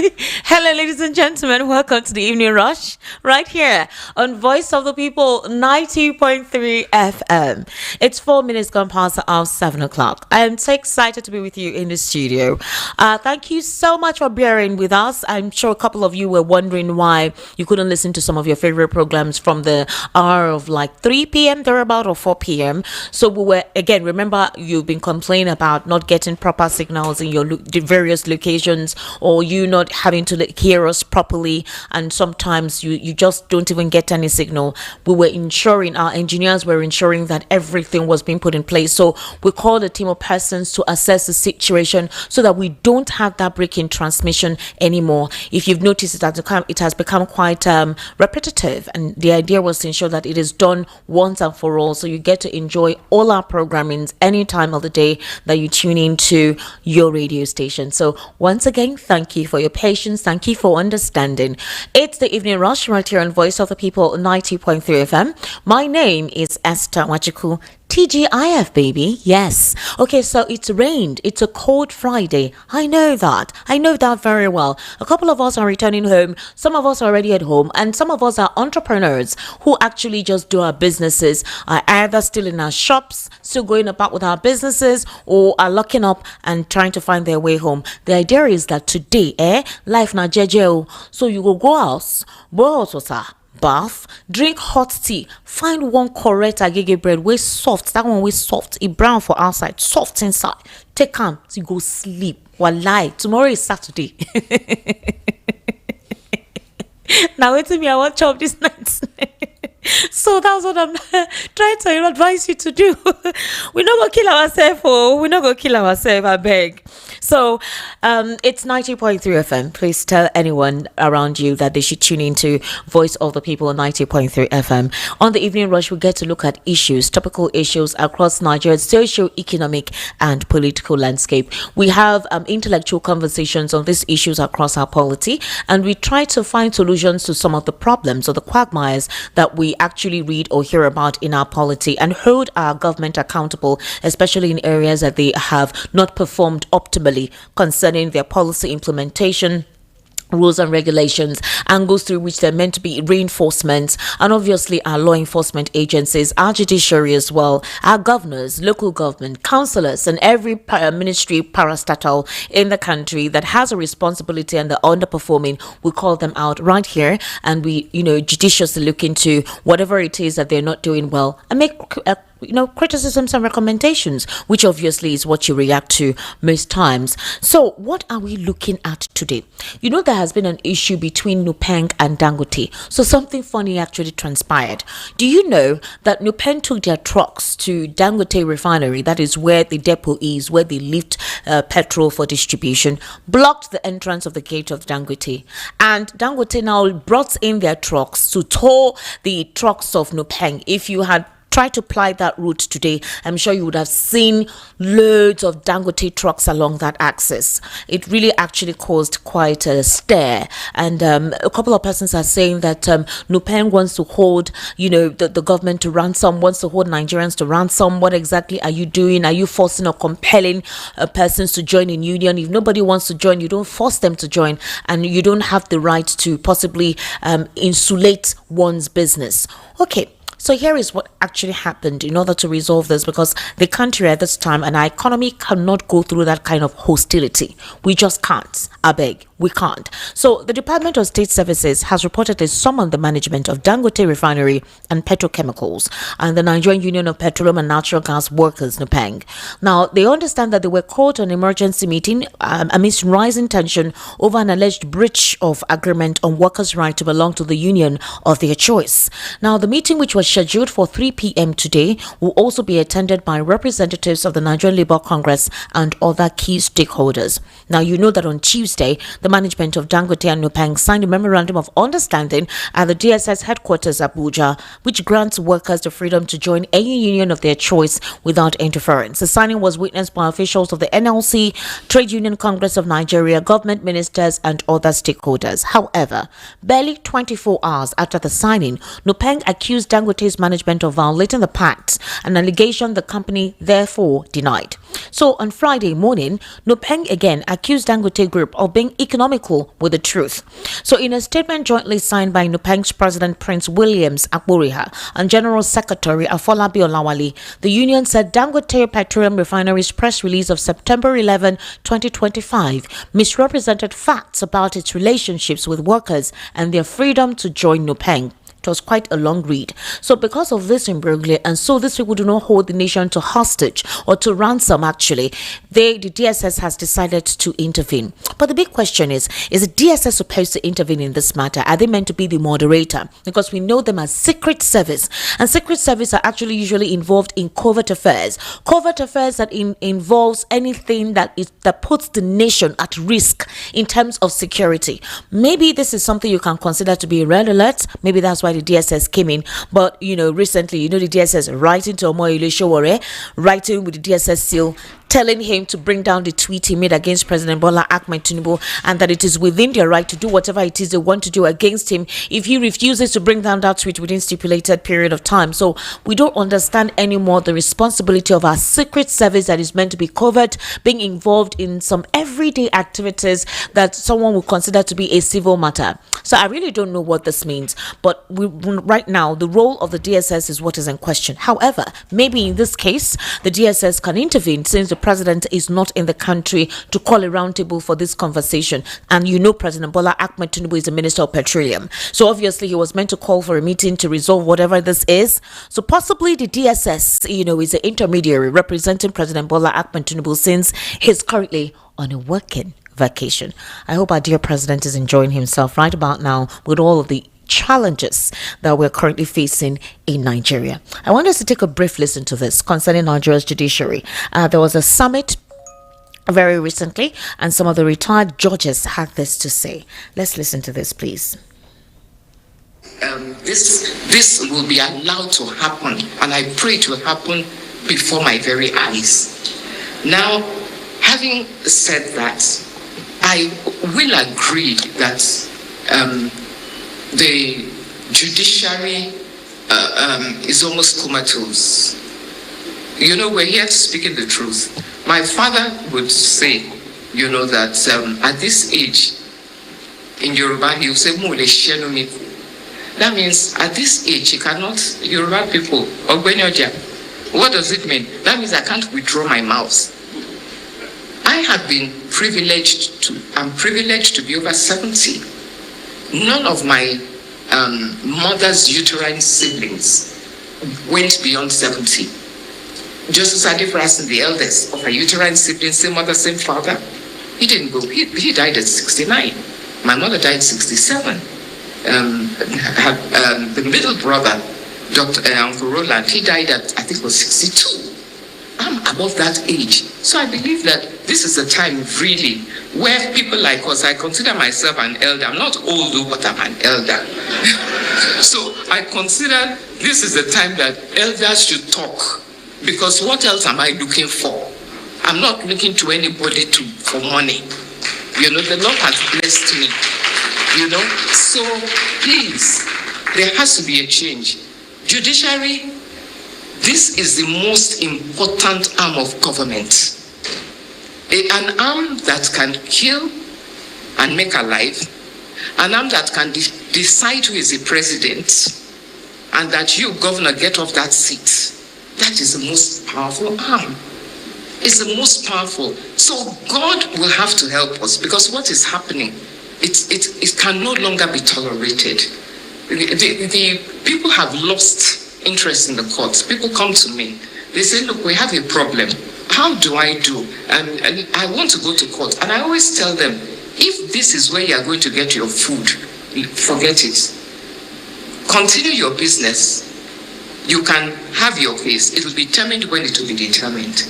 Hello, ladies and gentlemen. Welcome to the Evening Rush right here on Voice of the People 90.3 FM. It's 4 minutes gone past the hour 7 o'clock. I am so excited to be with you in the studio. Thank you so much for bearing with us. I'm sure a couple of you were wondering why you couldn't listen to some of your favorite programs from the hour of like 3 p.m. thereabout or 4 p.m. So we were, again, remember you've been complaining about not getting proper signals in your various locations, or you not having to hear us properly, and sometimes you just don't even get any signal. We were ensuring, our engineers were ensuring that everything was being put in place. So we called a team of persons to assess the situation so that we don't have that break in transmission anymore. If you've noticed, it has become quite repetitive, and the idea was to ensure that it is done once and for all, so you get to enjoy all our programmings any time of the day that you tune into your radio station. So once again, thank you for your patience. Thank you for understanding. It's the Evening Rush right here on Voice of the People 90.3 FM. My name is Esther Wachiku. TGIF, baby. Yes. Okay, so it's rained. It's a cold Friday. I know that. I know that very well. A couple of us are returning home. Some of us are already at home. And some of us are entrepreneurs who actually just do our businesses, are either still in our shops, still going about with our businesses, or are locking up and trying to find their way home. The idea is that today, life na jeje. So you go out, bath, drink hot tea, find one correct agege bread wey soft, that one wey soft, e brown for outside, soft inside, take am, so you go sleep. Walai, tomorrow is Saturday. Now wait till me, I want chop this night. So that's what I'm trying to advise you to do. We're not gonna kill ourselves, we're not gonna kill ourselves, I beg. So it's 90.3 FM. Please tell anyone around you that they should tune into Voice of the People 90.3 FM. On the Evening Rush, we get to look at issues, topical issues across Nigeria's socio-economic and political landscape. We have intellectual conversations on these issues across our polity, and we try to find solutions to some of the problems or the quagmires that we actually read or hear about in our polity, and hold our government accountable, especially in areas that they have not performed optimally concerning their policy implementation, rules and regulations, angles through which they're meant to be reinforcements, and obviously our law enforcement agencies, our judiciary as well, our governors, local government, councillors, and every ministry parastatal in the country that has a responsibility and they're underperforming. We call them out right here, and we judiciously look into whatever it is that they're not doing well and make criticisms and recommendations, which obviously is what you react to most times. So what are we looking at today? There has been an issue between NUPENG and Dangote. So something funny actually transpired. Do you know that NUPENG took their trucks to Dangote refinery, that is where the depot is, where they lift petrol for distribution, blocked the entrance of the gate of Dangote, and Dangote now brought in their trucks to tow the trucks of NUPENG. If you had try to ply that route today, I'm sure you would have seen loads of Dangote trucks along that axis. It really actually caused quite a stir, and a couple of persons are saying that NUPENG wants to hold the government to ransom, wants to hold Nigerians to ransom. What exactly are you doing? Are you forcing or compelling persons to join in union? If nobody wants to join, you don't force them to join, and you don't have the right to possibly insulate one's business. Okay, so here is what actually happened in order to resolve this, because the country at this time and our economy cannot go through that kind of hostility. We just can't. I beg, we can't. So the Department of State Services has reportedly summoned the management of Dangote Refinery and Petrochemicals and the Nigerian Union of Petroleum and Natural Gas Workers, NUPENG. Now, they understand that they were called to an emergency meeting amidst rising tension over an alleged breach of agreement on workers' right to belong to the union of their choice. Now, the meeting, which was scheduled for 3 p.m. today, will also be attended by representatives of the Nigerian Labour Congress and other key stakeholders. Now, you know that on Tuesday, the management of Dangote and NUPENG signed a memorandum of understanding at the DSS headquarters, Abuja, which grants workers the freedom to join any union of their choice without interference. The signing was witnessed by officials of the NLC, Trade Union Congress of Nigeria, government ministers, and other stakeholders. However, barely 24 hours after the signing, NUPENG accused Dangote's management of violating the pact, an allegation the company therefore denied. So on Friday morning, NUPENG again accused Dangote Group of being economical with the truth. So in a statement jointly signed by NUPENG's President Prince Williams Akboriha and General Secretary Afolabi Olawale, the union said Dangote Petroleum Refinery's press release of September 11, 2025 misrepresented facts about its relationships with workers and their freedom to join NUPENG. It was quite a long read. So because of this imbroglio, and so these people do not hold the nation to hostage or to ransom, actually, the DSS has decided to intervene. But the big question is the DSS supposed to intervene in this matter? Are they meant to be the moderator? Because we know them as secret service, and secret service are actually usually involved in covert affairs that involves anything that puts the nation at risk in terms of security. Maybe this is something you can consider to be a red alert. Maybe that's why the DSS came in. But recently, the DSS writing to Omoyele Sowore, writing with the DSS seal, telling him to bring down the tweet he made against President Bola Ahmed Tinubu, and that it is within their right to do whatever it is they want to do against him if he refuses to bring down that tweet within stipulated period of time. So we don't understand anymore the responsibility of our secret service that is meant to be covered being involved in some everyday activities that someone would consider to be a civil matter. So I really don't know what this means, but right now the role of the DSS is what is in question. However, maybe in this case the DSS can intervene, since the president is not in the country to call a roundtable for this conversation. And President Bola Ahmed Tinubu is the Minister of Petroleum. So obviously he was meant to call for a meeting to resolve whatever this is. So possibly the DSS, is an intermediary representing President Bola Ahmed Tinubu, since he's currently on a working vacation. I hope our dear president is enjoying himself right about now with all of the challenges that we're currently facing in Nigeria. I want us to take a brief listen to this concerning Nigeria's judiciary. There was a summit very recently, and some of the retired judges had this to say. Let's listen to this, please. This will be allowed to happen, and I pray it will happen before my very eyes. Now, having said that, I will agree that the judiciary is almost comatose. We're here speaking the truth. My father would say, that at this age, in Yoruba, he would say, that means at this age, you cannot, Yoruba people, what does it mean? That means I can't withdraw my mouth. I have been I'm privileged to be over 70. None of my mother's uterine siblings went beyond 70. Justice Adefrasin, the eldest of her uterine siblings, same mother, same father, he didn't go. He died at 69. My mother died 67. The middle brother, Uncle Roland, he died at, I think it was 62. I'm above that age. So I believe that this is a time really where people like us, I consider myself an elder. I'm not old, but I'm an elder. So I consider this is the time that elders should talk. Because what else am I looking for? I'm not looking to anybody for money. The Lord has blessed me. So please, there has to be a change. Judiciary, this is the most important arm of government. An arm that can kill and make alive, an arm that can decide who is the president, and that you, governor, get off that seat. That is the most powerful arm. It's the most powerful. So God will have to help us, because what is happening, it can no longer be tolerated. The people have lost interest in the courts. People come to me. They say, look, we have a problem. How do I do? And I want to go to court. And I always tell them, if this is where you are going to get your food, forget it. Continue your business. You can have your case. It will be determined when it will be determined.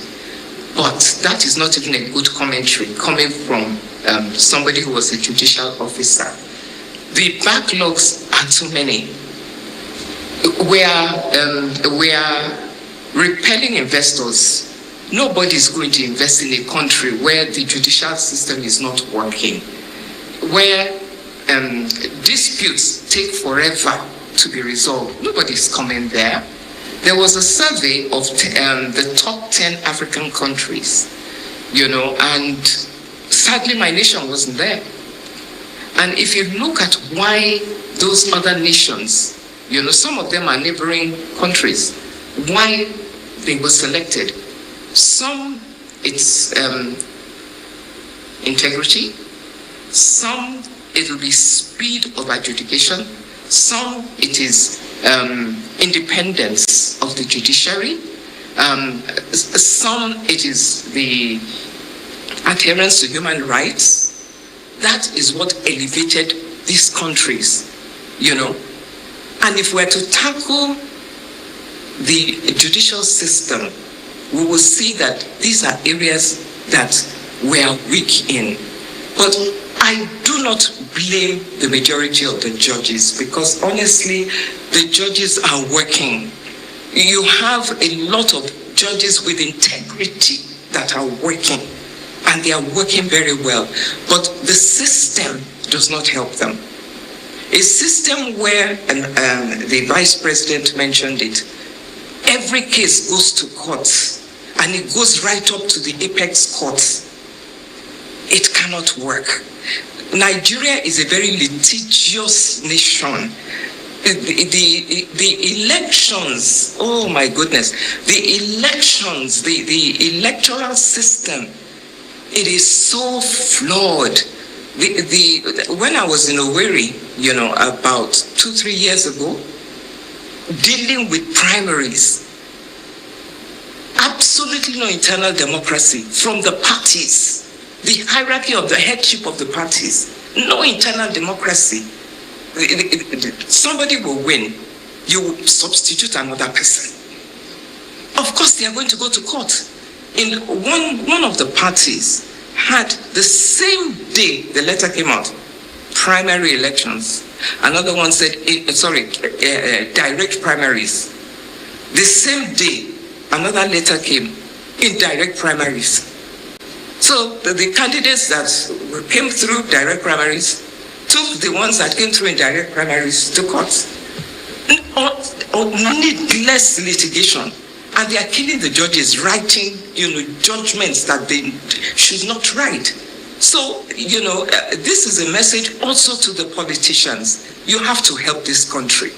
But that is not even a good commentary coming from somebody who was a judicial officer. The backlogs are too many. We are repelling investors. Nobody is going to invest in a country where the judicial system is not working, where disputes take forever to be resolved. Nobody's coming there. There was a survey of the top 10 African countries, and sadly my nation wasn't there. And if you look at why those other nations, some of them are neighboring countries, why they were selected. Some, it's integrity. Some, it will be speed of adjudication. Some, it is independence of the judiciary. Some, it is the adherence to human rights. That is what elevated these countries, And if we're to tackle the judicial system, we will see that these are areas that we are weak in. But I do not blame the majority of the judges, because honestly, the judges are working. You have a lot of judges with integrity that are working, and they are working very well. But the system does not help them. A system where, and the vice president mentioned it, every case goes to court, and it goes right up to the apex courts. It cannot work. Nigeria is a very litigious nation. The elections, oh my goodness, the elections, the electoral system, it is so flawed. When I was in Owerri, about 2-3 years ago, dealing with primaries, absolutely no internal democracy from the parties, the hierarchy of the headship of the parties, no internal democracy. Somebody will win, you will substitute another person. Of course, they are going to go to court. In one of the parties had the same day the letter came out, primary elections. Another one said, direct primaries. The same day, another letter came, indirect primaries. So the candidates that came through direct primaries took the ones that came through indirect primaries to court. Needless litigation. And they are killing the judges, writing, judgments that they should not write. So, this is a message also to the politicians. You have to help this country.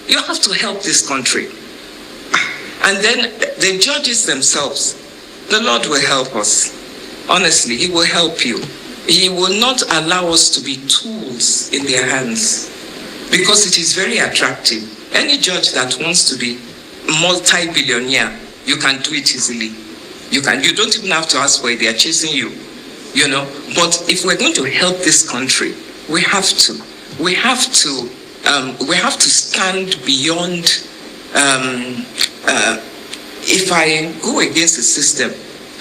You have to help this country. And then the judges themselves, the Lord will help us. Honestly, He will help you. He will not allow us to be tools in their hands, because it is very attractive. Any judge that wants to be multi-billionaire, you can do it easily. You don't even have to ask for it. They are chasing you, But if we're going to help this country, we have to stand beyond. If I go against the system,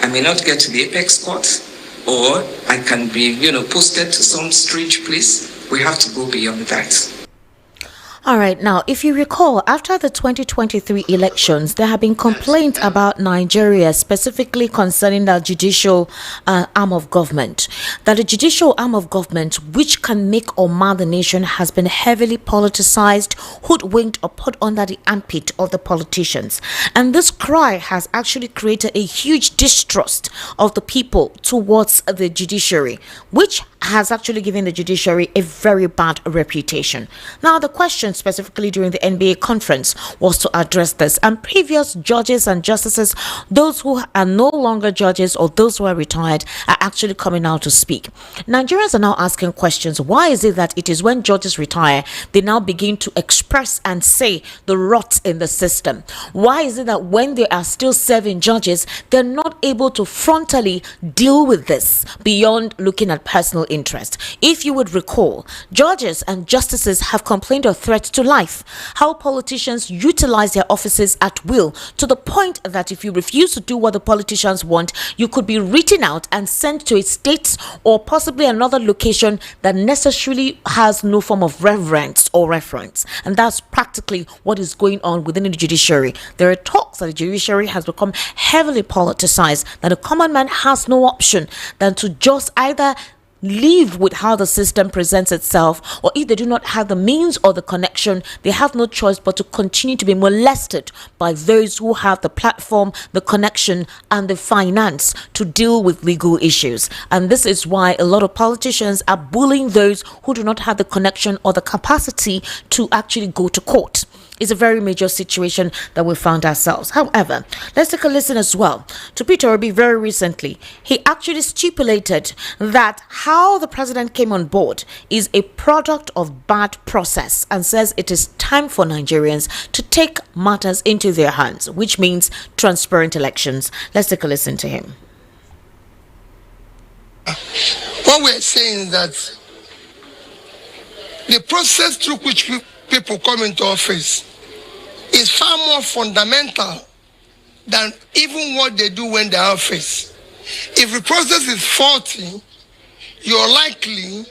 I may not get to the apex court, or I can be, posted to some strange place. We have to go beyond that. All right. Now, if you recall, after the 2023 elections, there have been complaints about Nigeria, specifically concerning the judicial arm of government. That the judicial arm of government, which can make or mar the nation, has been heavily politicized, hoodwinked, or put under the armpit of the politicians. And this cry has actually created a huge distrust of the people towards the judiciary, which has actually given the judiciary a very bad reputation. Now, the question specifically during the NBA conference was to address this, and previous judges and justices, those who are no longer judges or those who are retired, are actually coming out to speak. Nigerians are now asking questions. Why is it that it is when judges retire, they now begin to express and say the rot in the system? Why is it that when they are still serving judges, they're not able to frontally deal with this beyond looking at personal interest? If you would recall, judges and justices have complained of threats to life, how politicians utilize their offices at will, to the point that if you refuse to do what the politicians want, you could be written out and sent to a state or possibly another location that necessarily has no form of reverence or reference. And that's practically what is going on within the judiciary. There are talks that the judiciary has become heavily politicized, that a common man has no option than to just either live with how the system presents itself, or if they do not have the means or the connection, they have no choice but to continue to be molested by those who have the platform, the connection, and the finance to deal with legal issues. And this is why a lot of politicians are bullying those who do not have the connection or the capacity to actually go to court. It's a very major situation that we found ourselves. However, let's take a listen as well to Peter Obi very recently. He actually stipulated that how the president came on board is a product of bad process, and says it is time for Nigerians to take matters into their hands, which means transparent elections. Let's take a listen to him. What we're saying is that the process through which people come into office is far more fundamental than even what they do when they're in office. If the process is faulty, you're likely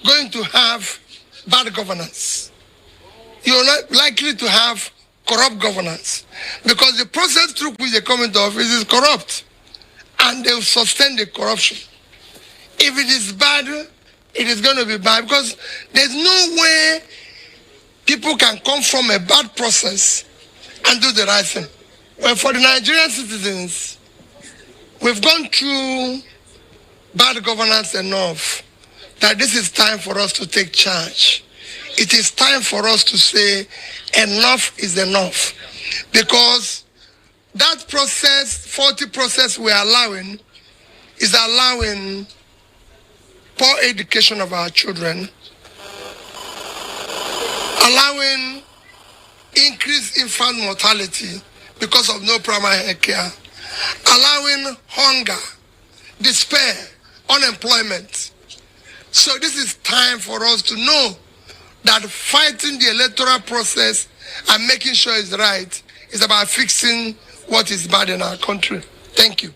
going to have bad governance. You're not likely to have corrupt governance, because the process through which they come into office is corrupt, and they will sustain the corruption. If it is bad, it is going to be bad, because there's no way people can come from a bad process and do the right thing. Well, for the Nigerian citizens, we've gone through bad governance enough that this is time for us to take charge. It is time for us to say enough is enough, because that process, faulty process we are allowing, is allowing poor education of our children, allowing increased infant mortality because of no primary health care, allowing hunger, despair, unemployment. So this is time for us to know that fighting the electoral process and making sure it's right is about fixing what is bad in our country. Thank you.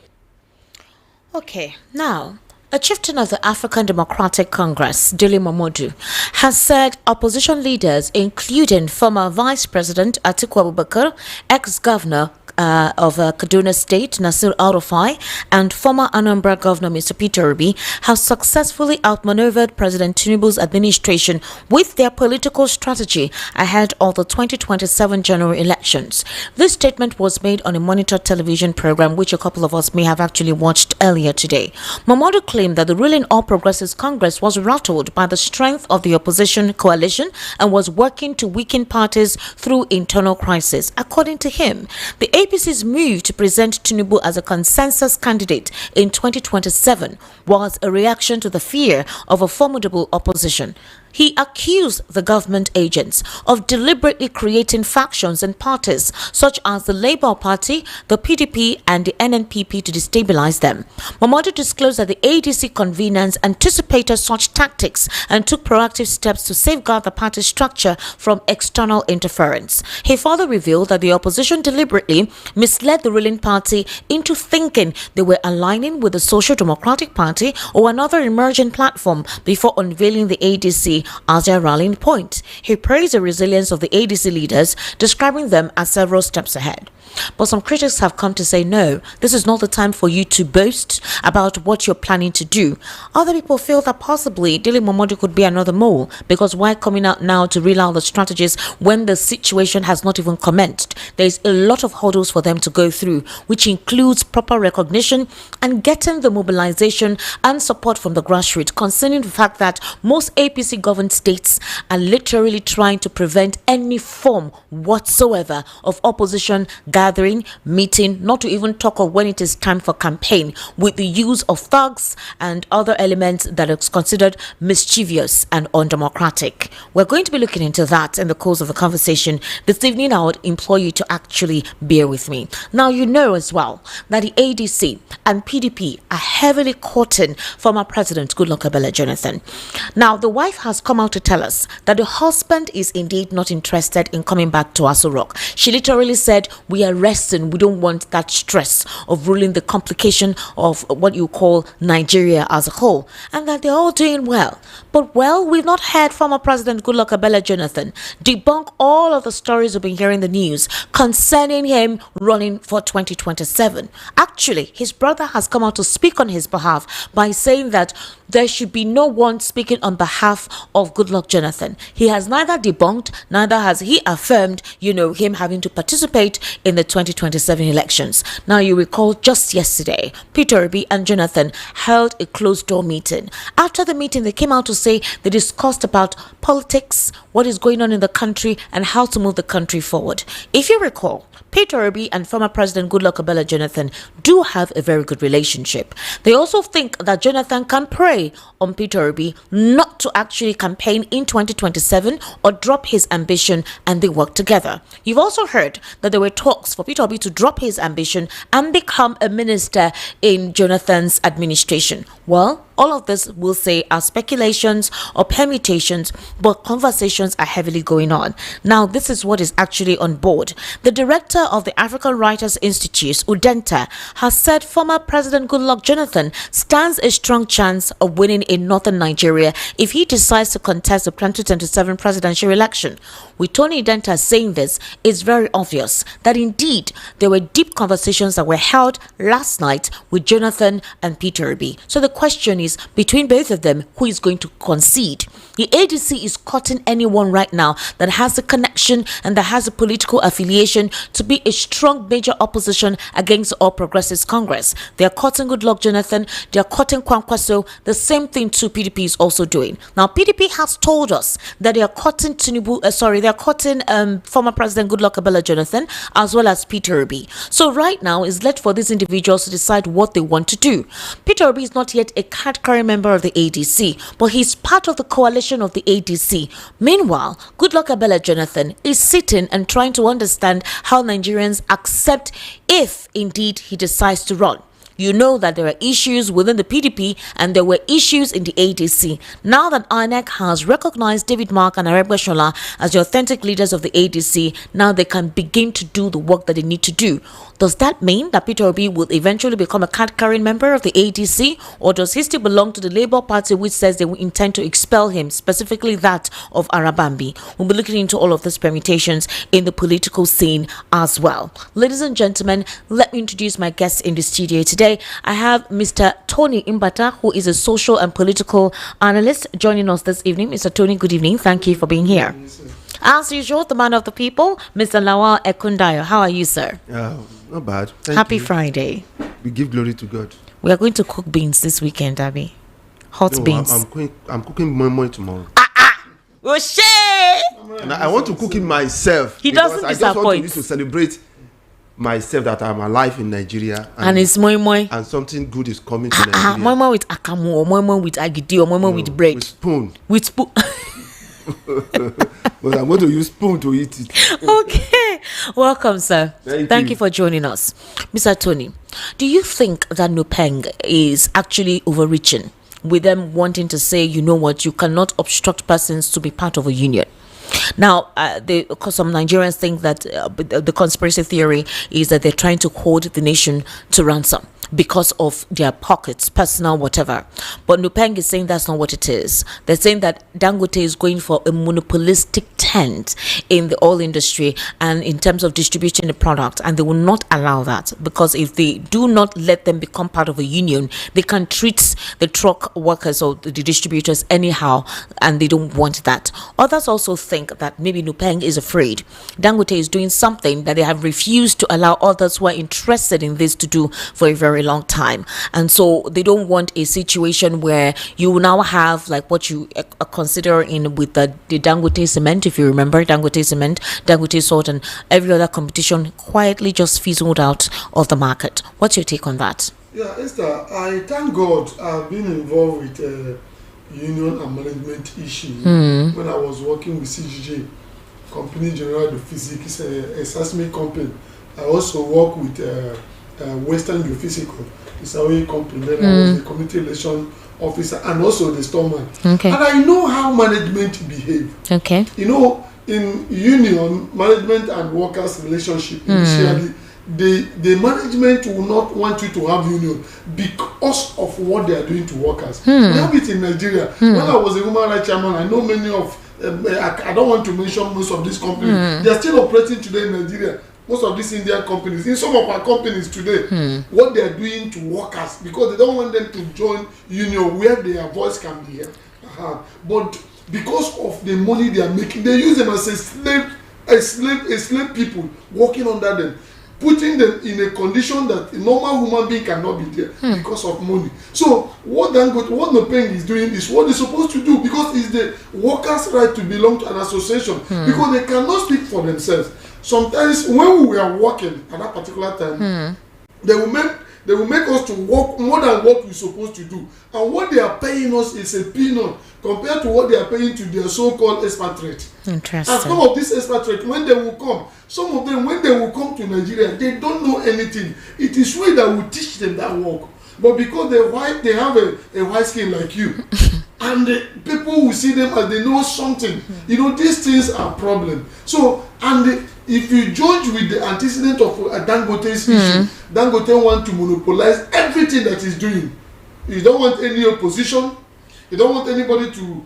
Okay, now, a chieftain of the African Democratic Congress, Dele Momodu, has said opposition leaders, including former Vice President Atiku Abubakar, ex-governor of Kaduna State, Nasir El-Rufai, and former Anambra Governor Mr. Peter Obi, have successfully outmaneuvered President Tinubu's administration with their political strategy ahead of the 2027 general elections. This statement was made on a Monitor television program, which a couple of us may have actually watched earlier today. Momodu claimed that the ruling All Progressives Congress was rattled by the strength of the opposition coalition and was working to weaken parties through internal crisis. According to him, the APC's move to present Tinubu as a consensus candidate in 2027 was a reaction to the fear of a formidable opposition. He accused the government agents of deliberately creating factions and parties such as the Labour Party, the PDP, and the NNPP to destabilize them. Momodu disclosed that the ADC conveners anticipated such tactics and took proactive steps to safeguard the party structure from external interference. He further revealed that the opposition deliberately misled the ruling party into thinking they were aligning with the Social Democratic Party or another emerging platform before unveiling the ADC as their rallying point. He praised the resilience of the ADC leaders, describing them as several steps ahead. But some critics have come to say, no, this is not the time for you to boast about what you're planning to do. Other people feel that possibly Dele Momodu could be another mole, because why coming out now to reel out the strategies when the situation has not even commenced? There's a lot of hurdles for them to go through, which includes proper recognition and getting the mobilization and support from the grassroots, concerning the fact that most APC governed states are literally trying to prevent any form whatsoever of opposition gathering, meeting, not to even talk of when it is time for campaign, with the use of thugs and other elements that are considered mischievous and undemocratic. We're going to be looking into that in the course of the conversation this evening. I would implore you to actually bear with me. Now, you know as well that the ADC and PDP are heavily courting former President Goodluck Jonathan. Now, the wife has has come out to tell us that the husband is indeed not interested in coming back to Aso Rock. She literally said, we are resting. We don't want that stress of ruling the complication of what you call Nigeria as a whole, and that they're all doing well. But well, we've not heard former President Goodluck Jonathan debunk all of the stories we've been hearing in the news concerning him running for 2027. Actually, his brother has come out to speak on his behalf by saying that there should be no one speaking on behalf of Goodluck Jonathan. He has neither debunked, neither has he affirmed, him having to participate in the 2027 elections. Now, you recall just yesterday, Peter Obi and Jonathan held a closed-door meeting. After the meeting, they came out to say they discussed about politics, what is going on in the country, and how to move the country forward. If you recall, Peter Obi and former President Goodluck Jonathan do have a very good relationship. They also think that Jonathan can prey on Peter Obi not to actually campaign in 2027 or drop his ambition, and they work together. You've also heard that there were talks for Peter Obi to drop his ambition and become a minister in Jonathan's administration. Well, all of this we'll say are speculations or permutations, but conversations are heavily going on. Now, this is what is actually on board. The director of the African Writers Institute, Udenta, has said former President Goodluck Jonathan stands a strong chance of winning in northern Nigeria if he decides to contest the 2027 presidential election. With Tony Udenta saying this, it's very obvious that indeed there were deep conversations that were held last night with Jonathan and Peter Obi. So the question is, between both of them, who is going to concede? The ADC is cutting anyone right now that has a connection and that has a political affiliation to be a strong major opposition against All Progressives Congress. They are cutting Goodluck Jonathan, they are cutting Kwankwaso. The same thing too PDP is also doing. Now, PDP has told us that they are cutting they are cutting former President Goodluck Jonathan as well as Peter Obi. So right now is left for these individuals to decide what they want to do. Peter Obi is not yet a card-carrying member of the ADC, but he's part of the coalition of the ADC. Meanwhile, Goodluck Jonathan is sitting and trying to understand how Nigerians accept if indeed he decides to run. You know that there are issues within the PDP and there were issues in the ADC. Now that INEC has recognized David Mark and Aregbesola as the authentic leaders of the ADC, now they can begin to do the work that they need to do. Does that mean that Peter Obi will eventually become a card-carrying member of the ADC, or does he still belong to the Labour Party, which says they will intend to expel him, specifically that of Arabambi? We'll be looking into all of these permutations in the political scene as well. Ladies and gentlemen, let me introduce my guests in the studio today. I have Mr. Tony Imbata, who is a social and political analyst, joining us this evening. Mr. Tony, good evening. Thank you for being here. As usual, the man of the people, Mr. Lawal Ekundayo. How are you, sir? Not bad. Happy Friday. We give glory to God. We are going to cook beans this weekend, Abby. Hot beans. I'm cooking moi tomorrow. And I want to cook it myself. He doesn't disappoint. I just want to celebrate myself that I'm alive in Nigeria. And it's moi. And something good is coming to Nigeria. Moi with akamu, or moi with agidi, or moi with bread. With spoon. With spoon. But I'm going to use spoon to eat it. Okay. Welcome, sir. Thank you for joining us. Mr. Tony, do you think that NUPENG is actually overreaching with them wanting to say, you know what, you cannot obstruct persons to be part of a union? Now, because some Nigerians think that the conspiracy theory is that they're trying to hold the nation to ransom because of their pockets, personal, whatever. But NUPENG is saying that's not what it is. They're saying that Dangote is going for a monopolistic tent in the oil industry and in terms of distributing the product, and they will not allow that, because if they do not let them become part of a union, they can treat the truck workers or the distributors anyhow, and they don't want that. Others also think that maybe NUPENG is afraid Dangote is doing something that they have refused to allow others who are interested in this to do for a very long time, and so they don't want a situation where you now have like what you consider in with the Dangote cement. If you remember, Dangote cement, Dangote salt, and every other competition quietly just fizzled out of the market. What's your take on that? Yeah, Esther, I thank God I've been involved with union and management issues when I was working with CGJ, Company General de Physique, a seismic company. I also work with Western Geophysical. It's a way company. Then I was the community relation officer and also the storeman. Okay. And I know how management behave. Okay. You know, in union, management and workers' relationship, initially, the management will not want you to have union because of what they are doing to workers. We have it in Nigeria. When I was a human rights chairman, I know many of, I don't want to mention most of these companies. They are still operating today in Nigeria. Most of these Indian companies, in some of our companies today, what they are doing to workers, because they don't want them to join union where their voice can be heard. But because of the money they are making, they use them as a slave people working under them, putting them in a condition that a normal human being cannot be there because of money. So what NUPENG is doing is what they're supposed to do, because it's the workers' right to belong to an association, because they cannot speak for themselves. Sometimes when we were working at that particular time, they will make us to work more than what we're supposed to do. And what they are paying us is a peanut compared to what they are paying to their so-called expatriates. Interesting. And some of these expatriates, when they will come, some of them, when they will come to Nigeria, they don't know anything. It is we that will teach them that work. But because they're white, they have a white skin like you. And the people will see them as they know something. You know, these things are problem. So, and if you judge with the antecedent of Dangote's issue, Dangote want to monopolize everything that he's doing. You don't want any opposition. You don't want anybody to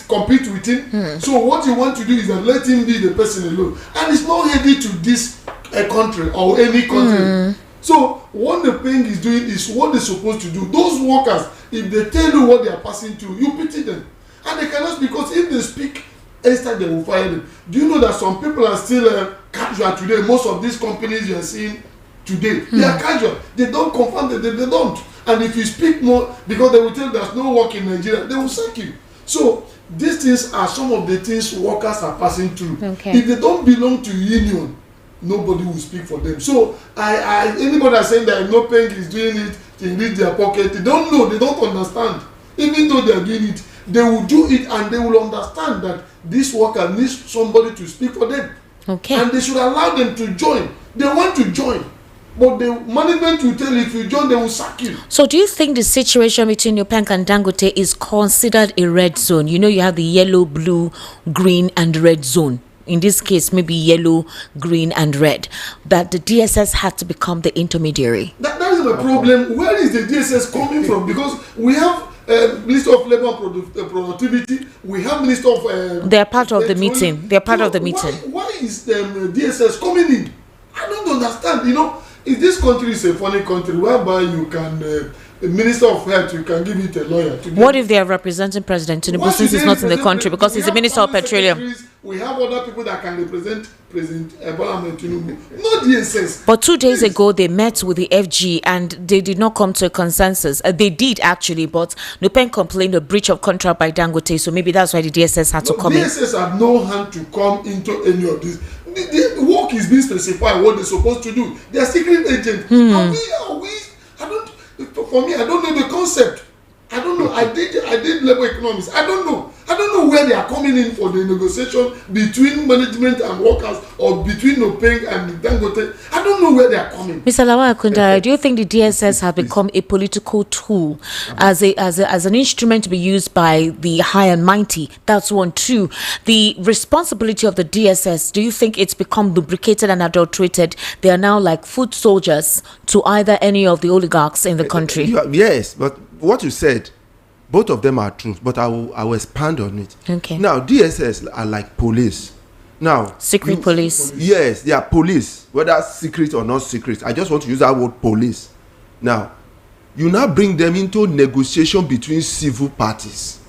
compete with him. So what you want to do is that let him be the person alone. And it's not heavy to this country or any country. So what the NUPENG is doing is what they're supposed to do. Those workers, if they tell you what they are passing through, you pity them. And they cannot, because if they speak, instead they will fire them. Do you know that some people are still casual today? Most of these companies you are seeing today, they are casual. They don't confront them. They don't. And if you speak more, because they will tell you there's no work in Nigeria, they will sack you. So these things are some of the things workers are passing through. Okay. If they don't belong to union, nobody will speak for them. So anybody that's saying that NUPENG is doing it to reach their pocket, they don't know, they don't understand. Even though they are doing it, they will do it and they will understand that this worker needs somebody to speak for them. Okay. And they should allow them to join. They want to join. But the management will tell you if you join, they will sack you. So do you think the situation between NUPENG and Dangote is considered a red zone? You know, you have the yellow, blue, green, and red zone. In this case, maybe yellow, green, and red. That the DSS had to become the intermediary. That is the problem. Where is the DSS coming from? Because we have Minister of Labour and Productivity. We have Minister of... They are part of the meeting. They are part of the meeting. Why is the DSS coming in? I don't understand. You know, if this country is a funny country whereby you can... a Minister of Health, you can give it a lawyer. What if they are representing President Tinubu since he's not in the country because he's the Minister of Petroleum? We have other people that can represent President Bola Tinubu, not DSS. But 2 days ago, they met with the FG and they did not come to a consensus. They did actually, but NUPENG complained a breach of contract by Dangote, so maybe that's why the DSS had to come in. DSS have no hand to come into any of this. The work is being specified what they're supposed to do. They are secret agents. Are we? I don't. For me, I don't know the concept. I don't know. I did labor economics. I don't know where they are coming in for the negotiation between management and workers, or between NUPENG and Dangote. I don't know where they are coming. Mr. Lawal Akundara, do you think the DSS have become a political tool as an instrument to be used by the high and mighty? That's one. Two, the responsibility of the DSS, do you think it's become lubricated and adulterated? They are now like foot soldiers to either any of the oligarchs in the country. Yes, but what you said, both of them are true, but I will expand on it. Okay. Now, DSS are like police. Now, secret police. Yes, they are police, whether secret or not secret. I just want to use that word police. Now, you now bring them into negotiation between civil parties.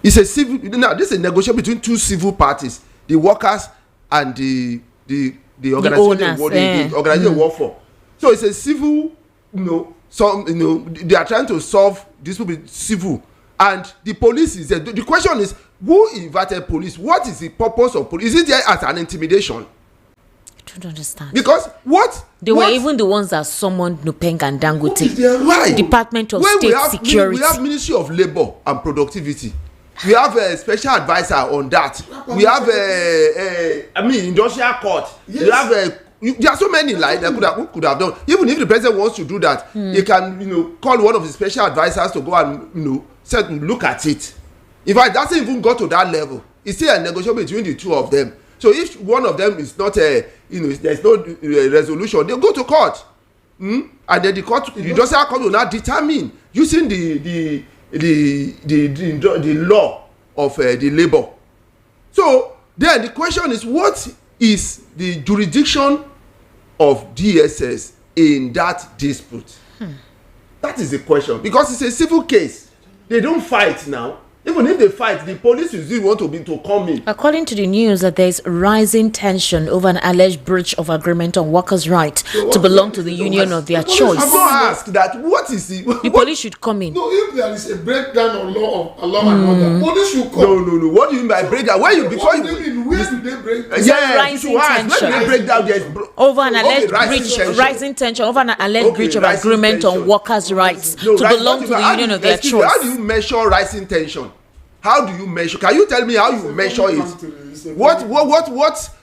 It's a civil. Now, this is a negotiation between two civil parties: the workers and the organization the organization they work for. So it's a civil, they are trying to solve this will be civil, and the police is there. The question is, who invited police? What is the purpose of police? Is it there as an intimidation? I don't understand. Because they were even the ones that summoned NUPENG and Dangote. Right. Department of State Security. We have Ministry of Labour and Productivity. We have a special advisor on that. We have industrial court. Yes. We have there are so many like that could have done. Even if the president wants to do that, he can call one of his special advisors to go and look at it. In fact, it doesn't even go to that level. It's still a negotiation between the two of them. So if one of them is not there's no resolution, they go to court. And then the court, the judicial court will now determine using the law of the labor. So then the question is, what is the jurisdiction of DSS in that dispute? That is the question, because it's a civil case. They don't fight now. Even if they fight, the police will still want to come in. According to the news, that there is rising tension over an alleged breach of agreement on workers' right to belong to the union of their choice. I'm not asked that. What is the police should come in. No, if there is a breakdown on law and order, police should come. No. What do you mean by breakdown? Where do they break down? Yeah, you should ask. Where do they break down? Over an alleged rising tension over an alleged breach of agreement on workers' rights to belong to the union of their choice. How do you measure rising tension? How do you measure? Can you tell me how you measure it?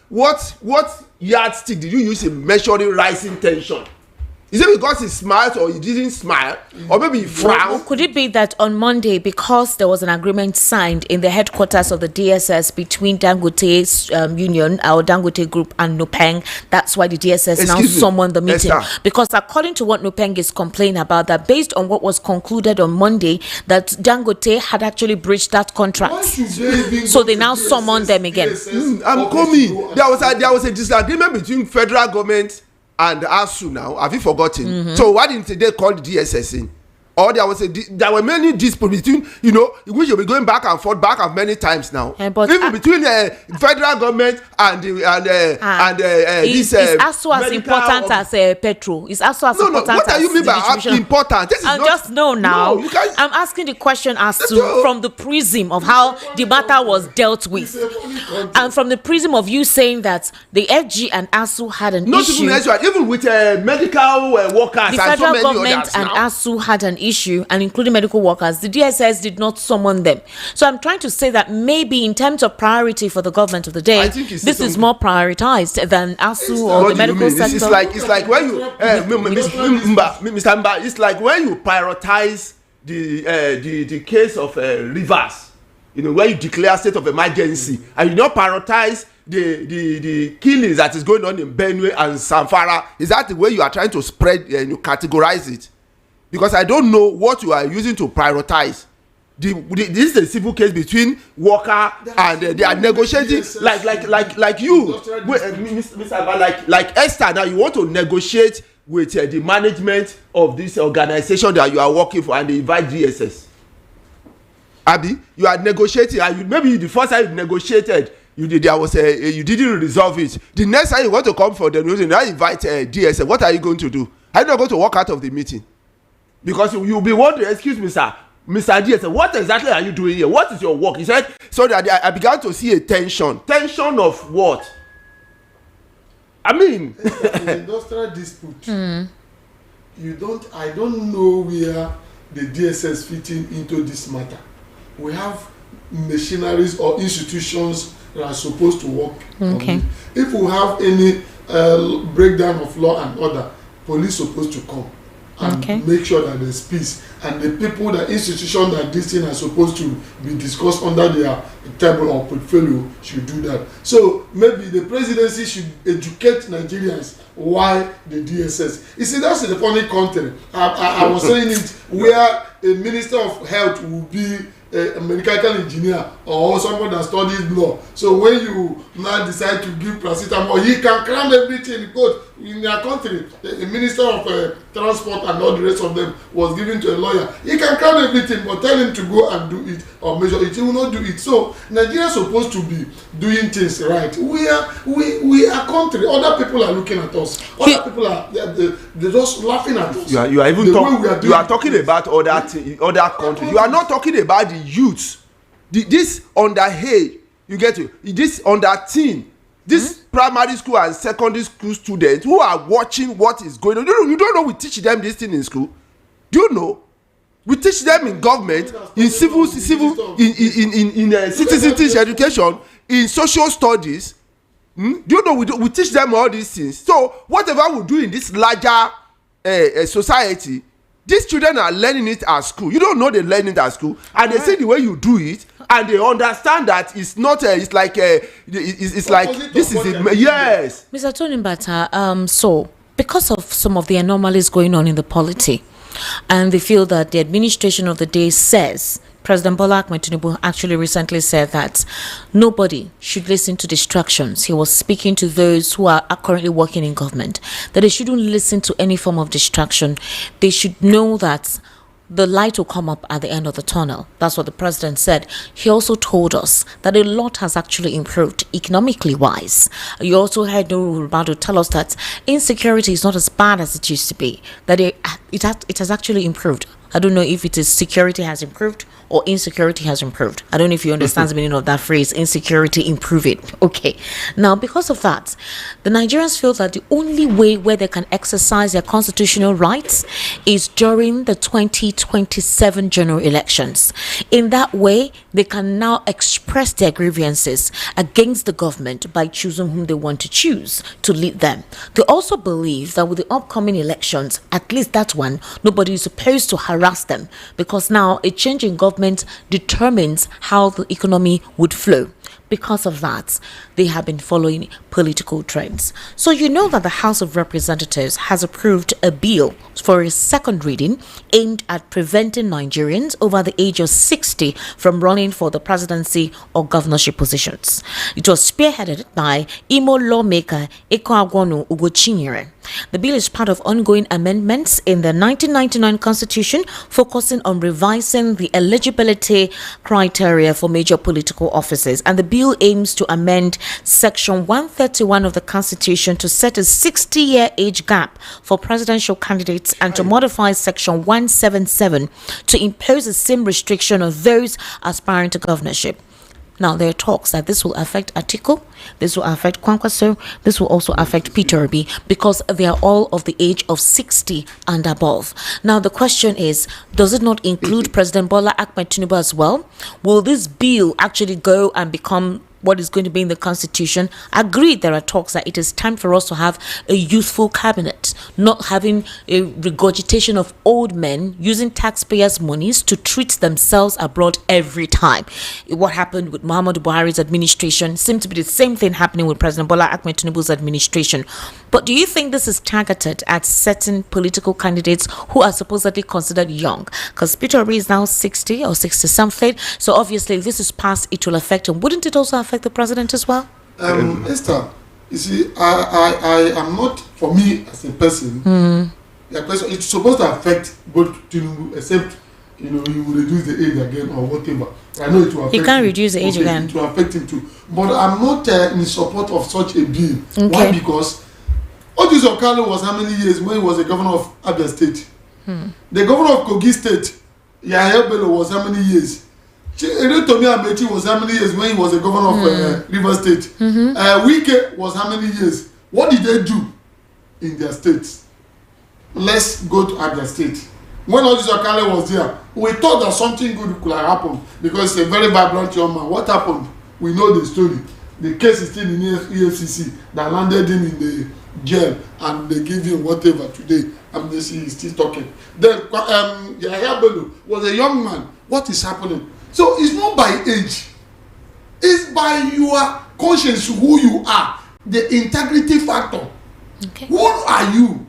What yardstick did you use in measuring rising tension? Is it because he smiled or he didn't smile? Or maybe he frowned? Or could it be that on Monday, because there was an agreement signed in the headquarters of the DSS between Dangote's union, our Dangote group, and NUPENG, that's why the DSS summoned the meeting? Because according to what NUPENG is complaining about, that based on what was concluded on Monday, that Dangote had actually breached that contract. So they now summoned them again. I'm coming. There was a disagreement between federal government and ASU now. Have you forgotten? So why didn't they call the DSS in? Or there were many disputes between, which you'll be going back and forth many times now. But even between the federal government and is ASU as important as Petro? Is ASU as important as what do you mean by important? This is not, just know now. No, I'm asking the question as to from the prism of how the matter was dealt with, and from the prism of you saying that the FG and ASU had an issue. Even with medical workers, the federal government and ASU had an issue, and including medical workers, the DSS did not summon them. So I'm trying to say that maybe in terms of priority for the government of the day, this is more prioritized than ASU or the medical sector. It's like when you Mr. Mba, it's like when you prioritize the case of Rivers, where you declare state of emergency, and you don't prioritize the killings that is going on in Benue and Zamfara. Is that the way you are trying to spread and you categorize it? Because I don't know what you are using to prioritize. This is a civil case between worker and they are negotiating like you, Mr. like Esther. Now you want to negotiate with the management of this organization that you are working for, and they invite DSS. Abi, you are negotiating, and maybe the first time you negotiated, you didn't resolve it. The next time you want to come for them, you now invite DSS. What are you going to do? Are you not going to walk out of the meeting? Because you'll be wondering, excuse me, sir, Mr. DSS, what exactly are you doing here? What is your work? He said, so that I began to see a tension. Tension of what? I mean, the industrial dispute. I don't know where the DSS fitting into this matter. We have machineries or institutions that are supposed to work. Okay. If we have any breakdown of law and order, police supposed to come and make sure that there's peace, and the people, the institution that this thing are supposed to be discussed under their table or portfolio should do that. So maybe the presidency should educate Nigerians why the DSS. You see, that's the funny country. I was saying it, where a minister of health will be a mechanical engineer or someone that studies law. So when you now decide to give paracetamol, he can cram everything. Because in their country, a minister of transport and all the rest of them was given to a lawyer. He can cram everything, but tell him to go and do it or measure it, he will not do it. So Nigeria is supposed to be doing things right. We are country. Other people are looking at us. Other people are they're just laughing at us. You are even talking about other countries. You are not talking about the youth. This underage, you get to this under teen. This primary school and secondary school students who are watching what is going on. You don't know we teach them this thing in school. Do you know? We teach them in government, in civil, in citizenship education, in social studies. Do you know we teach them all these things? So whatever we do in this larger society, these children are learning it at school. You don't know they learn it at school, and they see the way you do it, and they understand that it's not. It's like this is it. Yes. Mr. Tony Mbata, so because of some of the anomalies going on in the polity, and they feel that the administration of the day says, President Bola Ahmed Tinubu actually recently said that nobody should listen to distractions. He was speaking to those who are currently working in government, that they shouldn't listen to any form of distraction. They should know that the light will come up at the end of the tunnel. That's what the president said. He also told us that a lot has actually improved economically wise. You also heard Nuru tell us that insecurity is not as bad as it used to be, that it has actually improved. I don't know if it is security has improved or insecurity has improved. I don't know if you understand the meaning of that phrase, insecurity improve it. Okay. Now, because of that, the Nigerians feel that the only way where they can exercise their constitutional rights is during the 2027 general elections. In that way, they can now express their grievances against the government by choosing whom they want to choose to lead them. They also believe that with the upcoming elections, at least that one, nobody is supposed to harass them, because now a change in government determines how the economy would flow. Because of that, they have been following political trends. So you know that the House of Representatives has approved a bill for a second reading aimed at preventing Nigerians over the age of 60 from running for the presidency or governorship positions. It was spearheaded by Imo lawmaker Eko Agwonu Ugochinyere. The bill is part of ongoing amendments in the 1999 Constitution, focusing on revising the eligibility criteria for major political offices. And the bill aims to amend Section 131 of the Constitution to set a 60-year age gap for presidential candidates and to modify Section 177 to impose the same restriction on those aspiring to governorship. Now, there are talks that this will affect Atiku, this will affect Kwankwaso, this will also affect Peter Obi, because they are all of the age of 60 and above. Now, the question is, does it not include President Bola Ahmed Tinubu as well? Will this bill actually go and become what is going to be in the Constitution? Agreed, there are talks that it is time for us to have a youthful cabinet, not having a regurgitation of old men using taxpayers' monies to treat themselves abroad every time. What happened with Muhammadu Buhari's administration seemed to be the same thing happening with President Bola Ahmed Tinubu's administration. But do you think this is targeted at certain political candidates who are supposedly considered young? Because Peter Obi is now 60 or 60 something, so obviously if this is passed, it will affect him. Wouldn't it also affect the president as well? Esther, you see, I am not, for me as a person, the question, it's supposed to affect both Tinubu, except, you know, he will reduce the age again or whatever. I know it will affect he can't him. reduce the age again. It will affect him too. But I'm not in support of such a bill. Okay. Why? Because Otis Okalo was how many years when he was the governor of Abia State? The governor of Kogi State, Yahya Bello, was how many years? Tomi Amechi was how many years when he was the governor of River State? Wike was how many years? What did they do in their states? Let's go to Abia State. When Otis Okale was there, we thought that something good could have happened because he's a very vibrant young man. What happened? We know the story. The case is still in EFCC that landed him in the jail, and they give him whatever today. Amnesty is still talking. Then Yahya Bello was a young man. What is happening? So it's not by age. It's by your conscience, who you are, the integrity factor. Okay. Who are you?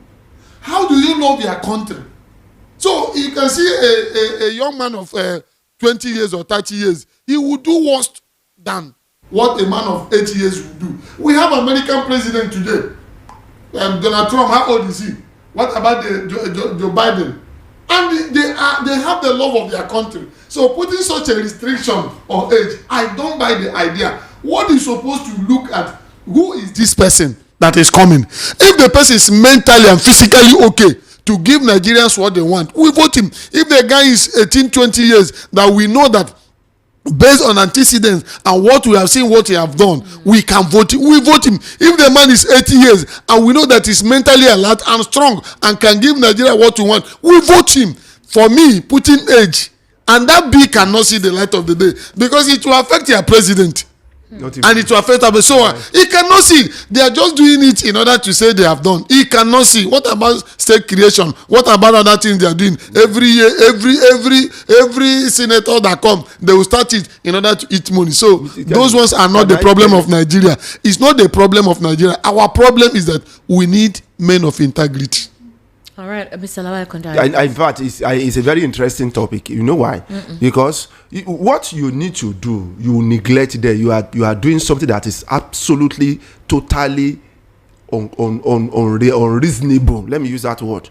How do you love your country? So you can see a young man of 20 years or 30 years, he would do worse than what a man of 80 years would do. We have American president today. Donald Trump, how old is he? What about Joe Biden? And they have the love of their country. So putting such a restriction on age, I don't buy the idea. What is supposed to look at, who is this person that is coming? If the person is mentally and physically okay to give Nigerians what they want, we vote him. If the guy is 18, 20 years, that we know that based on antecedents and what we have seen, what he have done, we can vote him. We vote him. If the man is 80 years and we know that he's mentally alert and strong and can give Nigeria what we want, we vote him. For me, putting age, and that bill cannot see the light of the day because it will affect your president. And it will affect our so he cannot see. They are just doing it in order to say they have done. He cannot see. What about state creation? What about other things they are doing? Every year, every senator that comes, they will start it in order to eat money. So those ones are not the problem of Nigeria. It's not the problem of Nigeria. Our problem is that we need men of integrity. All right, Mr. Lawal, in fact, it's a very interesting topic. You know why? Because what you need to do, you neglect there. You are doing something that is absolutely, totally unreasonable. Let me use that word,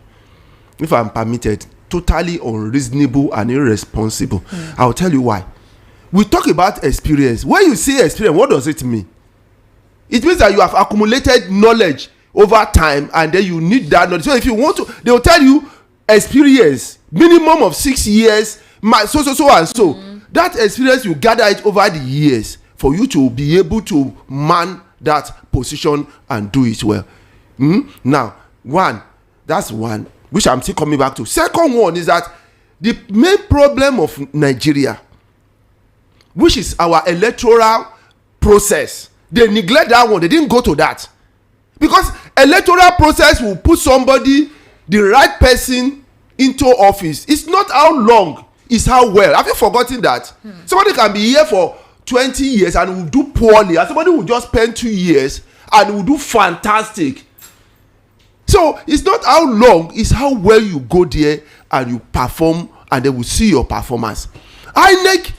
if I'm permitted. Totally unreasonable and irresponsible. I'll tell you why. We talk about experience. When you say experience, what does it mean? It means that you have accumulated knowledge over time, and then you need that knowledge. So if you want to, they will tell you experience minimum of 6 years, so and so. That experience, you gather it over the years for you to be able to man that position and do it well. Now, that's one which I'm still coming back to. Second one is that the main problem of Nigeria, which is our electoral process, they neglect that one. They didn't go to that. Because electoral process will put somebody, the right person, into office. It's not how long, it's how well. Have you forgotten that? Somebody can be here for 20 years and will do poorly, and somebody will just spend 2 years and will do fantastic. So it's not how long, it's how well you go there and you perform, and they will see your performance. INEC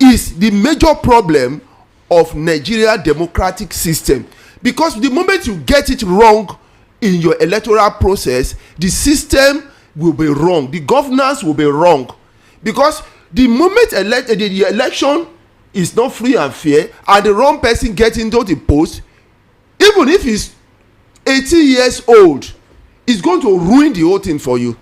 is the major problem of Nigeria democratic system. Because the moment you get it wrong in your electoral process, the system will be wrong. The governance will be wrong. Because the moment the election is not free and fair, and the wrong person gets into the post, even if he's 80 years old, it's going to ruin the whole thing for you.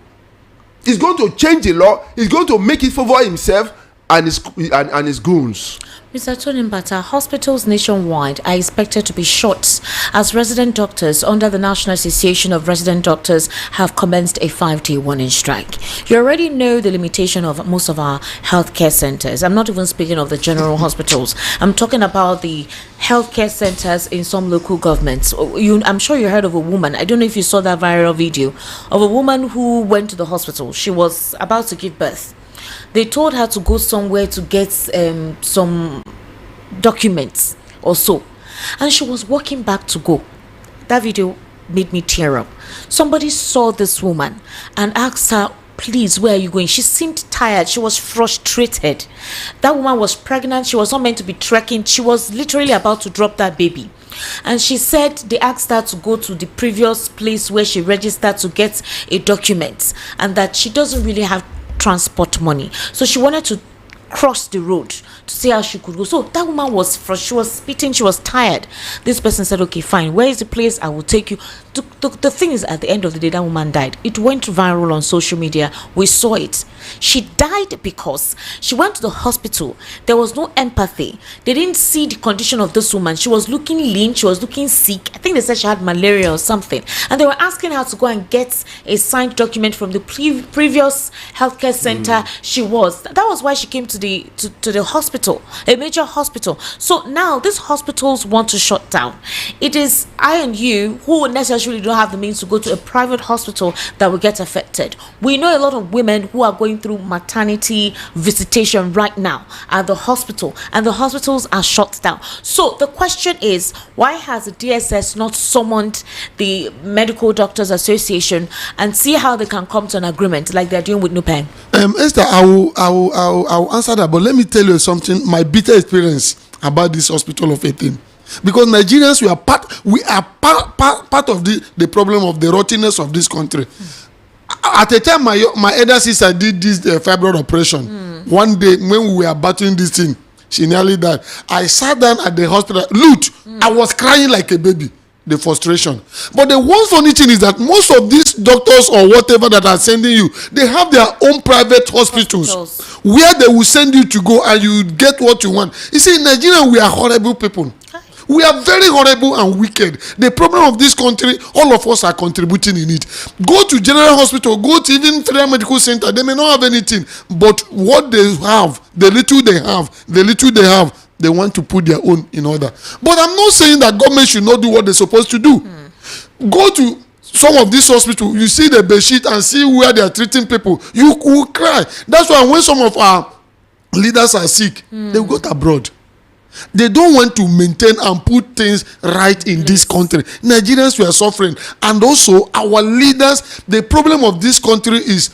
It's going to change the law. It's going to make it favor himself and his goons. Mr. Tony Mbata, hospitals nationwide are expected to be shut as resident doctors under the National Association of Resident Doctors have commenced a 5-day warning strike. You already know the limitation of most of our healthcare centers. I'm not even speaking of the general hospitals. I'm talking about the healthcare centers in some local governments. I'm sure you heard of a woman. I don't know if you saw that viral video of a woman who went to the hospital. She was about to give birth. They told her to go somewhere to get some documents or so, and she was walking back to go. That video made me tear up. Somebody saw this woman and asked her, please, where are you going? She seemed tired. She was frustrated. That woman was pregnant. She was not meant to be trekking. She was literally about to drop that baby. And she said they asked her to go to the previous place where she registered to get a document, and that she doesn't really have transport money, so she wanted to cross the road to see how she could go. So that woman was frustrated, she was spitting, she was tired. This person said, okay, fine, where is the place? I will take you. The thing is, at the end of the day, that woman died. It went viral on social media. We saw it. She died because she went to the hospital. There was no empathy. They didn't see the condition of this woman. She was looking lean. She was looking sick. I think they said she had malaria or something. And they were asking her to go and get a signed document from the previous healthcare center she was. That was why she came to the hospital, a major hospital. So now these hospitals want to shut down. It is I and you who necessarily don't have the means to go to a private hospital that will get affected. We know a lot of women who are going through maternity visitation right now at the hospital, and the hospitals are shut down. So the question is, why has the DSS not summoned the Medical Doctors Association and see how they can come to an agreement like they're doing with NUPENG? Esther, I will answer that, but let me tell you something, my bitter experience about this hospital of 18. Because Nigerians, we are part of the problem of the rottenness of this country. At the time my elder sister did this fibroid operation, one day when we were battling this thing, she nearly died. I sat down at the hospital, I was crying like a baby, the frustration. But the one funny thing is that most of these doctors or whatever that are sending you, they have their own private hospitals where they will send you to go and you get what you want. You see, in Nigeria, we are horrible people. We are very horrible and wicked. The problem of this country, all of us are contributing in it. Go to general hospital, go to even federal medical center, they may not have anything, but what they have, the little they have, they want to put their own in order. But I'm not saying that government should not do what they're supposed to do. Go to some of these hospitals, you see the bedsheet and see where they are treating people. You will cry. That's why when some of our leaders are sick, they go abroad. They don't want to maintain and put things right in this country. Nigerians were suffering. And also, our leaders, the problem of this country is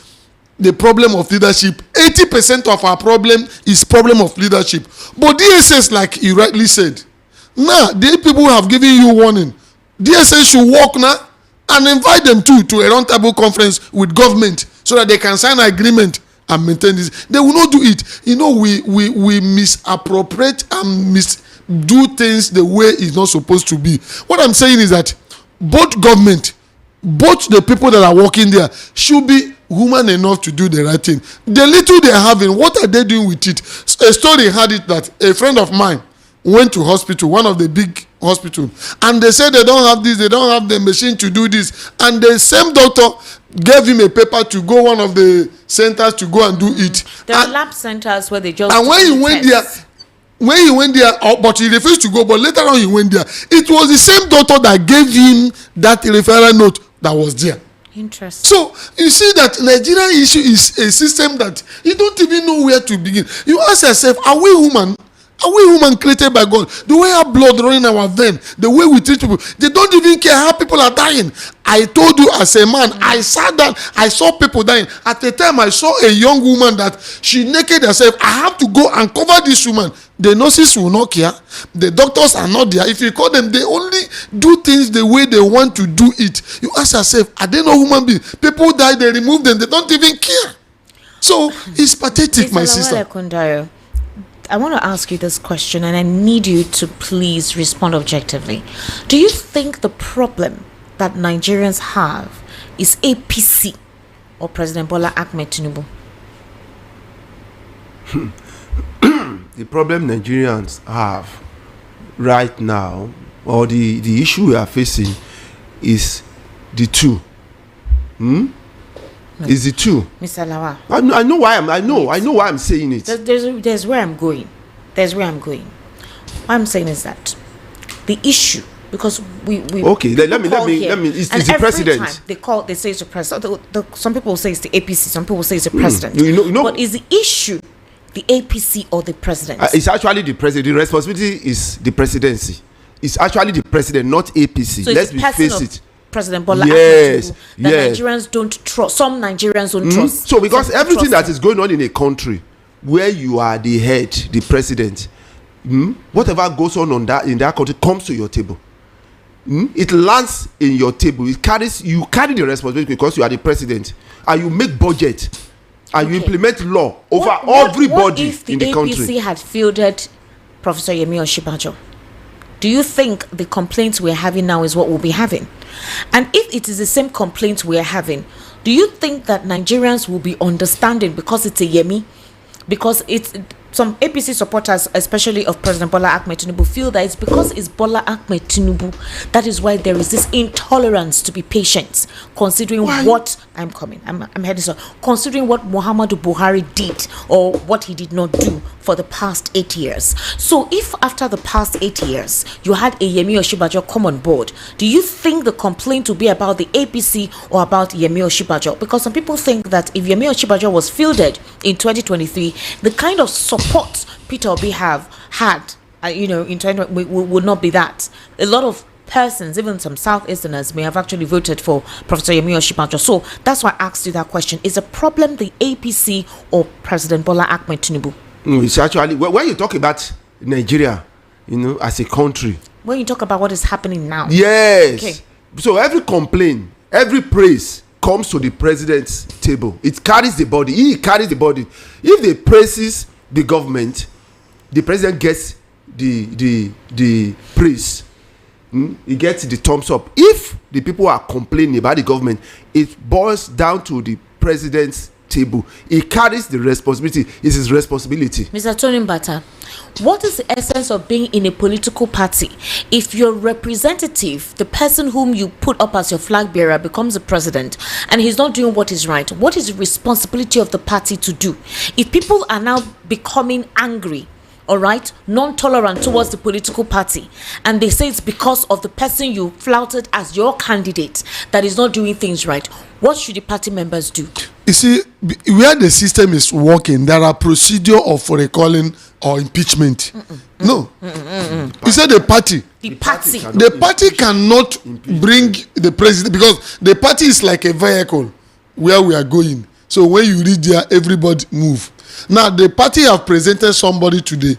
the problem of leadership. 80% of our problem is problem of leadership. But DSS, like you rightly said, now, the people have given you warning. DSS should work now and invite them to a roundtable conference with government so that they can sign an agreement and maintain this. They will not do it. You know, we misappropriate and do things the way it's not supposed to be. What I'm saying is that both government, both the people that are working there should be human enough to do the right thing. The little they're having, what are they doing with it? A story had it that a friend of mine went to hospital, one of the big hospital, and they said they don't have this, they don't have the machine to do this, and the same doctor gave him a paper to go one of the centers to go and do it. There are lab centers where they just and when he went there, but he refused to go, but later on he went there. It was the same doctor that gave him that referral note that was there. Interesting. So you see that Nigeria issue is a system that you don't even know where to begin. You ask yourself, are we human? Are we human created by God? The way our blood running our vein, the way we treat people, they don't even care how people are dying. I told you as a man, I sat down, I saw people dying. At the time, I saw a young woman that she naked herself. I have to go and cover this woman. The nurses will not care. The doctors are not there. If you call them, they only do things the way they want to do it. You ask yourself, are they not human beings? People die, they remove them, they don't even care. So it's pathetic, my sister. I want to ask you this question, and I need you to please respond objectively. Do you think the problem that Nigerians have is APC or President Bola Ahmed Tinubu? The problem Nigerians have right now, or the issue we are facing, is the two. Is the two. Mr. Lawa. I know why I'm saying it. There's where I'm going. What I'm saying is that the issue, because we okay, let me it's the president. They say it's the president. Some people say it's the APC, some people say it's the president. But is the issue the APC or the president? It's actually the president. The responsibility is the presidency. It's actually the president, not APC. So let's face it. President Bola yes, that Nigerians don't trust. Some Nigerians don't trust. So because everything that is going on in a country where you are the head, the president, whatever goes on in that country comes to your table. It lands in your table. You carry the responsibility because you are the president, and you make budget, and you implement law over everybody in the country. What if the APC had fielded Professor Yemi Osinbajo? Do you think the complaints we're having now is what we'll be having? And if it is the same complaints we're having, do you think that Nigerians will be understanding because it's a Yemi? Because it's some APC supporters, especially of President Bola Ahmed Tinubu, feel that it's because it's Bola Ahmed Tinubu. That is why there is this intolerance to be patient, considering what I'm heading so. Considering what Muhammadu Buhari did or what he did not do for the past 8 years. So, if after the past 8 years you had a Yemi Osinbajo come on board, do you think the complaint will be about the APC or about Yemi Osinbajo? Because some people think that if Yemi Osinbajo was fielded in 2023, the kind of support Peter Obi had, in 2020 would not be that. A lot of persons, even some Southeasterners, may have actually voted for Professor Yemi Osinbajo. So that's why I asked you that question. Is the problem the APC or President Bola Ahmed Tinubu? It's actually, when you talk about Nigeria, as a country. When you talk about what is happening now. Yes. Okay. So every complaint, every praise comes to the president's table. It carries the body. He carries the body. If they praises the government, the president gets the praise. He gets the thumbs up. If the people are complaining about the government, it boils down to the president's table. He carries the responsibility. It's his responsibility. Mr. Tony Mbata, what is the essence of being in a political party if your representative, the person whom you put up as your flag bearer, becomes a president and he's not doing what is right? What is the responsibility of the party to do? If people are now becoming angry all right, non-tolerant towards the political party, and they say it's because of the person you flouted as your candidate that is not doing things right, what should the party members do? You see, where the system is working, there are procedure of recalling or impeachment. No. You said the party. The party cannot bring the president, because the party is like a vehicle where we are going. So when you reach there, everybody move. Now the party have presented somebody to the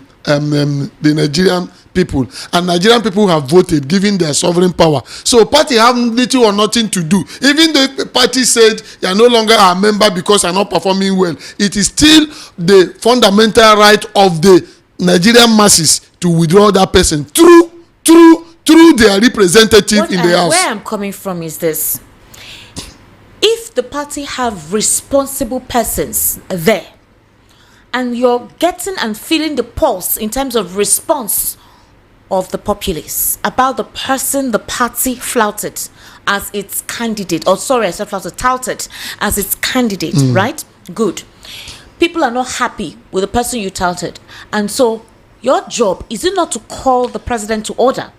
Nigerian people, and Nigerian people have voted, giving their sovereign power. So party have little or nothing to do. Even though the party said you are no longer a member because you are not performing well, it is still the fundamental right of the Nigerian masses to withdraw that person through their representative in the house. Where I'm coming from is this: if the party have responsible persons there, and you're getting and feeling the pulse in terms of response of the populace about the person the party flouted as its candidate, or sorry, I said flouted, touted as its candidate, right? Good. People are not happy with the person you touted, and so your job is it not to call the president to order?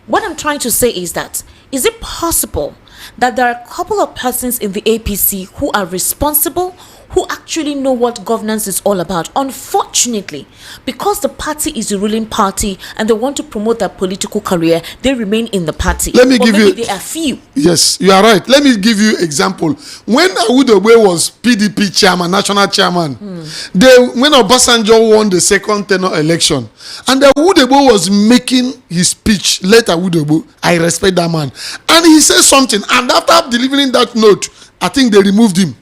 What I'm trying to say is that, is it possible that there are a couple of persons in the APC who are responsible, who actually know what governance is all about? Unfortunately, because the party is the ruling party and they want to promote their political career, they remain in the party. Let me give you. They are few. Yes, you are right. Let me give you example. When Awudobe was PDP chairman, national chairman, when Obasanjo won the second tenure election, and Awudobe was making his speech, let Awudobe, I respect that man, and he said something, and after delivering that note, I think they removed him.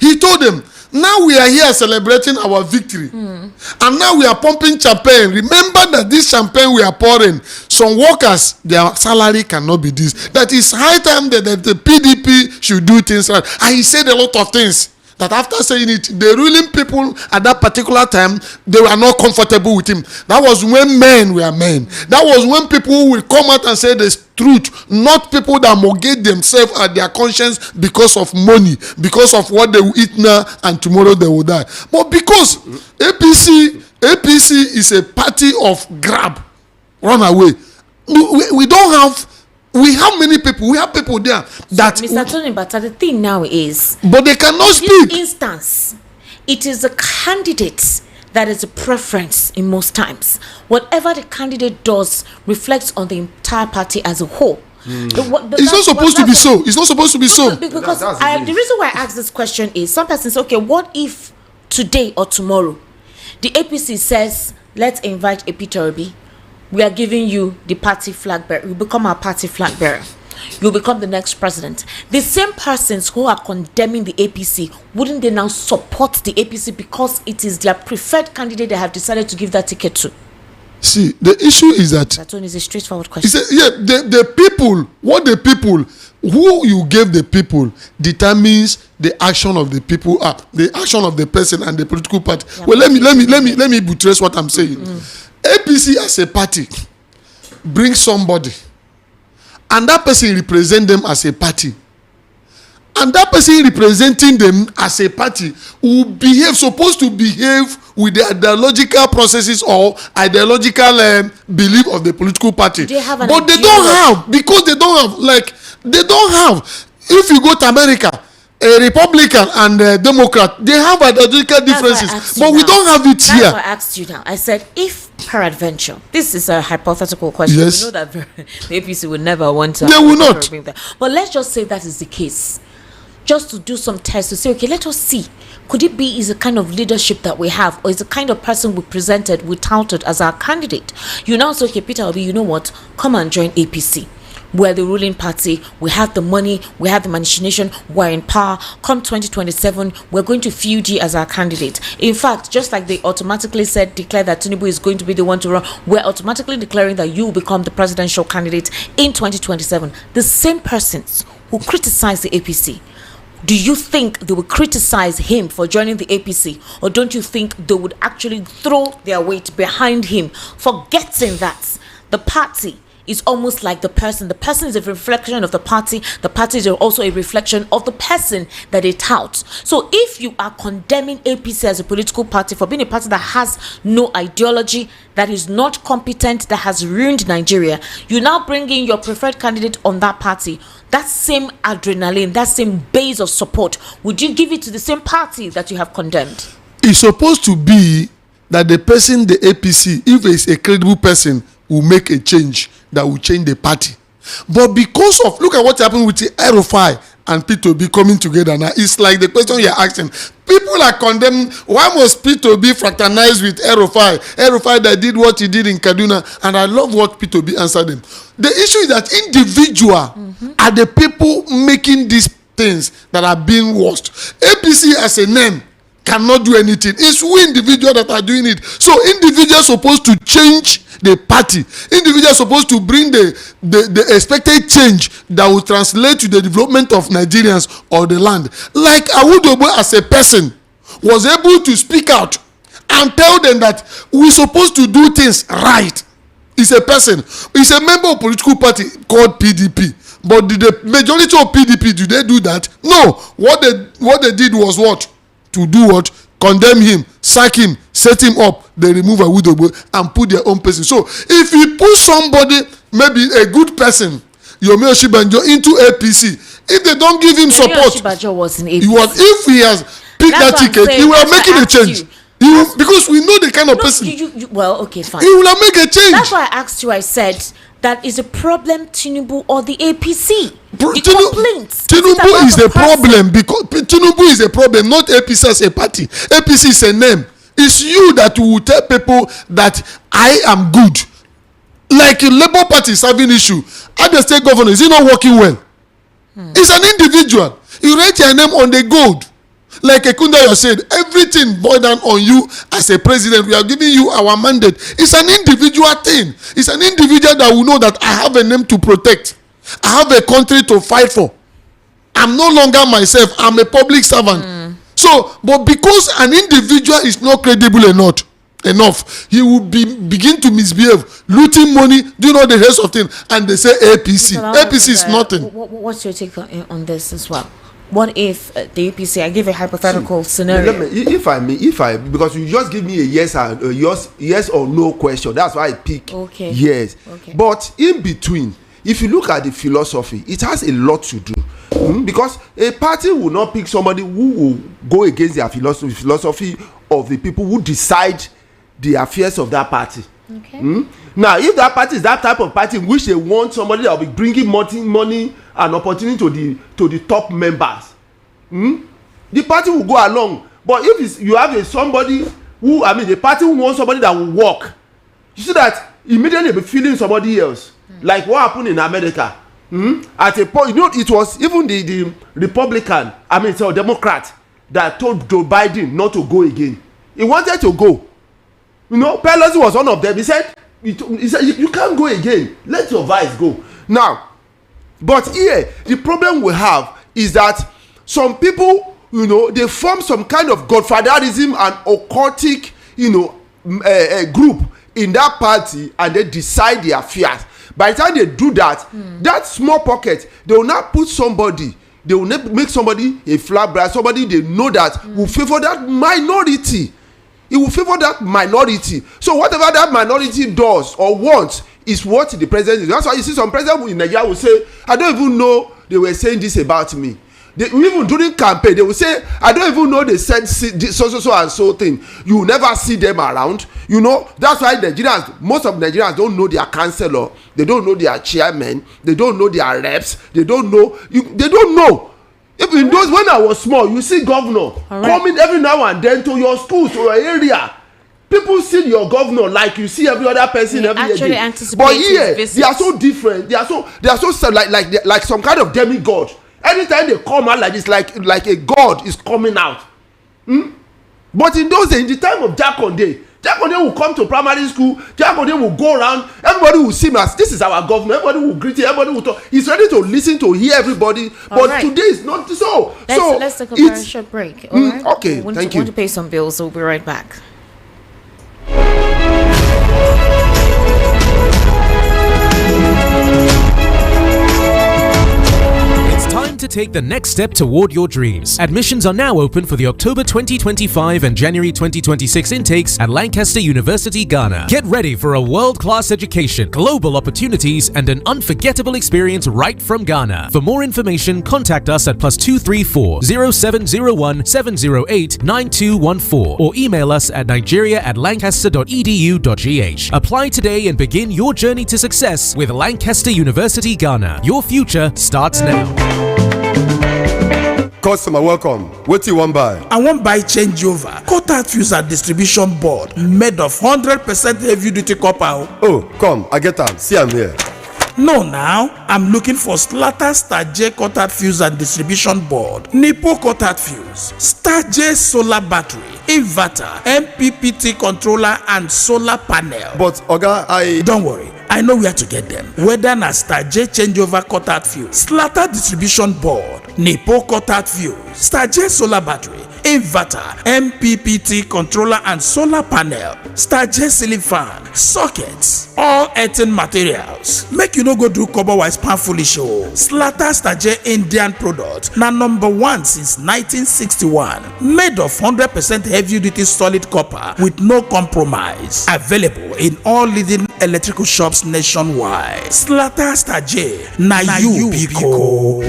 He told them, now we are here celebrating our victory, and now we are pumping champagne. Remember that this champagne we are pouring, some workers, their salary cannot be this. That is high time that the PDP should do things right. And he said a lot of things that after saying it, the ruling people at that particular time, they were not comfortable with him. That was when men were men. That was when people will come out and say the truth, not people that mortgage themselves at their conscience because of money, because of what they will eat now and tomorrow they will die. But because APC is a party of grab, run away. We don't have. We have many people. We have people there that. So, Mr. Tony, but the thing now is, but they cannot speak. In this instance, it is the candidate that is a preference in most times. Whatever the candidate does reflects on the entire party as a whole. It's not supposed to be so. It's not supposed to be so. Because the reason why I ask this question is, some persons say, okay, what if today or tomorrow the APC says, let's invite Peter Obi, we are giving you the party flag bearer, you become our party flag bearer, you become the next president. The same persons who are condemning the APC, wouldn't they now support the APC because it is their preferred candidate they have decided to give that ticket to? See, the issue is that one is a straightforward question. The people, what the people, who you gave the people determines the action of the people, the action of the person and the political party. Yeah, well, let me buttress what I'm saying. APC as a party brings somebody, and that person represent them as a party, and that person representing them as a party will supposed to behave with the ideological processes or ideological belief of the political party. But they don't have, because they don't have. If you go to America, a Republican and a Democrat, they have ideological differences, but we don't have it here. That's why I asked you now. I said, if peradventure, this is a hypothetical question. Yes. We know that the APC would never want to. They will not. But let's just say that is the case. Just to do some tests to say, okay, let us see. Could it be is the kind of leadership that we have, or is the kind of person we presented, we touted as our candidate? You now say, okay, Peter Obi, you know what? Come and join APC. We're the ruling party. We have the money. We have the machination. We're in power. Come 2027, we're going to field you as our candidate. In fact, just like they automatically declare that Tinubu is going to be the one to run, we're automatically declaring that you will become the presidential candidate in 2027. The same persons who criticize the APC, do you think they will criticize him for joining the APC, or don't you think they would actually throw their weight behind him, forgetting that the party is almost like the person. The person is a reflection of the party is also a reflection of the person that they tout. So if you are condemning APC as a political party for being a party that has no ideology, that is not competent, that has ruined Nigeria, you now bring in your preferred candidate on that party, that same adrenaline, that same base of support, would you give it to the same party that you have condemned? It's supposed to be that the person, the APC, if it's a credible person, will make a change that will change the party. But because of, look at what happened with the Erufai and P2B coming together now. It's like the question you're asking. People are condemning, why must P2B fraternize with Erufai? Erufai that did what he did in Kaduna, and I love what P2B answered them. The issue is that individual are the people making these things that are being worst. APC as a name cannot do anything. It's we individuals that are doing it. So individuals supposed to change the party. Individuals supposed to bring the expected change that will translate to the development of Nigerians or the land. Like Awudobo as a person was able to speak out and tell them that we're supposed to do things right. He's a person. He's a member of a political party called PDP. But did the majority of PDP, do they do that? No. What they did was what? To do what? Condemn him, sack him, set him up, they remove Awudobo and put their own person. So if you put somebody, maybe a good person, Yomi Osinbajo, into APC, if they don't give him support, Osinbajo was in APC. If he has picked that ticket, he will have making a change. Because we know the kind of person. Well, okay, fine. He will have make a change. That's why I asked you. I said that is a problem, Tinubu or the APC. Tinubu is the problem, because Tinubu is a problem, not APC as a party. APC is a name. It's you that will tell people that I am good. Like a Labour Party is having issue. Abia State Governor, is he not working well? It's an individual. You write your name on the gold. Like Ekundayo said, everything boiled down on you as a president. We are giving you our mandate. It's an individual thing. It's an individual that will know that I have a name to protect. I have a country to fight for. I'm no longer myself. I'm a public servant. So, but because an individual is not credible enough, he will begin to misbehave, looting money, doing all the rest of things, and they say APC. APC is nothing. What's your take on this as well? What if the APC? I give a hypothetical scenario. If I because you just give me a yes or no question. That's why I pick yes. Okay. But in between, if you look at the philosophy, it has a lot to do. Because a party will not pick somebody who will go against their philosophy of the people who decide the affairs of that party. Okay. Now, if that party is that type of party in which they want somebody that will be bringing money and opportunity to the top members, the party will go along. But if you have somebody who, the party who wants somebody that will work, you see that immediately be feeling somebody else. Like what happened in America. At a point, it was even the Republican, Democrat, that told Joe Biden not to go again. He wanted to go. Pelosi was one of them. He said, you can't go again. Let your vice go. Now, but here, the problem we have is that some people, they form some kind of godfatherism and occultic, group in that party, and they decide their affairs. By the time they do that, that small pocket, they will not put somebody, they will make somebody a flag bearer, somebody they know that will favor that minority. It will favor that minority. So whatever that minority does or wants is what the president is. That's why you see some president in Nigeria will say, I don't even know they were saying this about me. Even during campaign, they will say, I don't even know they said so and so thing. You will never see them around. That's why most of Nigerians don't know their councillor. They don't know their chairman. They don't know their reps. They don't know. They don't know. Even those, when I was small, you see governor coming every now and then to your school, to your area. People see your governor like you see every other person every day. But here, they are so different. They are so like some kind of demigod. Anytime they come out like this, like a god is coming out. But in those days, in the time of Jakande will come to primary school. Jakande will go around. Everybody will see him as this is our governor. Everybody will greet him. Everybody will talk. He's ready to listen to hear everybody. But today is not so. Let's take a very short break. All right? Okay, thank you. Want to pay some bills, so we'll be right back. to take the next step toward your dreams. Admissions are now open for the October 2025 and January 2026 intakes at Lancaster University, Ghana. Get ready for a world-class education, global opportunities, and an unforgettable experience right from Ghana. For more information, contact us at +234 0701 708 9214 or email us at nigeria@lancaster.edu.gh. Apply today and begin your journey to success with Lancaster University, Ghana. Your future starts now. Customer, welcome. What do you want buy? I want buy changeover. Quarter fuse and distribution board made of 100% heavy duty copper. Oh, come, I get them. See, I'm here. No, now I'm looking for Slatter Star J quarter fuse and distribution board, Nipo quarter fuse, Star J solar battery, inverter, MPPT controller, and solar panel. But Oga, don't worry, I know where to get them. Whether na Star J changeover quarter fuse, Slatter distribution board, Nipo quarter fuse, Star J solar battery, inverter, MPPT controller, and solar panel, Star J ceiling fan, sockets, all earthen materials. Make you no go do cover-wise pan foolish show. Slatter Star J Indian product na #1 since 1961. Made of 100% heavy-duty solid copper with no compromise. Available in all leading electrical shops nationwide. Slatter Star J na you Pico.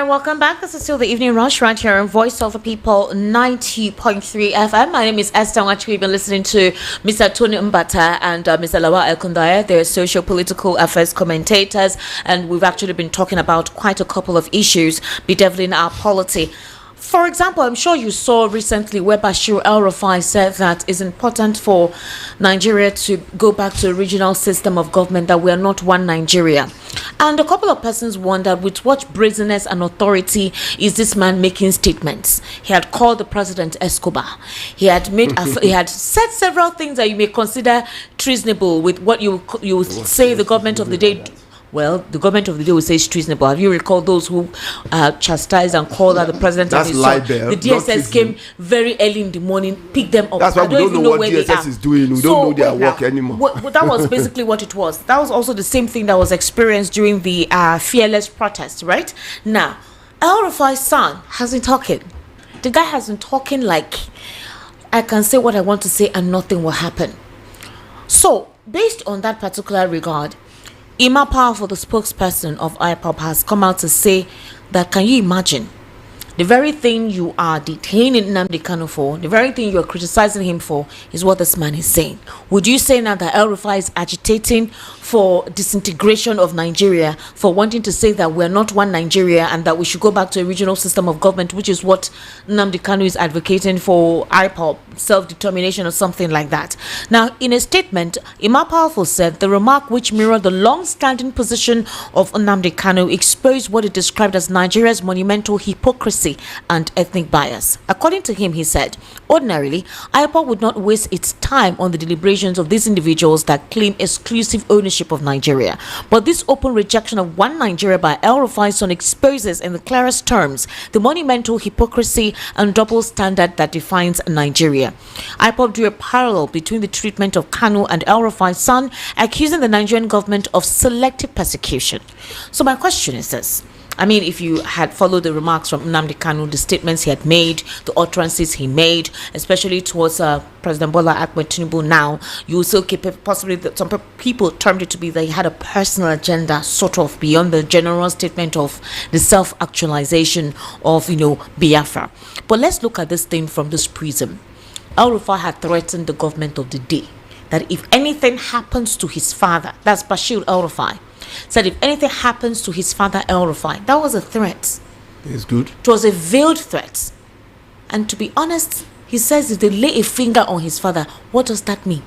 Welcome back. This is still the Evening Rush right here on Voice of the People 90.3 FM. My name is Esther Wachi. We've been listening to Mr. Tony Mbata and Mr. Lawa Elkundaya. They're socio-political affairs commentators, and we've actually been talking about quite a couple of issues bedeviling our polity. For example, I'm sure you saw recently where Bashir El-Rufai said that it's important for Nigeria to go back to a regional system of government, that we are not one Nigeria. And a couple of persons wondered with what brazenness and authority is this man making statements. He had called the president Escobar. He had made he had said several things that you may consider treasonable with what you say the government of the day. Well, the government of the day will say it's treasonable. Have you recalled those who chastised and called out the president? That's libel. The DSS came very early in the morning, picked them up. That's why we don't know what DSS is doing. We don't know their work anymore. That was basically what it was. That was also the same thing that was experienced during the fearless protests, right? Now, El-Rufai's son has been talking. The guy has been talking like, I can say what I want to say and nothing will happen. So, based on that particular regard, Ima Powerful, the spokesperson of IPOB, has come out to say that, can you imagine, the very thing you are detaining Nnamdi Kanu for, the very thing you are criticizing him for, is what this man is saying. Would you say now that El-Rufai is agitating for disintegration of Nigeria, for wanting to say that we're not one Nigeria and that we should go back to a regional system of government, which is what Nnamdi Kanu is advocating for IPOB, self-determination or something like that? Now, in a statement, Ima Powerful said the remark, which mirrored the long-standing position of Nnamdi Kanu, exposed what he described as Nigeria's monumental hypocrisy and ethnic bias. According to him, he said, ordinarily, IPOB would not waste its time on the deliberations of these individuals that claim exclusive ownership of Nigeria. But this open rejection of one Nigeria by El-Rufai's son exposes in the clearest terms the monumental hypocrisy and double standard that defines Nigeria. IPOB drew a parallel between the treatment of Kanu and El-Rufai's son, accusing the Nigerian government of selective persecution. So my question is this. I mean, if you had followed the remarks from Nnamdi Kanu, the statements he had made, the utterances he made, especially towards President Bola Ahmed Tinubu now, you also keep it possibly that some people termed it to be that he had a personal agenda, sort of beyond the general statement of the self-actualization of, Biafra. But let's look at this thing from this prism. El-Rufai had threatened the government of the day that if anything happens to his father, that's Bashir El-Rufai, said if anything happens to his father El-Rufai, that was a threat. It's good. It was a veiled threat. And to be honest, he says if they lay a finger on his father, what does that mean?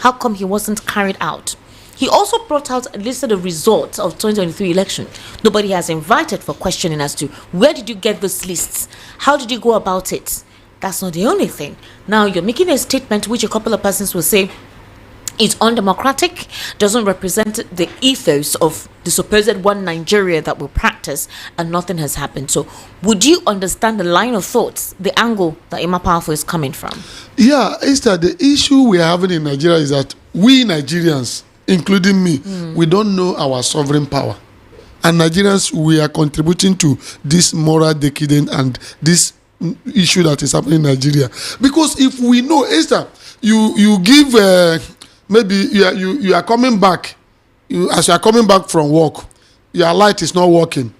How come he wasn't carried out? He also brought out a list of the results of 2023 election. Nobody has invited for questioning as to where did you get those lists? How did you go about it? That's not the only thing. Now you're making a statement which a couple of persons will say it's undemocratic, doesn't represent the ethos of the supposed one Nigeria that we practice, and nothing has happened. So would you understand the line of thoughts, the angle that Emma Powerful is coming from? Yeah, Esther, the issue we are having in Nigeria is that we Nigerians, including me, we don't know our sovereign power. And Nigerians, we are contributing to this moral decadence and this issue that is happening in Nigeria. Because if we know, Esther, you give... maybe you are coming back, as you are coming back from work, your light is not working.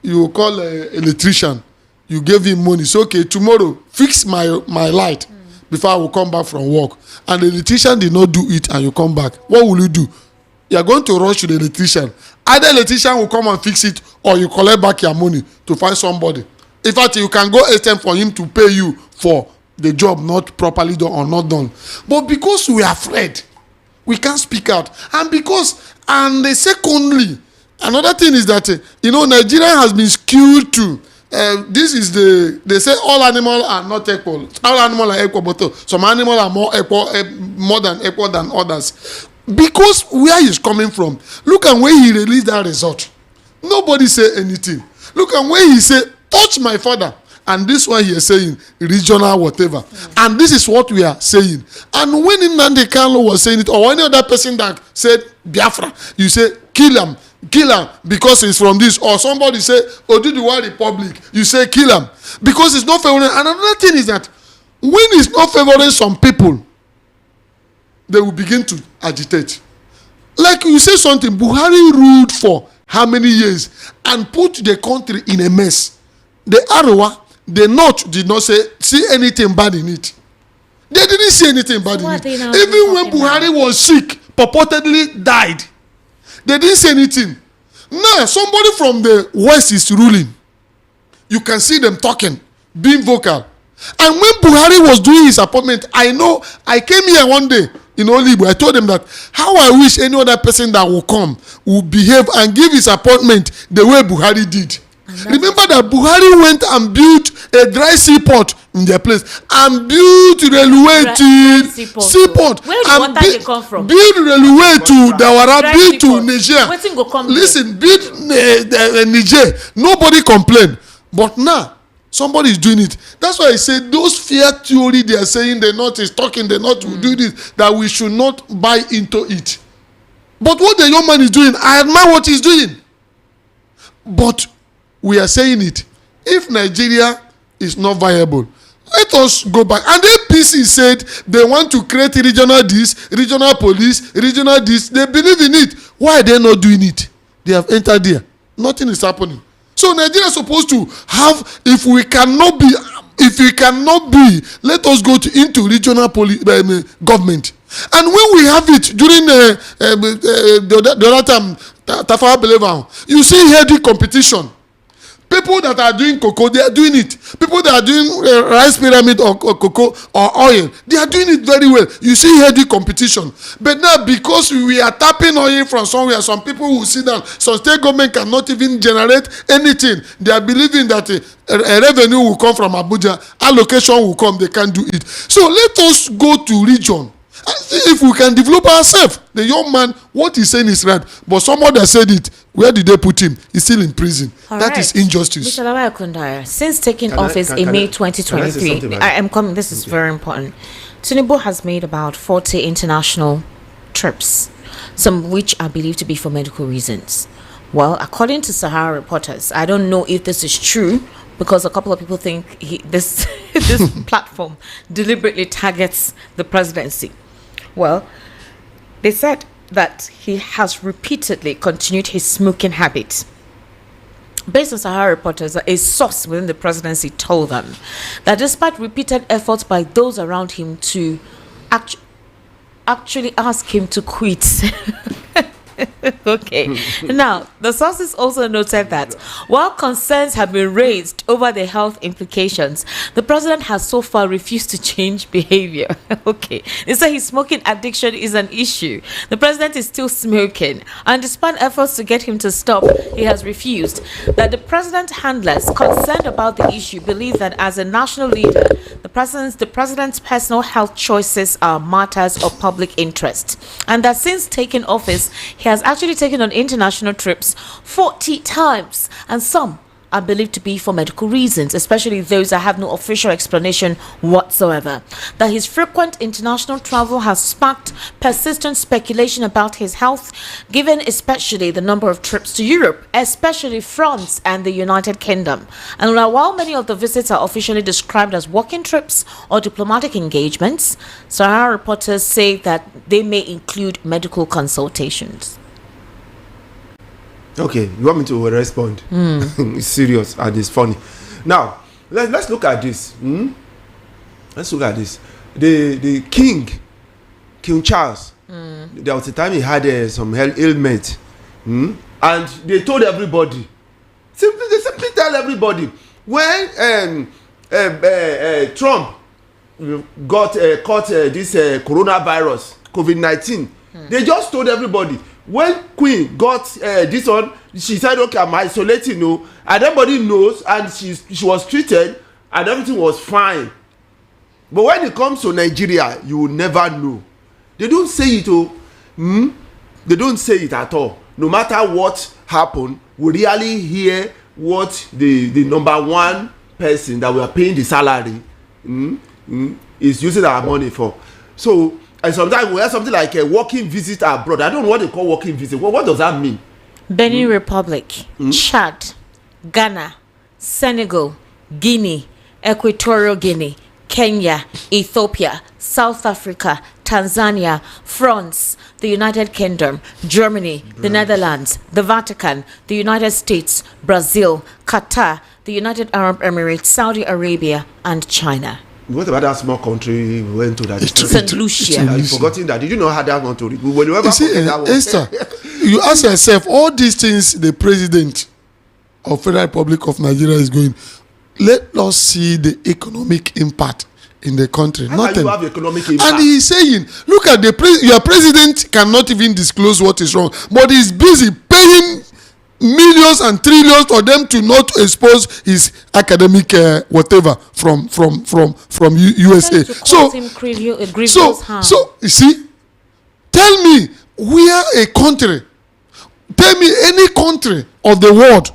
You call an electrician, you give him money. So, okay, tomorrow, fix my light before I will come back from work. And the electrician did not do it and you come back. What will you do? You are going to rush to the electrician. Either electrician will come and fix it or you collect back your money to find somebody. In fact, you can go extend for him to pay you for the job not properly done or not done. But because we are afraid, we can't speak out. And secondly, another thing is that, Nigeria has been skewed to, they say all animals are not equal. All animals are equal, but some animals are more than equal than others. Because where he's coming from, look at when he released that result. Nobody say anything. Look at when he said, touch my father. And this one he is saying regional whatever. And this is what we are saying. And when Nnamdi Kanu was saying it, or any other person that said Biafra, you say kill him because he's from this. Or somebody say Oduduwa Republic, you say kill him because it's not favoring. And another thing is that when it's not favoring some people, they will begin to agitate. Like you say something, Buhari ruled for how many years and put the country in a mess. The Arawa, the North did not see anything bad in it. They didn't see anything bad in it. Even when Buhari was sick, purportedly died, they didn't say anything. Now, somebody from the West is ruling. You can see them talking, being vocal. And when Buhari was doing his appointment, I came here one day in Olibo. I told them that how I wish any other person that will come will behave and give his appointment the way Buhari did. Remember that Buhari went and built a dry seaport in their place and built railway to seaport. Where did water they come from? Build railway to Dawara, build to Niger. Listen, build Niger. Nobody complained. But now, somebody is doing it. That's why I say those fear theory they are saying the North is talking, the North will do this, that we should not buy into it. But what the young man is doing, I admire what he's doing. But we are saying it. If Nigeria is not viable, let us go back. And the APC said they want to create regional this, regional police, regional this. They believe in it. Why are they not doing it? They have entered there. Nothing is happening. So Nigeria is supposed to have, if we cannot be, let us go into regional government. And when we have it during the other time, Tafawa Balewa, you see healthy competition. People that are doing cocoa, they are doing it. People that are doing rice pyramid or cocoa or oil, they are doing it very well. You see healthy competition. But now because we are tapping oil from somewhere, some people will sit down. Some state government cannot even generate anything. They are believing that a revenue will come from Abuja, allocation will come, they can't do it. So let us go to region. If we can develop ourselves, the young man, what he's saying is right. But someone that said it, where did they put him? He's still in prison. That is injustice. Mr. Lawal Kundaya, since taking office in May 2023, I am coming. This is very important. Tinubu has made about 40 international trips, some of which are believed to be for medical reasons. Well, according to Sahara reporters, I don't know if this is true, because a couple of people think this platform deliberately targets the presidency. Well, they said that he has repeatedly continued his smoking habit. Based on Sahara reporters, a source within the presidency told them that despite repeated efforts by those around him to actually ask him to quit, Okay. Now, the sources also noted that while concerns have been raised over the health implications, the president has so far refused to change behavior. Okay. They say his smoking addiction is an issue. The president is still smoking, and despite efforts to get him to stop, he has refused. That the president's handlers concerned about the issue believe that as a national leader, the president's personal health choices are matters of public interest, and that since taking office, he has actually taken on international trips 40 times, and some are believed to be for medical reasons, especially those that have no official explanation whatsoever. That his frequent international travel has sparked persistent speculation about his health, given especially the number of trips to Europe, especially France and the United Kingdom. And while many of the visits are officially described as working trips or diplomatic engagements, Sahara reporters say that they may include medical consultations. Okay, you want me to respond? It's serious and it's funny. Now, let's look at this. Let's look at this. The King Charles, there was a time he had some health ailment, and they told everybody. They simply tell everybody when Trump got caught this coronavirus, COVID-19. They just told everybody. When Queen got this one, she said, okay, I'm isolating, and everybody knows, and she was treated, and everything was fine. But when it comes to Nigeria, you will never know. They don't say it, they don't say it at all. No matter what happened, we really hear what the number one person that we are paying the salary is using our money for. So, and sometimes we have something like a working visit abroad. I don't know what they call working visit. What does that mean? Benin Republic, Chad, Ghana, Senegal, Guinea, Equatorial Guinea, Kenya, Ethiopia, South Africa, Tanzania, France, the United Kingdom, Germany, the Netherlands, the Vatican, the United States, Brazil, Qatar, the United Arab Emirates, Saudi Arabia, and China. What about that small country we went to that? St. Lucia. I've forgotten that. Did you know how that one to read? You see, Esther, you ask yourself, all these things the president of Federal Republic of Nigeria is going, let us see the economic impact in the country. How Nothing. you have economic impact? And he's saying, look at your president cannot even disclose what is wrong, but he's busy paying millions and trillions for them to not expose his academic whatever from USA. So you see, tell me where a country, tell me any country of the world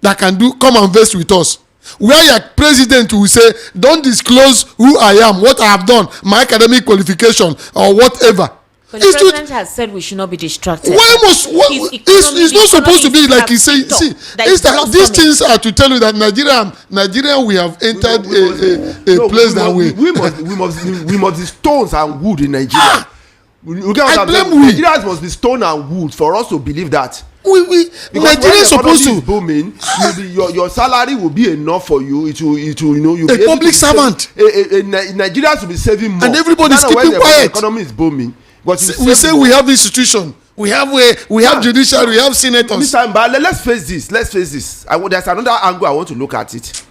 that can come and invest with us, where your president will say, don't disclose who I am, what I have done, my academic qualification or whatever. But the president has said we should not be distracted. Why must it's not supposed to be like he's saying? See, these things are to tell you that Nigeria, we have entered a place that we must be stones and wood in Nigeria. I blame Nigerians must be stone and wood for us to believe that. Nigeria is supposed to booming. Your salary will be enough for you. It will you a public servant. Nigerians will be saving more, and everybody is keeping quiet. The economy is booming. But we say we have institution, we have judiciary, we have senators. Let's face this. There's another angle I want to look at it.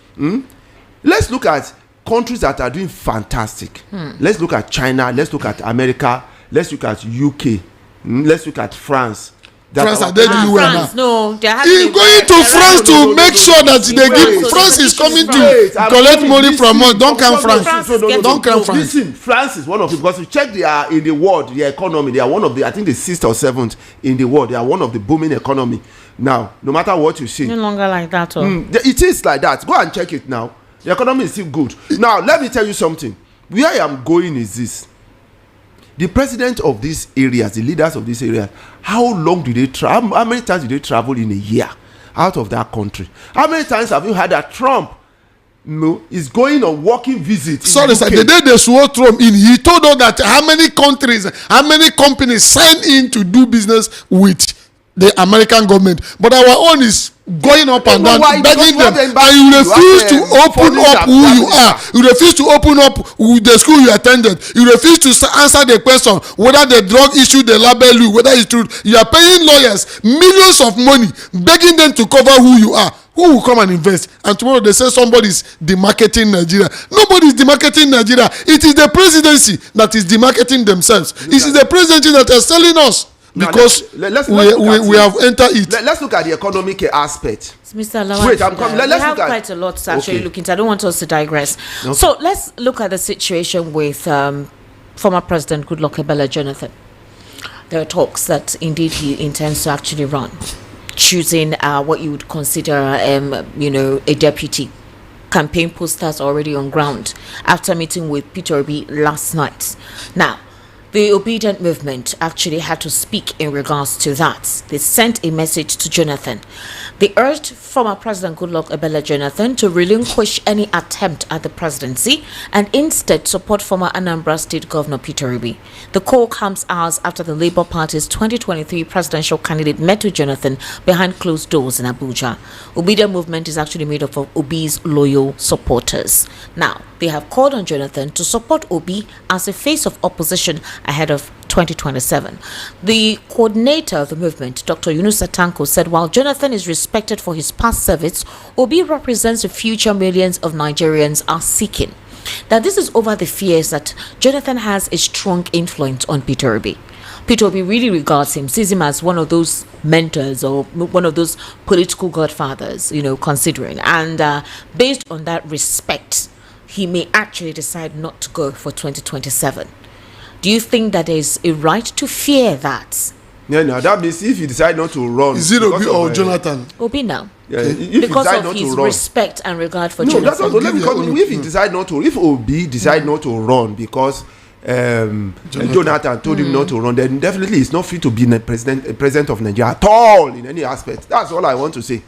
Let's look at countries that are doing fantastic. Let's look at China. Let's look at America. Let's look at UK. Let's look at France. France are they doing well now? No, they are he's going to France to make sure that they give. France is coming to collect money from us. Don't come France. Don't come France. Listen, France is one of the, because you check they are in the world, their economy, they are one of the, I think the 6th or 7th in the world. They are one of the booming economy. Now, no matter what you see, no longer like that. It is like that. Go and check it now. The economy is still good. Now, let me tell you something. Where I am going is this. The president of these areas, the leaders of these areas, how long do they travel? How many times do they travel in a year out of that country? How many times have you heard that Trump is going on working visits? Sorry, sir. The day they swore Trump in, he told us that how many countries, how many companies sign in to do business with the American government. But our own is going up and down, why? begging Because them, what and you refuse to open foreigners up who you are. You refuse to open up the school you attended. You refuse to answer the question whether the drug issue they label you, whether it's true. You are paying lawyers millions of money, begging them to cover who you are. Who will come and invest? And tomorrow they say somebody's demarketing Nigeria. Nobody's demarketing Nigeria. It is the presidency that is demarketing themselves. It is the presidency that is selling us. Because we have entered it. Let's look at the economic aspect. Mr. Lawal, Wait, I'm coming. We have quite a lot to actually look into. I don't want us to digress. Okay. So let's look at the situation with former President Goodluck Ebele Jonathan. There are talks that indeed he intends to actually run, choosing what you would consider, a deputy. Campaign posters already on ground after meeting with Peter Obi last night. Now, the Obedient Movement actually had to speak in regards to that. They sent a message to Jonathan. They urged former President Goodluck Ebele Jonathan to relinquish any attempt at the presidency and instead support former Anambra State Governor Peter Obi. The call comes hours after the Labour Party's 2023 presidential candidate met with Jonathan behind closed doors in Abuja. Obedient Movement is actually made up of Obi's loyal supporters. Now, they have called on Jonathan to support Obi as a face of opposition ahead of 2027. The coordinator of the movement, Dr. Yunusa Tanko, said while Jonathan is respected for his past service, Obi represents the future millions of Nigerians are seeking. Now, this is over the fears that Jonathan has a strong influence on Peter Obi. Peter Obi really regards him, sees him as one of those mentors or one of those political godfathers, considering. And based on that respect, he may actually decide not to go for 2027. Do you think that there is a right to fear that? No, that means if you decide not to run. Is it Obi or Jonathan? Obi now. Yeah, because of his respect and regard for Jonathan. That's also, if he decide not to, if Obi decide not to run because Jonathan told him not to run, then definitely he's not fit to be president of Nigeria at all in any aspect. That's all I want to say.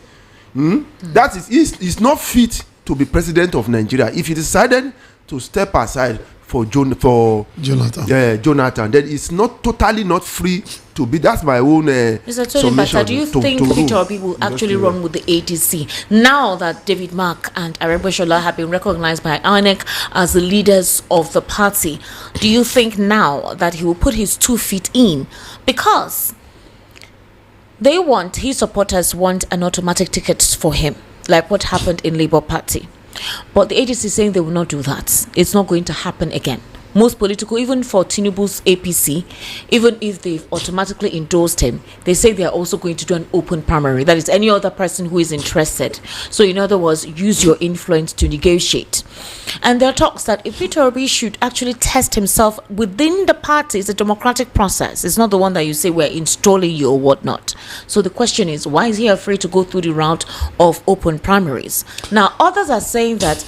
That is, he's not fit to be president of Nigeria. If he decided to step aside for Jonathan, then it's not totally not free to be. That's my own Mr. Tony, do you think Peter Obi will actually run with the ADC now that David Mark and Areboshola have been recognized by INEC as the leaders of the party? Do you think now that he will put his 2 feet in? Because his supporters want an automatic ticket for him, like what happened in Labour Party. But the ADC is saying they will not do that. It's not going to happen again. Most political, even for Tinubu's APC, even if they've automatically endorsed him, they say they are also going to do an open primary. That is any other person who is interested. So in other words, use your influence to negotiate. And there are talks that if Peter Obi should actually test himself within the party, it's a democratic process. It's not the one that you say we're installing you or whatnot. So the question is, why is he afraid to go through the route of open primaries? Now, others are saying that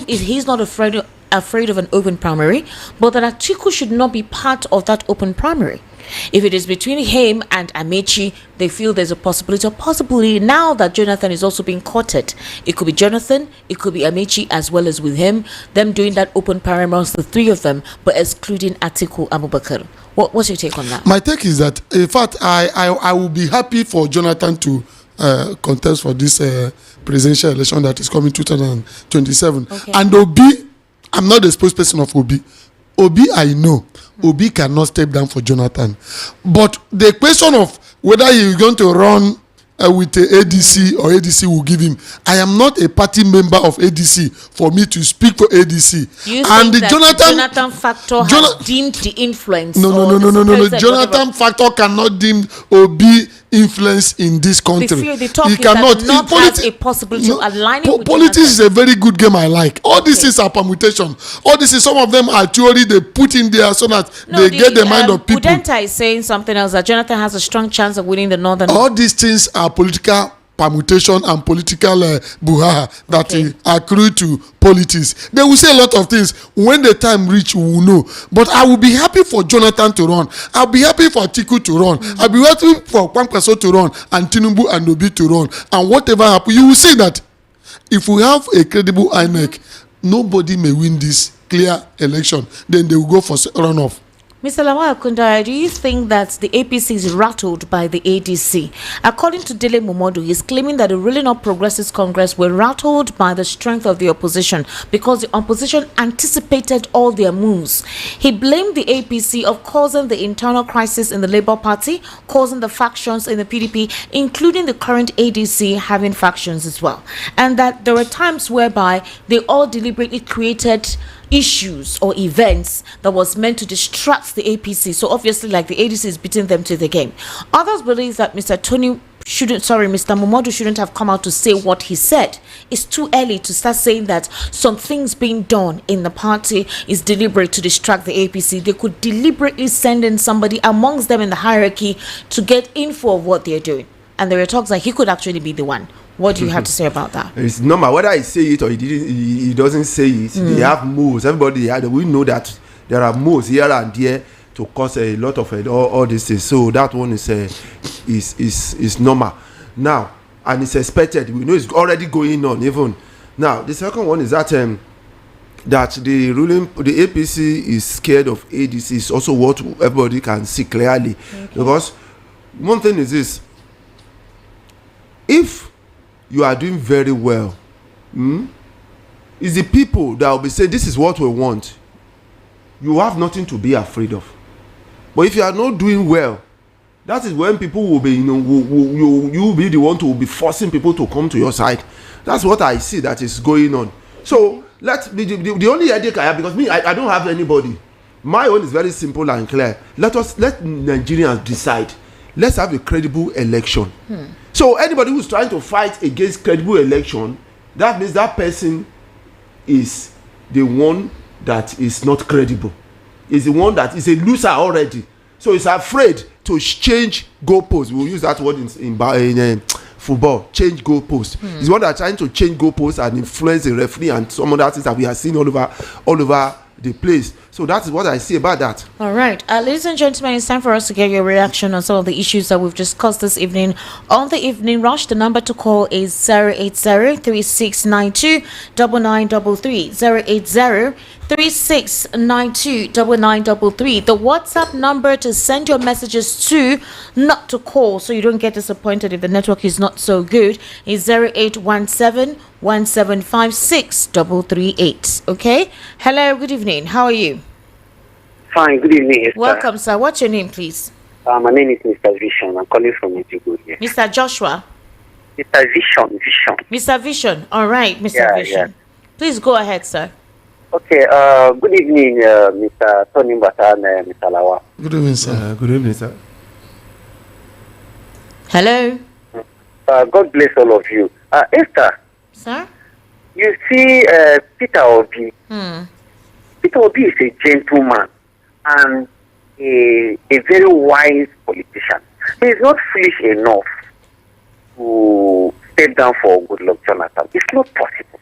he's not afraid of an open primary, but that Atiku should not be part of that open primary. If it is between him and Amechi, they feel there's a possibility, or possibly now that Jonathan is also being courted, it could be Jonathan, it could be Amechi as well as with him, them doing that open primary amongst the three of them, but excluding Atiku Abubakar. What's your take on that? My take is that, in fact, I will be happy for Jonathan to contest for this presidential election that is coming 2027. Okay. And Obi, I'm not the spokesperson of Obi. Obi, I know. Obi cannot step down for Jonathan. But the question of whether he is going to run with the ADC or ADC will give him. I am not a party member of ADC for me to speak for ADC. You and think the Jonathan factor has deemed the influence? No. Jonathan factor cannot deem Obi influence in this country. The talk he cannot. Not has a possibility to align with politics is a very good game. I like all these things are permutation. All this is some of them are theory they put in there so that they get the mind of people. Udenta is saying something else, that Jonathan has a strong chance of winning the northern. All these things are political permutation and political buhaha that accrue to politics. They will say a lot of things. When the time reach, we will know. But I will be happy for Jonathan to run. I'll be happy for Atiku to run. I'll be happy for Kwankwaso to run and Tinubu and Obi to run. And whatever happens, you will see that if we have a credible INEC, nobody may win this clear election. Then they will go for runoff. Mr. Lawal Kundaya, do you think that the APC is rattled by the ADC? According to Dele Momodu, he's claiming that the ruling of Progressive Congress were rattled by the strength of the opposition because the opposition anticipated all their moves. He blamed the APC of causing the internal crisis in the Labour Party, causing the factions in the PDP, including the current ADC having factions as well. And that there were times whereby they all deliberately created issues or events that was meant to distract the APC. So obviously, like, the ADC is beating them to the game. Others believe that Mr. Momodu shouldn't have come out to say what he said. It's too early to start saying that some things being done in the party is deliberate to distract the APC. They could deliberately send in somebody amongst them in the hierarchy to get info of what they're doing. And there were talks that he could actually be the one. What do you have to say about that? It's normal whether I say it or he doesn't say it. They have moves. Everybody, we know that there are moves here and there to cause a lot of all these things. So that one is normal now, and it's expected. We know it's already going on. Even now, the second one is that that the APC is scared of ADC is also what everybody can see clearly. Okay. Because one thing is this: if you are doing very well, it's the people that will be saying this is what we want. You have nothing to be afraid of. But if you are not doing well, that is when people will be, you will be the one to be forcing people to come to your side. That's what I see that is going on. So the only headache I have, because I don't have anybody. My own is very simple and clear. Let Nigerians decide. Let's have a credible election. So anybody who's trying to fight against credible election, that means that person is the one that is not credible. Is the one that is a loser already. So he's afraid to change goalposts. We'll use that word in football. Change goalposts. He's one that's trying to change goalposts and influence the referee and some other things that we have seen all over the place. So that is what I say about that. All right, ladies and gentlemen, it's time for us to get your reaction on some of the issues that we've discussed this evening on the Evening Rush. The number to call is 080-3692-9933. 080-3692-9933. The WhatsApp number to send your messages to, not to call, so you don't get disappointed if the network is not so good, is 0817-1756-338. Okay. Hello. Good evening. How are you? Fine. Good evening. Welcome, sir. What's your name, please? My name is Mr. Vision. I'm calling from Medjugorje. Mr. Joshua. Mr. Vision. Mr. Vision. All right, Mr. Vision. Yeah. Please go ahead, sir. Okay. Good evening, Mr. Tony Mbata and Mr. Lawa. Good evening, sir. Good evening, sir. Hello. God bless all of you. Esther. Sir? You see, Peter Obi. Peter Obi is a gentleman and a very wise politician. He is not foolish enough to step down for Goodluck Jonathan. It's not possible.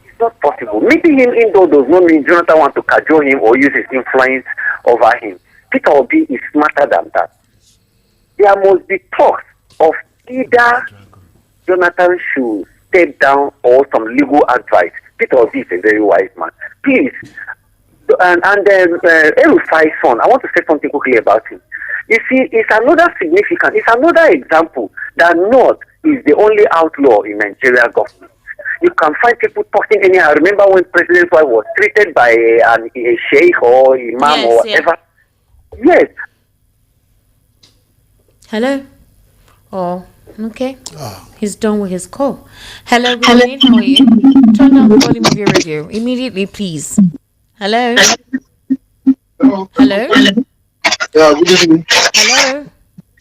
It's not possible. Maybe him indoor does not mean Jonathan want to cajole him or use his influence over him. Peter Obi is smarter than that. There must be talks of either Jonathan should step down or some legal advice. Peter Obi is a very wise man. Please. And Erufai's son, I want to say something quickly about him. You see, it's another example that North is the only outlaw in Nigeria government. You can find people talking anyhow. I remember when President Buhari was treated by a sheikh or imam or whatever. Yes. Hello? Oh, okay. He's done with his call. Hello, good evening. How are you? Turn down the volume of your radio immediately, please. Hello? Hello? Yeah, good evening. Hello?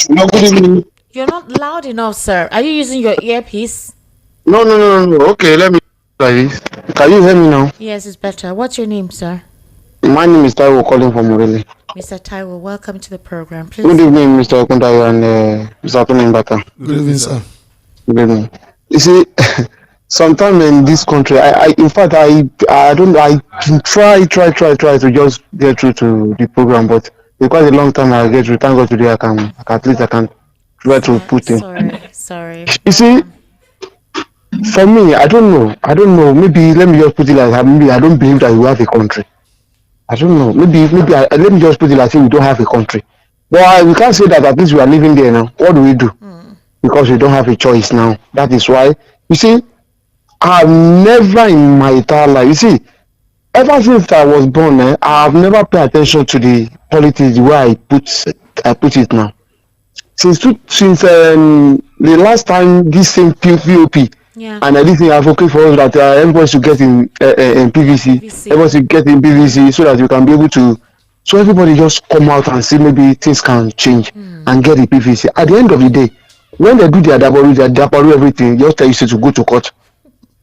No, good evening. You're not loud enough, sir. Are you using your earpiece? No. Okay, let me try this. Can you hear me now? Yes, it's better. What's your name, sir? My name is Taiwo, calling from Morele. Mr. Taiwo, welcome to the program. Please. Good evening, Mr. Okundayo and Mr. Tony Mbata. Good evening, sir. Good evening. You see, sometime in this country, I try to just get through to the program, but it's quite a long time I get through. Thank God today I can try to put in. Sorry. You see, for me, I don't know. Maybe let me just put it like that. Maybe I don't believe that we have a country. I don't know. Maybe let me just put it like say we don't have a country. But we can't say that at least we are living there now. What do we do? Because we don't have a choice now. That is why, you see, I've never in my entire life, you see, ever since I was born, I've never paid attention to the politics the way I put it now. Since the last time this same POP and this thing advocate for us that everybody should get in PVC, everybody should get in PVC so that you can be able to, so everybody just come out and see maybe things can change and get the PVC. At the end of the day, when they do their dabaru everything, just tell you to go to court.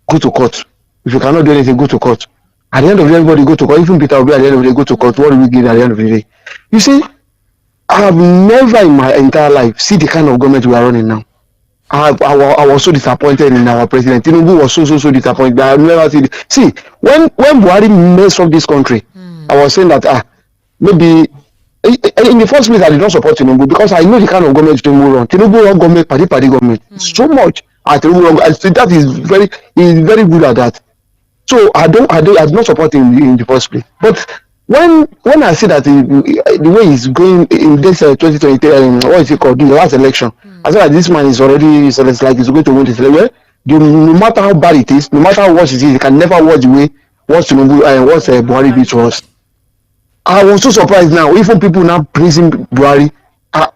Go to court. If you cannot do anything, go to court. At the end of the day, everybody go to court. Even Peter will be at the end of the day, go to court. What do we get at the end of the day? You see, I have never in my entire life see the kind of government we are running now. I was so disappointed in our president. Tinubu was so disappointed. I have never seen it. See, when Buhari messed up this country, I was saying that maybe in the first place I did not support Tinubu because I know the kind of government Tinubu run. Tinubu run government, party government. So much. That is very good at that. So I do not support him in the first place. But when I see that the way he's going in this 2023, what is it called, the last election, I say that this man is already, so it's like he's going to win this election. No matter how bad it is, no matter how worse it is, he can never watch the way what's Buhari did to us. I was so surprised now. Even people now praising Buhari. Oh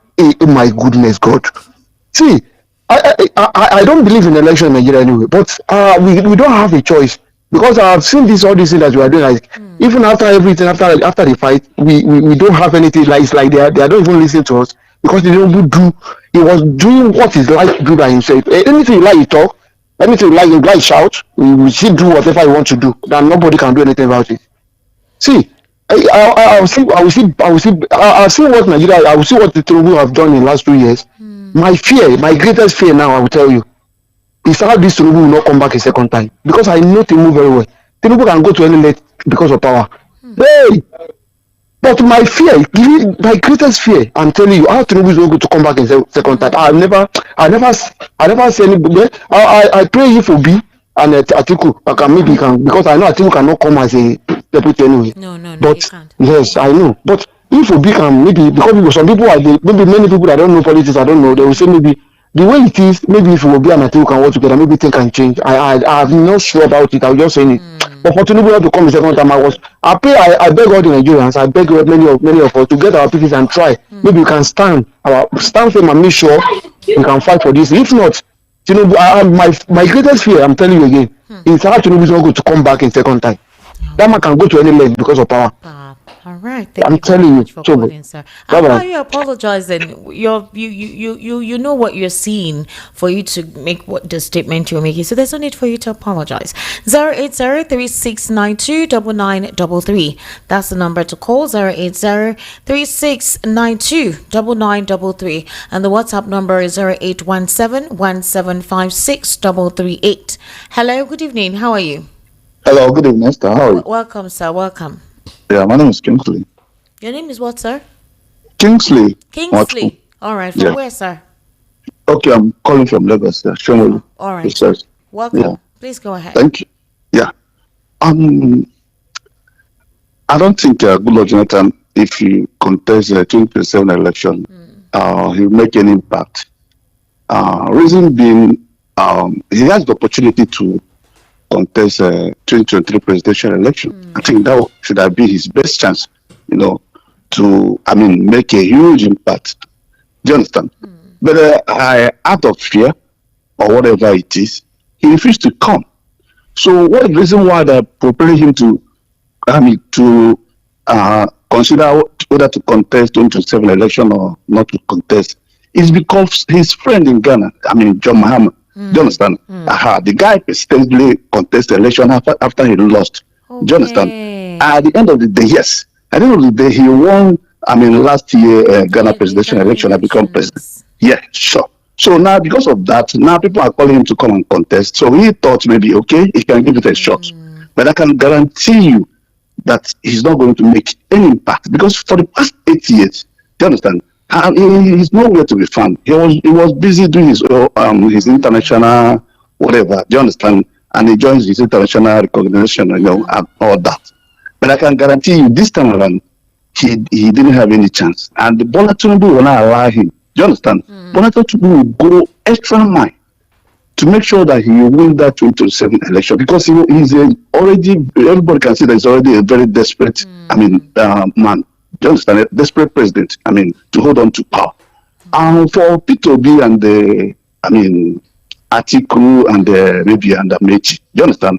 my goodness, God. See, I don't believe in election in Nigeria anyway, but we don't have a choice because I've seen all these things that we are doing. Like even after everything, after the fight, we don't have anything. Like it's like they don't even listen to us because they don't do. He was doing what he's like to do by himself. Anything you like, you talk. Anything you like, shout. We should do whatever you want to do. Then nobody can do anything about it. See. I will see what Nigeria, I will see what the Tinubu have done in the last 2 years. My greatest fear now, I will tell you, is how this Tinubu will not come back a second time. Because I know Tinubu very well. Tinubu can go to any length because of power. Hey! But my greatest fear, I'm telling you, how Tinubu is going to come back a second time. I never see anybody. I pray if Obi and Atiku, because I know Atiku cannot come as a deputy anyway. No, but you can't. Yes, I know. But if Obi can, maybe because some people maybe many people that don't know politics, I don't know, they will say maybe the way it is, maybe if Obi and Atiku can work together, maybe things can change. I'm not sure about it. I was just saying it. But for Tinubu not to come the second time, I beg all the Nigerians, I beg many of us to get our pieces and try. Maybe we can stand firm and make sure we can fight for this. If not, Tinubu, my greatest fear, I'm telling you again, is how Tinubu is not going to come back in second time. That man can go to any length because of power. All right. I'm telling you. For calling, sir. How are you apologizing? You know what you're seeing for you to make the statement you're making. So there's no need for you to apologize. 08036929933. That's the number to call. 08036929933. And the WhatsApp number is 0817175638. Hello. Good evening. How are you? Hello, good evening, Esther. How are you? Welcome, sir. Welcome. Yeah, my name is Kingsley. Your name is what, sir? Kingsley. All right. From where, sir? Okay, I'm calling from Lagos, sir. All right. Research. Welcome. Yeah. Please go ahead. Thank you. Yeah. I don't think Goodluck Jonathan, if he contests the 2027 election, he'll make an impact. Reason being, he has the opportunity to contest 2023 presidential election. I think that should have been his best chance, to make a huge impact. Do you understand? But out of fear or whatever it is, he refused to come. So what is the reason why they're preparing him to consider whether to contest 2027 election or not to contest is because his friend in Ghana, John Mahama, do you understand? The guy persistently contested the election after he lost. Okay. Do you understand? At the end of the day, yes. At the end of the day, he won, last year, Ghana presidential election and become president. Yeah, sure. So now, because of that, now people are calling him to come and contest. So he thought maybe, okay, he can give it a shot. But I can guarantee you that he's not going to make any impact. Because for the past 8 years, do you understand? He's nowhere to be found. He was busy doing his international whatever. Do you understand? And he joins his international recognition, and all that. But I can guarantee you this time around, he didn't have any chance. And the Bola Tinubu will not allow him. Do you understand? Bola Tinubu will go extra mile to make sure that he will win that 2027 election, because he's already, everybody can see that he's already a very desperate, man. Do you understand? A desperate president, to hold on to power. For P2B and Atiku and maybe and Mechi, do you understand?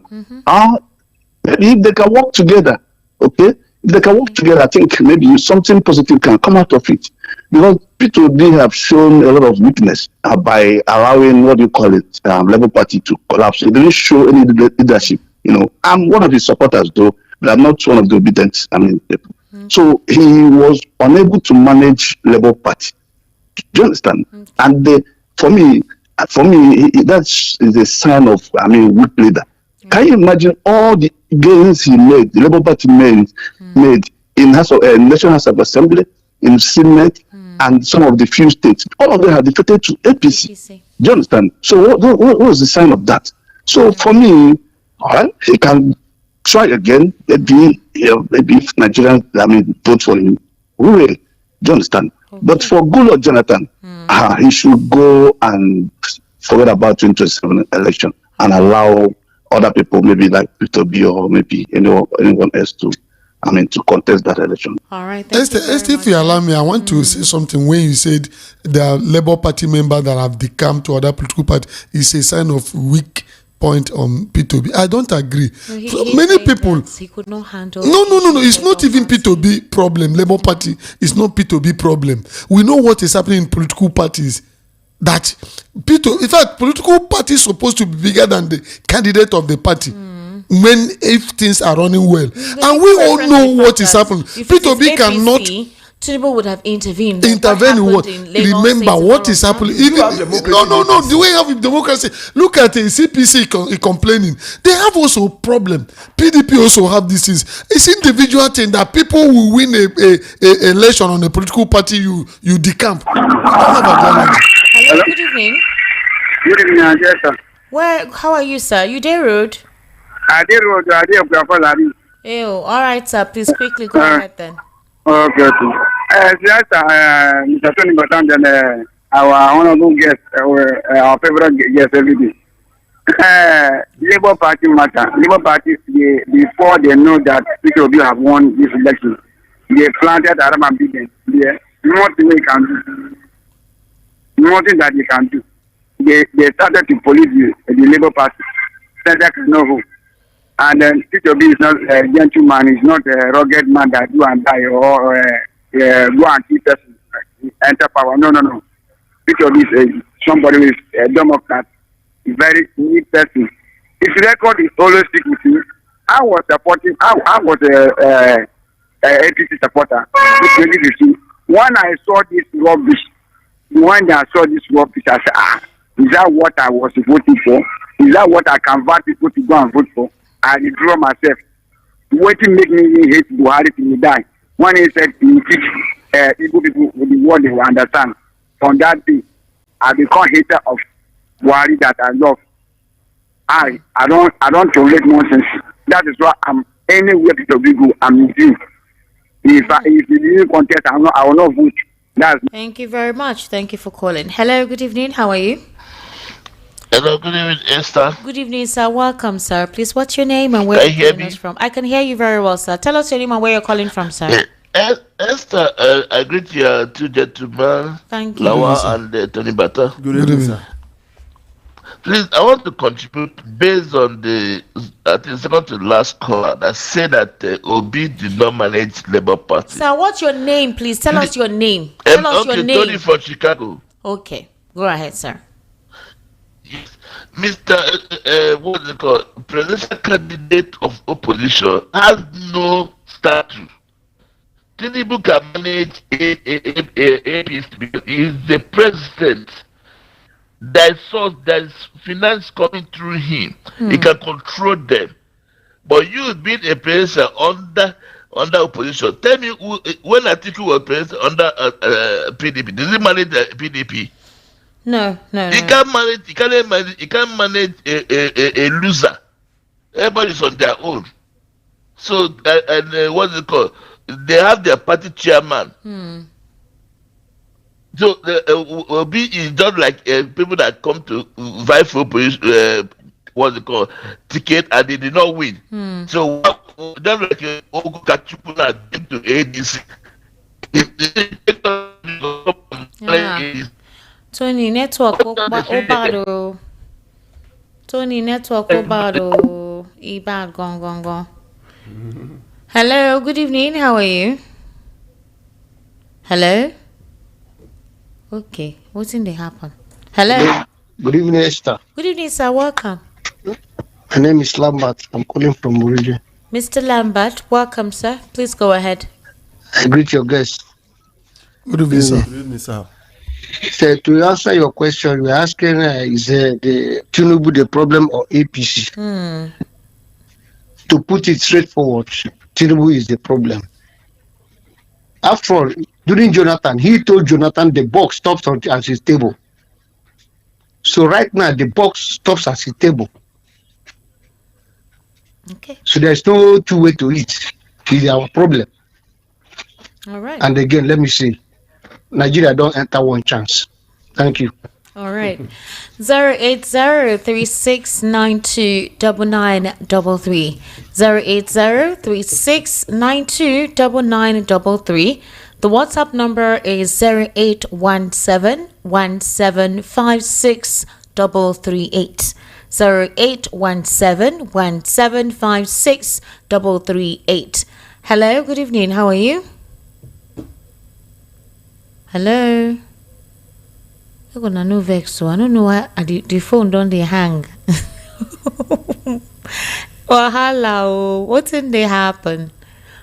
Maybe if they can work together, okay? If they can work together, I think maybe something positive can come out of it. Because P2B have shown a lot of weakness by allowing, Labour Party to collapse. It didn't show any leadership, I'm one of his supporters, though, but I'm not one of the obedient, people. So he was unable to manage Labour Party. Do you understand? And for me, that's a sign of, weak leader. Can you imagine all the gains he made, the Labour Party made in National House of Assembly, in Senate, and some of the few states? All of them are defeated to APC. Do you understand? So what was the sign of that? So for me, he can try again. Maybe if Nigerians, vote for him, we will. Do you understand? Okay. But for Goodluck Jonathan, he should go and forget about 2027 election and allow other people, maybe like P2B or maybe anyone else to contest that election. All right. If you allow me, I want to say something. When you said the Labour Party members that have decamped to other political parties is a sign of weak point on P2B. I don't agree. Many people, he could not handle. No. It's not even P2B problem. Labour Party is not P2B problem. We know what is happening in political parties. That in fact, political party is supposed to be bigger than the candidate of the party. If things are running well, and we all know what is happening. P2B cannot. Tinubu would have intervened. Intervene in what? Remember what is happening. No. The way you have democracy. Look at the CPC complaining. They have also a problem. PDP also have these things. It's individual thing that people will win a election on a political party. You decamp. Hello. Good evening. Good evening, Angela. How are you, sir? You there, road? I did road. All right, sir. Please quickly go ahead then. Okay. Mr. Tony Batan, our honorable guest, our favorite guest every day. Labour Party matter. Labour Party, before they know that people will have won this election, they planted Arab ambition. Nothing they can do. Nothing that they can do. They started to police the Labour Party. Said that no hope. And then P2B is not a gentleman, he's not a rugged man that do and die or go and keep person enter power. No. P2B is somebody who is a Democrat, a very neat person. His record is always stick with him. I was a APC supporter in 2015. When I saw this rubbish, I said, is that what I was voting for? Is that what I convert people to go and vote for? I withdraw myself. Waiting make me hate Buhari till he die. When he said he teach Igbo people with the word they will understand. From that day, I become hater of Buhari that I love. I don't tolerate nonsense. That is why I'm anywhere to go. I'm with you. If you didn't contest, I will not vote. Thank you very much. Thank you for calling. Hello. Good evening. How are you? Hello, good evening, Esther. Good evening, sir. Welcome, sir. Please, what's your name and where you're calling us from? I can hear you very well, sir. Tell us your name and where you're calling from, sir. Esther, I greet you two gentlemen. Thank you. Lawa and Tony Bata. Good evening, sir. Please, I want to contribute based on the, I think, second to last call that said that Obi did not manage Labour Party. Sir, what's your name, please? Tell us your name. Tell us your name. Tony from Chicago. Okay. Go ahead, sir. Mr. What is it called? Presidential candidate of opposition has no status. Tinubu can manage APC because he is the president. There is finance coming through him. He can control them. But you being a president under opposition, tell me when Atiku was president under PDP, did he manage the PDP? No. He can't manage a loser. Everybody's on their own. So and what's it called? They have their party chairman. So Obi is just like people that come to vie for what's it called, ticket, and they did not win. So just like Ogo Kachukuna came to ADC. Tony network obado. Tony network obado. Ibad gong. Hello, good evening. How are you? Hello. Okay, what's in the happen? Hello. Good evening, Esther. Good evening, sir. Welcome. My name is Lambert. I'm calling from Muride. Mr. Lambert, welcome, sir. Please go ahead. I greet your guests. Good evening, sir. Good evening, sir. So to answer your question, you're asking is the Tinubu the problem or APC? To put it straightforward, Tinubu is the problem. After all, during Jonathan, he told Jonathan the box stops at his table. So right now, the box stops at his table. Okay. So there's no two way to it. It's our problem. All right. And again, let me say, Nigeria don't enter one chance. Thank you. All right. 08036929933. 08036929933. The WhatsApp number is 0817175638. 0817175638. Hello, good evening. How are you? Hello. You're gonna no vex, so I don't know why the phone don't they hang. Hello, what's in they happen?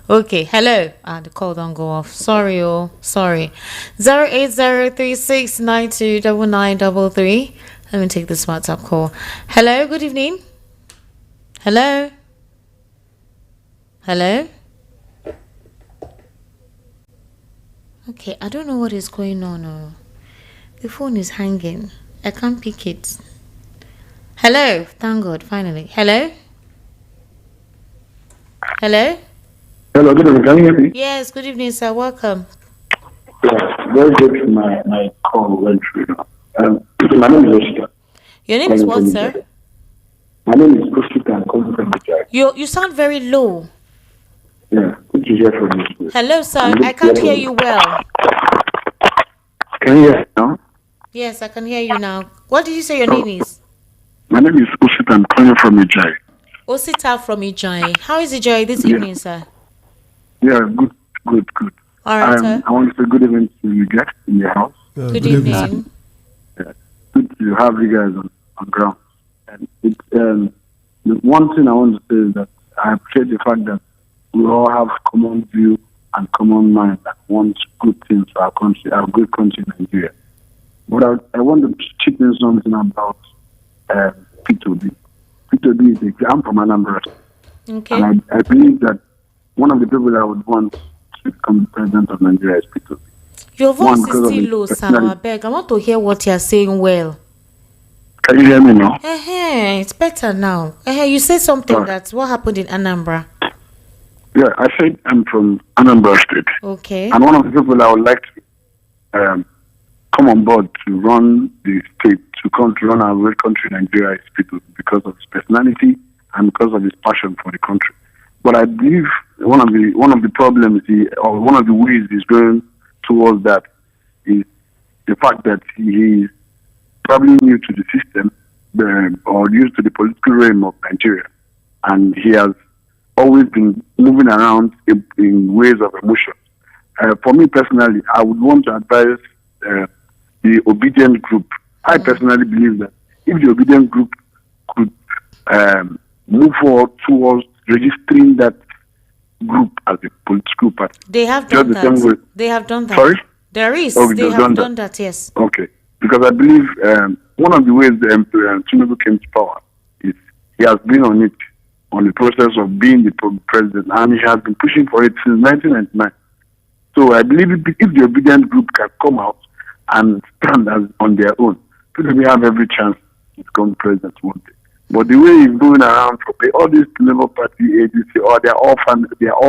Okay, hello. The call don't go off. Sorry. 08036929933. Let me take this WhatsApp call. Hello, good evening. Hello. Okay, I don't know what is going on. The phone is hanging. I can't pick it. Hello. Thank God, finally. Hello. Hello, good evening. Can you hear me? Yes, good evening, sir. Welcome. Yeah, very good. My call went through now. My name is Oscar. Your name is what, sir? My name is Oscar. I'm calling from Judiciary. You sound very low. Yeah, good to hear from you. Hello, sir. I can't hear you well. Can you hear me now? Yes, I can hear you now. What did you say your name is? My name is Osita. I'm calling from Ijai. Osita from Ijai. How is Ijai this evening, sir? Yeah, good. All right, sir. I want to say good evening to you guys in your house. Good evening. Yeah, good to have you guys on ground. And the one thing I want to say is that I appreciate the fact that we all have common view and common mind that want good things for our country, our good country, Nigeria. But I want to chip in something about P2B. P2B is I'm from Anambra. Okay. And I believe that one of the people I would want to become the president of Nigeria is P2B. Your voice is still low, sir. I beg. I want to hear what you're saying well. Can you hear me now? It's better now. You say something that's what happened in Anambra. Yeah, I said I'm from Anambra State. Okay. And one of the people I would like to come on board to run the state, to come to run our great country, Nigeria, is P2B because of his personality and because of his passion for the country. But I believe one of the problems or one of the ways he's going towards that is the fact that he is probably new to the system or used to the political realm of Nigeria, and he has always been moving around in ways of emotion. For me personally, I would want to advise the obedient group. I personally believe that if the obedient group could move forward towards registering that group as a political party. They have done that. They have done that. Sorry? There is. Okay, they have done that, yes. Okay. Because I believe one of the ways the Tinubu came to power is he has been on the process of being the president, and he has been pushing for it since 1999. So I believe if the obedient group can come out and stand on their own, Tinubu have every chance to become president one day. But the way he's going around, all these Labour Party agency, or they are all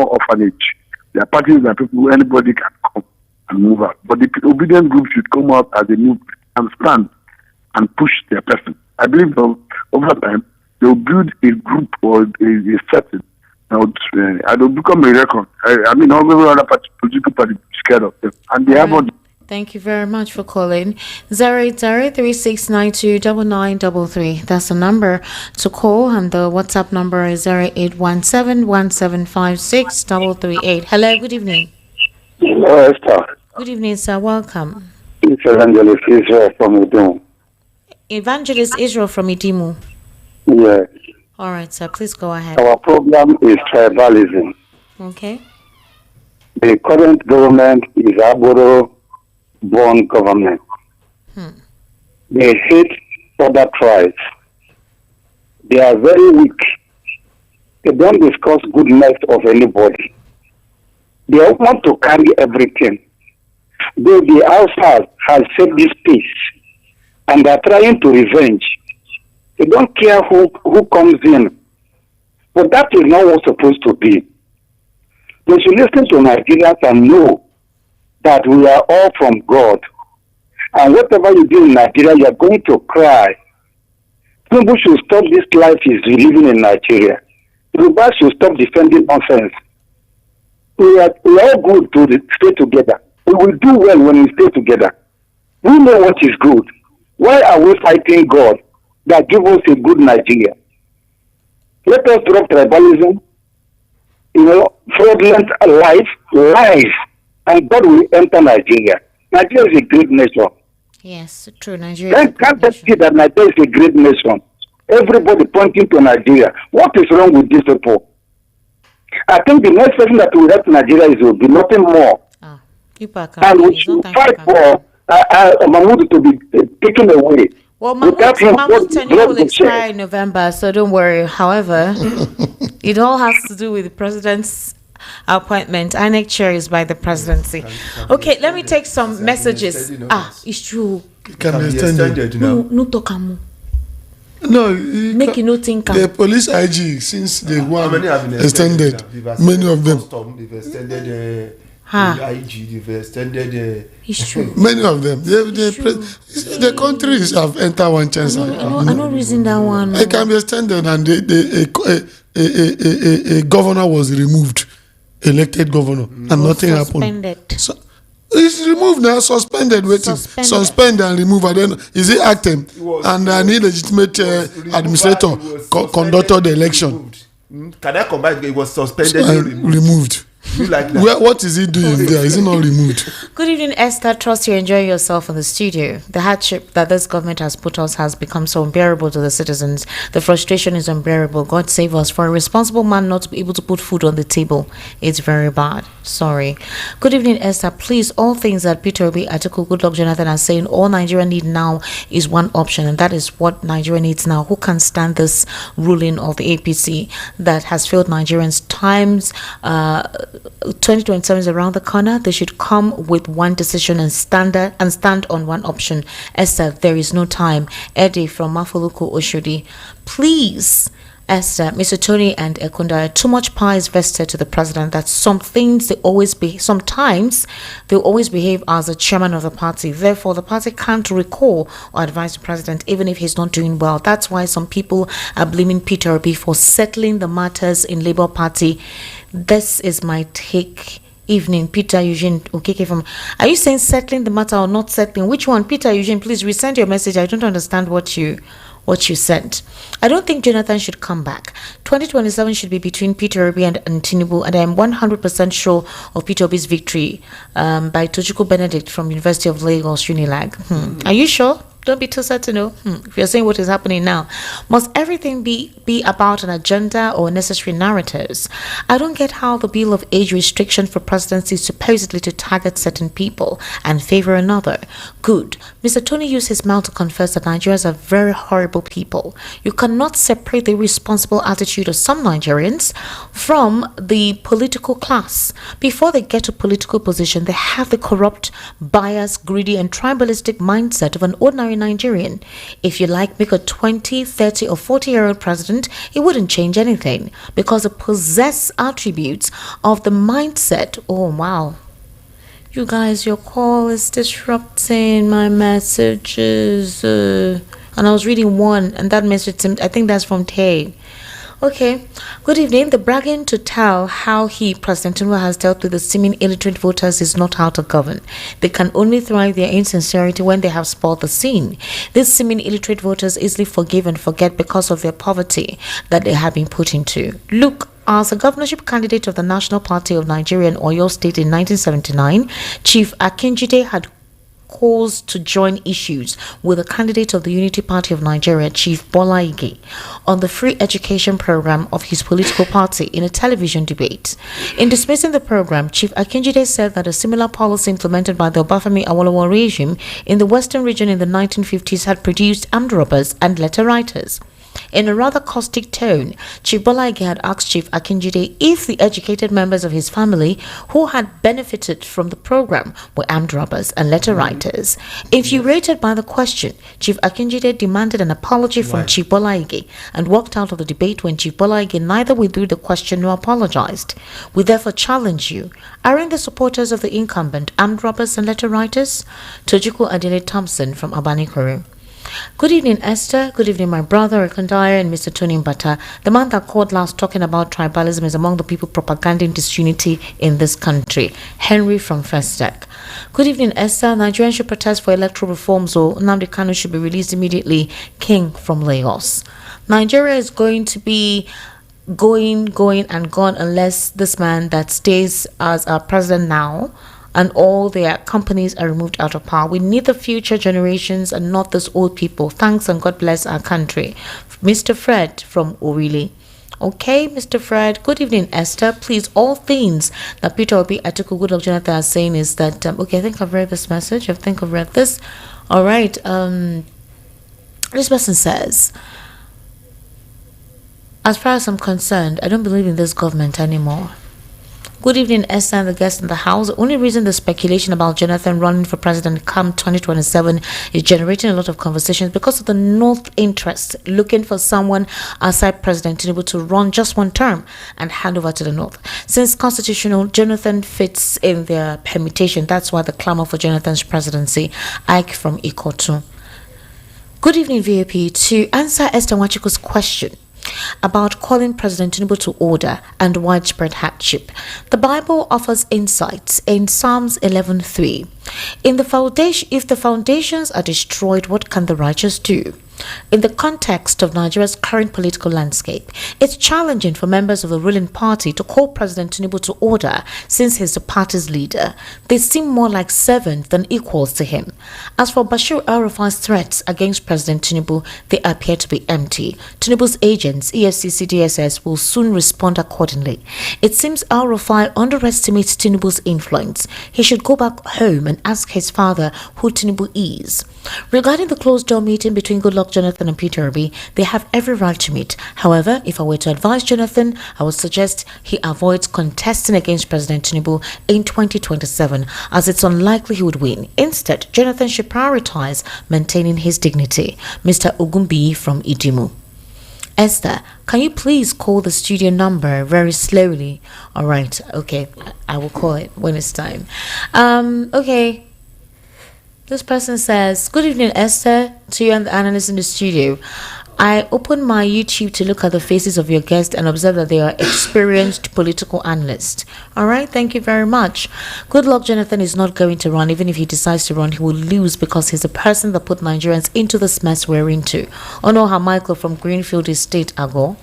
orphanage. They are parties that people, anybody can come and move out. But the obedient group should come out as a move and stand and push their person. I believe over time, they'll build a group or a setting that will become a record. I mean, all the other political parties are scared of them. And they have all. Thank you very much for calling. 08036929933. That's the number to call, and the WhatsApp number is 0817175638. Hello, good evening. Hello, Esther. Good evening, sir. Welcome. It's Evangelist Israel from Udon. Evangelist Israel from Idimu. Yes. All right, sir. Please go ahead. Our problem is tribalism. Okay. The current government is Agboro-born government. They hate other tribes. They are very weak. They don't discuss goodness of anybody. They want to carry everything. Though the outside has set this peace and they are trying to revenge, they don't care who comes in. But that is not what's supposed to be. They should listen to Nigerians and know that we are all from God. And whatever you do in Nigeria, you are going to cry. People should stop this life is living in Nigeria. People should stop defending nonsense. We are all good to stay together. We will do well when we stay together. We know what is good. Why are we fighting God that gives us a good Nigeria? Let us drop tribalism, fraudulent life, and God will enter Nigeria. Nigeria is a great nation. Yes, true. Nigeria. Can't see that Nigeria is a great nation. Everybody pointing to Nigeria. What is wrong with these people? I think the next person that will help Nigeria will be nothing more. And we should fight for Mahmoud to be taken away. Well, Mahmoud tenure will expire in November, so don't worry. However, it all has to do with the president's appointment. INEC chair is by the presidency. Okay, let me take some messages. It's true. Can be extended. No talk. No, make you no think. The police IG, since they were extended, many of them. They've extended IG, they've extended. It's true. Many of them. The countries have entered one chance. I don't reason that one. It can be extended, and a governor was removed, elected governor, and nothing happened. So, it's removed now, suspended, waiting. Suspend and remove. And then, is it acting? And an illegitimate administrator conducted the election. Can I combine? It was suspended and removed. You like that? What is he doing there? Is he not removed? Good evening, Esther. Trust you're enjoying yourself in the studio. The hardship that this government has put us has become so unbearable to the citizens. The frustration is unbearable. God save us. For a responsible man not to be able to put food on the table, it's very bad. Sorry. Good evening, Esther. Please, all things that Peter Obi, Atiku, Goodluck, Jonathan are saying, all Nigeria need now is one option, and that is what Nigeria needs now. Who can stand this ruling of the APC that has failed Nigerians times? 2027 is around the corner. They should come with one decision and stand on one option. Esther, there is no time. Eddie from Mafoluku Oshodi. Please, Esther, Mr. Tony and Ekunda, too much power is vested to the president that sometimes they always behave as the chairman of the party. Therefore, the party can't recall or advise the president even if he's not doing well. That's why some people are blaming Peter Obi for settling the matters in Labour Party. This is my take. Evening, Peter Eugene Okeke from. Are you saying settling the matter or not settling? Which one? Peter Eugene, please resend your message. I don't understand what you sent. I don't think Jonathan should come back. 2027 should be between Peter Obi and Tinubu, and I am 100% sure of Peter Obi's victory by Tochukwu Benedict from University of Lagos, Unilag. Are you sure? Don't be too sad to know. If you're saying what is happening now, must everything be about an agenda or necessary narratives? I don't get how the bill of age restriction for presidency is supposedly to target certain people and favor another. Good. Mr. Tony used his mouth to confess that Nigerians are very horrible people. You cannot separate the irresponsible attitude of some Nigerians from the political class. Before they get to political position, they have the corrupt, biased, greedy, and tribalistic mindset of an ordinary ordinary Nigerian. If you make a 20, 30 or 40-year-old president, it wouldn't change anything because it possesses attributes of the mindset. Oh, wow. You guys, your call is disrupting my messages. And I was reading one, and that message, I think that's from Tay. Okay. Good evening. The bragging to tell how President Tinubu, has dealt with the seeming illiterate voters is not how to govern. They can only thrive their insincerity when they have spoiled the scene. These seeming illiterate voters easily forgive and forget because of their poverty that they have been put into. Look, as a governorship candidate of the National Party of Nigeria in Oyo State in 1979, Chief Akinjide had calls to join issues with the candidate of the Unity Party of Nigeria, Chief Bola Ige, on the free education program of his political party in a television debate. In dismissing the program, Chief Akinjide said that a similar policy implemented by the Obafemi Awolowo regime in the Western region in the 1950s had produced armed robbers and letter writers. In a rather caustic tone, Chief Bola Ige had asked Chief Akinjide if the educated members of his family who had benefited from the program were armed robbers and letter writers. Infuriated by the question, Chief Akinjide demanded an apology from Chief Bola Ige and walked out of the debate when Chief Bola Ige neither withdrew the question nor apologized. We therefore challenge you. Aren't the supporters of the incumbent armed robbers and letter writers? Tojuku Adele Thompson from Abanikoro. Good evening, Esther. Good evening, my brother, Ekandaya, and Mr. Tony Mbata. The man that called last talking about tribalism is among the people propagating disunity in this country. Henry from Festac. Good evening, Esther. Nigerians should protest for electoral reforms, or Nnamdi Kanu should be released immediately. King from Lagos. Nigeria is going to be going and gone unless this man that stays as our president now and all their companies are removed out of power. We need the future generations and not these old people. Thanks and God bless our country. Mr. Fred from Orili. Okay, Mr. Fred. Good evening, Esther. Please, all things that Peter Obi, Atiku, Goodluck, Jonathan are saying is that, okay, I think I've read this message. I think I've read this. All right. This person says, as far as I'm concerned, I don't believe in this government anymore. Good evening, Esther and the guests in the house. The only reason the speculation about Jonathan running for president come 2027 is generating a lot of conversations because of the North interest looking for someone outside President Tinubu to run just one term and hand over to the North. Since constitutional, Jonathan fits in their permutation. That's why the clamor for Jonathan's presidency. Ike from Ikotu. Good evening, VAP. To answer Esther Nwachiko's question about calling President Tinubu to order and widespread hardship, the Bible offers insights in Psalms 11:3. If the foundations are destroyed, what can the righteous do? In the context of Nigeria's current political landscape, it's challenging for members of the ruling party to call President Tinubu to order since he's the party's leader. They seem more like servants than equals to him. As for Bashir El-Rufai's threats against President Tinubu, they appear to be empty. Tinubu's agents, EFCC, DSS, will soon respond accordingly. It seems El-Rufai underestimates Tinubu's influence. He should go back home and ask his father who Tinubu is. Regarding the closed-door meeting between Goodluck, Jonathan and Peter Obi, they have every right to meet. However, if I were to advise Jonathan, I would suggest he avoids contesting against President Tinubu in 2027, as it's unlikely he would win. Instead, Jonathan should prioritize maintaining his dignity. Mr. Ogumbi from Idimu. Esther, can you please call the studio number very slowly? All right, okay, I will call it when it's time. Okay. This person says, good evening, Esther, to you and the analysts in the studio. I opened my YouTube to look at the faces of your guests and observe that they are experienced political analysts. All right, thank you very much. Goodluck Jonathan is not going to run. Even if he decides to run, he will lose because he's the person that put Nigerians into this mess we're into. Onoha Michael from Greenfield Estate, Ago.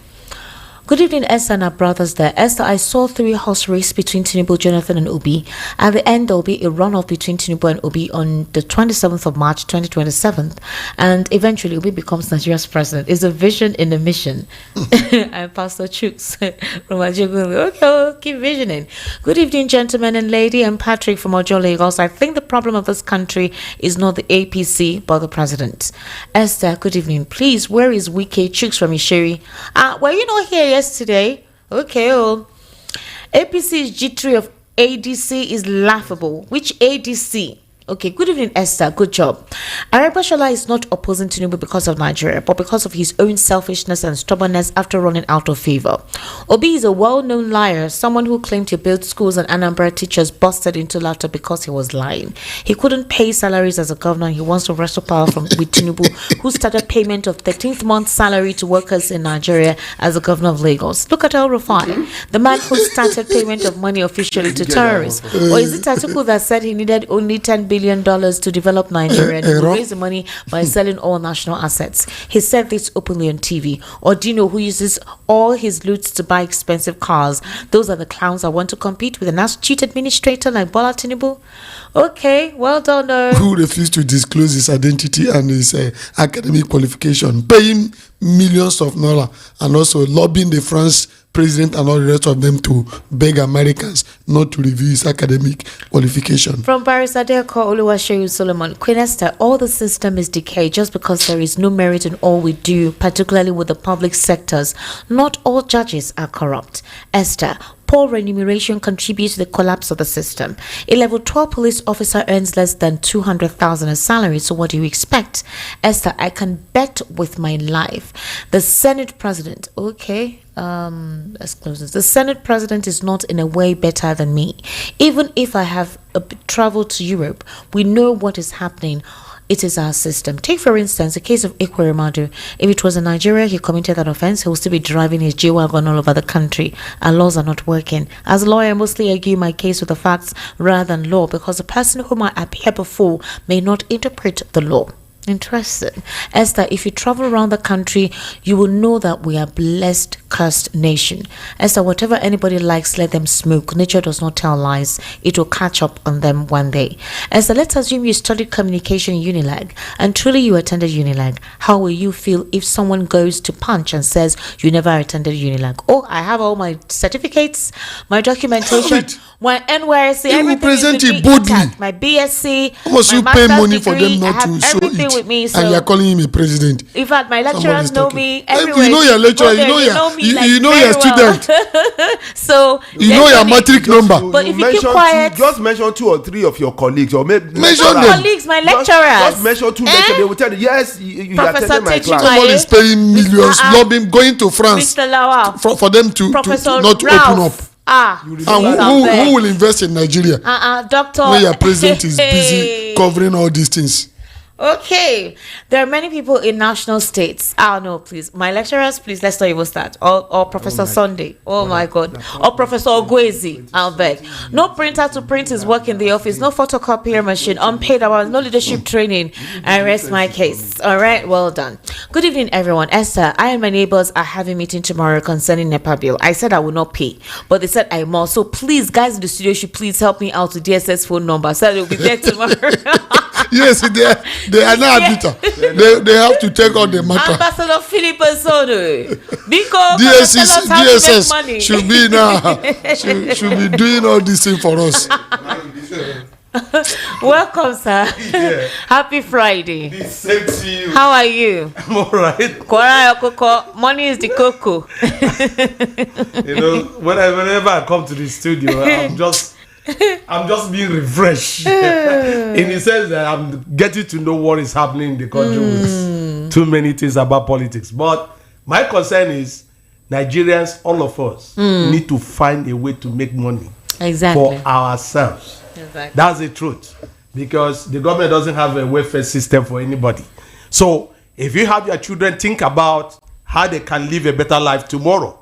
Good evening, Esther and our brothers there. Esther, I saw 3-horse race between Tinubu, Jonathan and Obi. At the end, there will be a runoff between Tinubu and Obi on the 27th of March, 2027. And eventually, Obi becomes Nigeria's president. It's a vision in a mission. I'm Pastor Chooks from Ajogun. Okay, we'll keep visioning. Good evening, gentlemen and lady. I'm Patrick from Ojo, Lagos. I think the problem of this country is not the APC, but the president. Esther, good evening. Please, where is Wike Chooks from Isheri? Were you not here yesterday? Okay, APC's G3 of ADC is laughable. Which ADC? Okay, good evening, Esther. Good job. Arabashala is not opposing Tinubu because of Nigeria, but because of his own selfishness and stubbornness after running out of favor. Obi is a well-known liar, someone who claimed to build schools and Anambra teachers busted into laughter because he was lying. He couldn't pay salaries as a governor. He wants to wrestle power with Tinubu, who started payment of 13th month salary to workers in Nigeria as the governor of Lagos. Look at El Rufai, the man who started payment of money officially to terrorists. Or is it Atiku that said he needed only $10 billion to develop Nigeria and he will raise the money by selling all national assets? He said this openly on TV. Or do you know who uses all his loot to buy expensive cars? Those are the clowns that want to compete with an astute administrator like Bola Tinubu. Okay, well done. Who refused to disclose his identity and his academic qualification, paying millions of dollars, and also lobbying the France president and all the rest of them to beg Americans not to review his academic qualification. From Barrister Deko Oluwaseyi Solomon, Queen Esther, all the system is decay just because there is no merit in all we do, particularly with the public sectors. Not all judges are corrupt. Esther, poor remuneration contributes to the collapse of the system. A level 12 police officer earns less than 200,000 as salary, so what do you expect? Esther, I can bet with my life. The Senate president, okay, let's close this. The Senate president is not in a way better than me. Even if I have traveled to Europe, we know what is happening. It is our system. Take, for instance, the case of Ikweremadu. If it was in Nigeria, he committed that offense, he will still be driving his J-Wagon all over the country. Our laws are not working. As a lawyer, I mostly argue my case with the facts rather than law, because the person whom I appear before may not interpret the law. Interesting. Esther, if you travel around the country, you will know that we are blessed, cursed nation. Esther, whatever anybody likes, let them smoke. Nature does not tell lies. It will catch up on them one day. Esther, let's assume you studied communication in Unilag and truly you attended Unilag. How will you feel if someone goes to Punch and says you never attended Unilag? Oh, I have all my certificates, my documentation, my NYSC, everything is with me intact. My BSc, how much you pay money for them not to show it? With me, so and you're calling him a president. In fact, my lecturers know me everywhere. You know your lecturer, you know your student. So you know your matric number. But if you keep quiet, just mention 2 or 3 of your colleagues, or maybe mention them. Colleagues, my lecturers. Just mention 2 lecturers. They will tell you, yes, you attended my class. Someone is paying millions, lobbying, going to France for them to not to open up. And who will invest in Nigeria? Doctor. When your president is busy covering all these things. Okay, there are many people in national states. Oh no, please, my lecturers, please, let's not even start. Or Professor Sunday. Oh my God. Or Professor Ogwezi. I'll beg. No printer to print his work in the office. No photocopier machine. Unpaid hours. No leadership training. I rest my case. All right, well done. Good evening, everyone. Esther, I and my neighbors are having a meeting tomorrow concerning NEPA bill. I said I will not pay, but they said I must. So please, guys in the studio, should please help me out with DSS phone number. So they'll be there tomorrow. Yes, they are not arbiter. They have to take on the matter. Ambassador Philip Sono. Because DSS should be now. should be doing all this thing for us. Welcome, sir. Yeah. Happy Friday. The same to you. How are you? I'm alright. Money is the cocoa. You know, whenever I come to the studio, I'm just being refreshed in the sense that I'm getting to know what is happening in the country with too many things about politics. But my concern is Nigerians, all of us, need to find a way to make money for ourselves. Exactly. That's the truth. Because the government doesn't have a welfare system for anybody. So if you have your children, think about how they can live a better life tomorrow.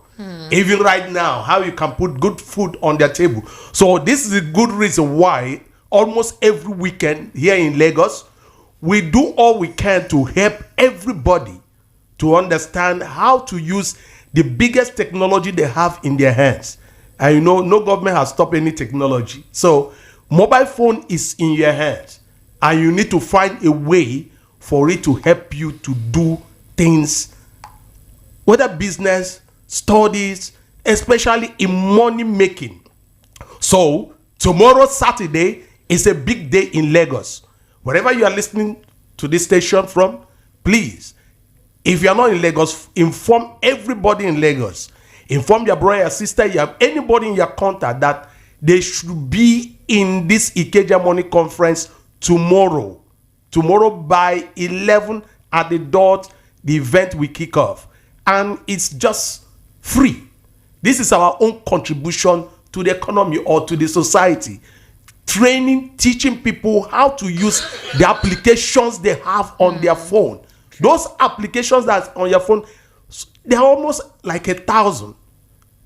Even right now, how you can put good food on their table. So this is a good reason why almost every weekend here in Lagos, we do all we can to help everybody to understand how to use the biggest technology they have in their hands. And you know, no government has stopped any technology. So mobile phone is in your hands, and you need to find a way for it to help you to do things, whether business, studies, especially in money making. So tomorrow, Saturday, is a big day in Lagos. Wherever you are listening to this station from, please, if you are not in Lagos, inform everybody in Lagos. Inform your brother, your sister, you have anybody in your contact that they should be in this Ikeja Money Conference tomorrow by 11 at the dot, the event will kick off, and it's just free. This is our own contribution to the economy or to the society. Training, teaching people how to use the applications they have on their phone. Those applications that's on your phone, they're almost like 1,000.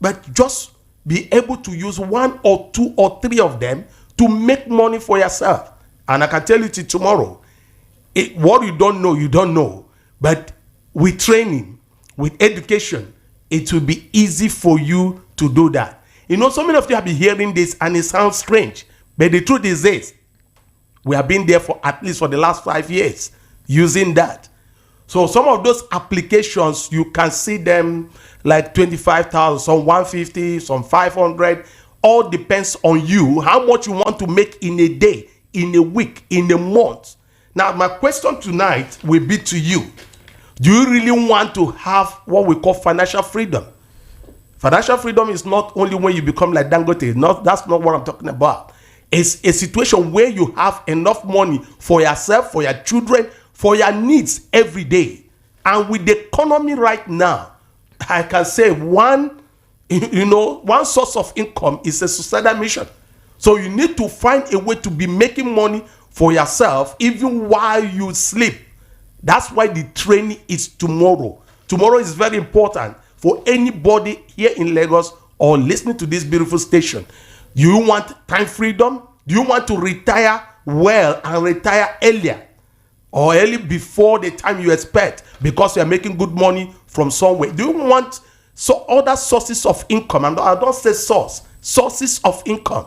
But just be able to use 1 or 2 or 3 of them to make money for yourself. And I can tell you till tomorrow, what you don't know. But with training, with education, it will be easy for you to do that. You know, so many of you have been hearing this and it sounds strange. But the truth is this, we have been there for at least for the last 5 years using that. So some of those applications, you can see them like 25,000, some 150, some 500. All depends on you, how much you want to make in a day, in a week, in a month. Now, my question tonight will be to you. Do you really want to have what we call financial freedom? Financial freedom is not only when you become like Dangote. That's not what I'm talking about. It's a situation where you have enough money for yourself, for your children, for your needs every day. And with the economy right now, I can say one source of income is a societal mission. So you need to find a way to be making money for yourself even while you sleep. That's why the training is tomorrow. Tomorrow is very important for anybody here in Lagos or listening to this beautiful station. Do you want time freedom? Do you want to retire well and retire earlier or early before the time you expect because you are making good money from somewhere? Do you want other sources of income? And I don't say sources of income.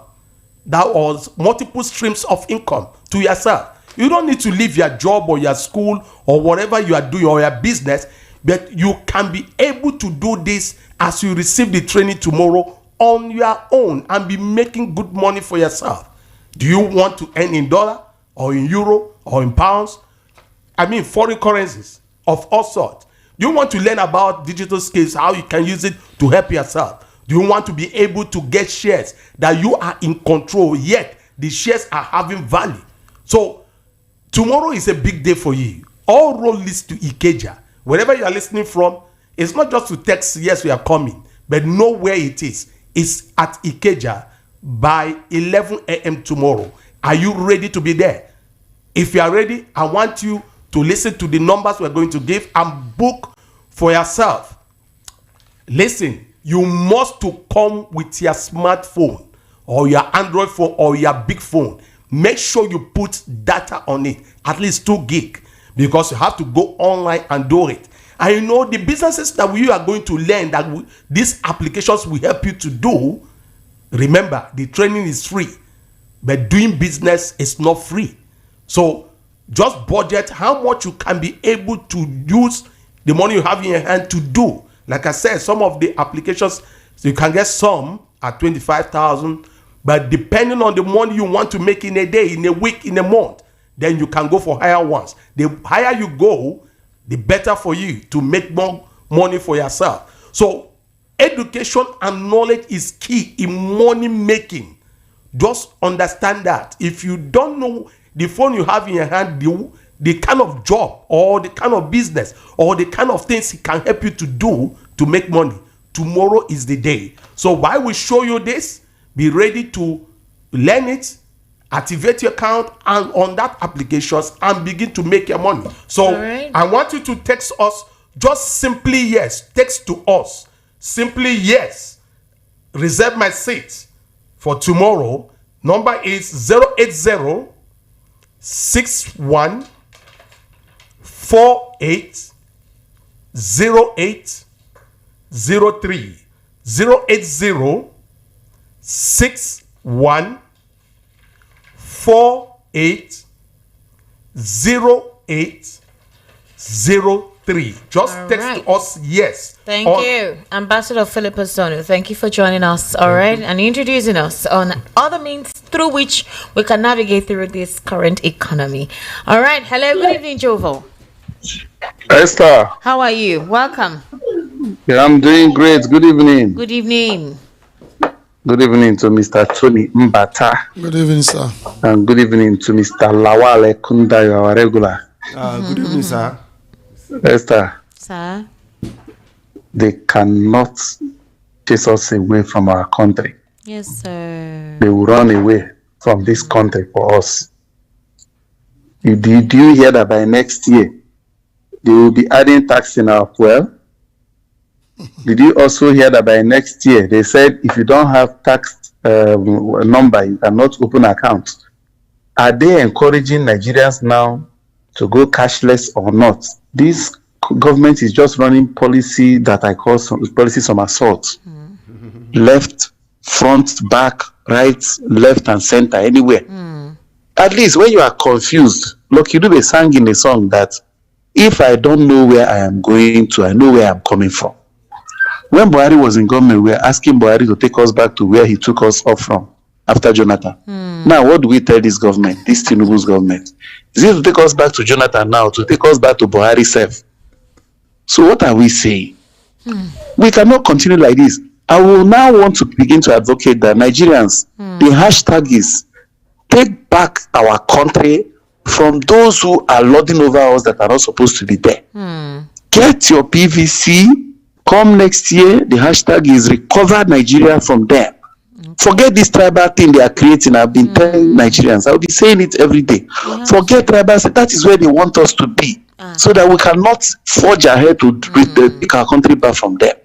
That was multiple streams of income to yourself. You don't need to leave your job or your school or whatever you are doing or your business, but you can be able to do this as you receive the training tomorrow on your own and be making good money for yourself. Do you want to earn in dollar or in euro or in pounds? I mean foreign currencies of all sorts. Do you want to learn about digital skills, how you can use it to help yourself? Do you want to be able to get shares that you are in control, yet the shares are having value? So tomorrow is a big day for you. All road leads to Ikeja. Wherever you are listening from, it's not just to text, yes, we are coming, but know where it is. It's at Ikeja by 11 a.m. tomorrow. Are you ready to be there? If you are ready, I want you to listen to the numbers we're going to give and book for yourself. Listen, you must to come with your smartphone or your Android phone or your big phone. Make sure you put data on it, at least 2 gig, because you have to go online and do it. And you know the businesses that you are going to learn that these applications will help you to do. Remember, the training is free, but doing business is not free. So just budget how much you can be able to use the money you have in your hand to do. Like I said, some of the applications, you can get some at 25,000, but depending on the money you want to make in a day, in a week, in a month, then you can go for higher ones. The higher you go, the better for you to make more money for yourself. So education and knowledge is key in money making. Just understand that. If you don't know the phone you have in your hand, the kind of job or the kind of business or the kind of things it can help you to do to make money, tomorrow is the day. So while we show you this, be ready to learn it, activate your account and on that applications and begin to make your money. So right. I want you to text us, just simply yes. Text to us, simply yes. Reserve my seat for tomorrow. Number is 080 61 48 08 03 080 61 48 08 03. Just all text right. to us yes. Thank you, Ambassador Philip Osonu. Thank you for joining us, all right, and introducing us on other means through which we can navigate through this current economy. All right, hello, good evening, Jovo. Esther. How are you? Welcome. Yeah, I'm doing great. Good evening. Good evening. Good evening to Mr. Tony Mbata. Good evening, sir. And good evening to Mr. Lawale Kundayo, our regular. Good evening, sir. Esther. Sir. They cannot chase us away from our country. Yes, sir. They will run away from this country for us. Did you hear that by next year, they will be adding tax in our fuel? Did you also hear that by next year, they said if you don't have tax number, you cannot open accounts? Are they encouraging Nigerians now to go cashless or not? This government is just running policy that I call policy somersault. Left, front, back, right, left, and center, anywhere. At least when you are confused, look, you do the sang in the song that if I don't know where I am going to, I know where I'm coming from. When Buhari was in government, we were asking Buhari to take us back to where he took us up from after Jonathan. Now, what do we tell this government, this Tinubu's government? Is it to take us back to Jonathan now, to take us back to Buhari self? So what are we saying? We cannot continue like this. I will now want to begin to advocate that Nigerians, the hashtag is take back our country from those who are lording over us that are not supposed to be there. Get your PVC. Come next year, the hashtag is recover Nigeria from them. Forget this tribal thing they are creating. I've been telling Nigerians, I'll be saying it every day. Forget tribal, that is where they want us to be. So that we cannot forge ahead to take our country back from them.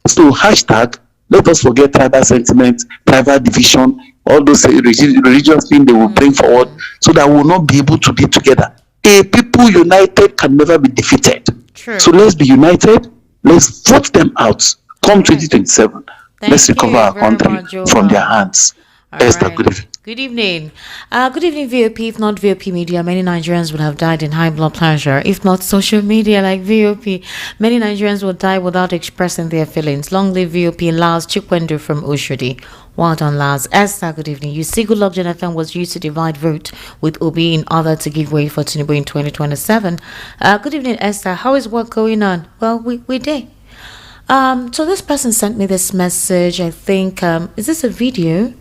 So hashtag, let us forget tribal sentiment, tribal division, all those religious things they will bring forward, so that we will not be able to be together. A people united can never be defeated. True. So let's be united. Let's vote them out. Come 2027. Let's recover our country from their hands. Esther, good evening. Good evening. Good evening, VOP. If not VOP media, many Nigerians would have died in high blood pressure. If not social media like VOP, many Nigerians would die without expressing their feelings. Long live VOP. Lars Chikwendo from Oshodi. Well done, Lars. Esther, good evening. You see, Goodluck Jonathan was used to divide vote with Obi in order to give way for Tinubu in 2027. Good evening, Esther. How is work going on? Well, we did. So this person sent me this message. I think, is this a video?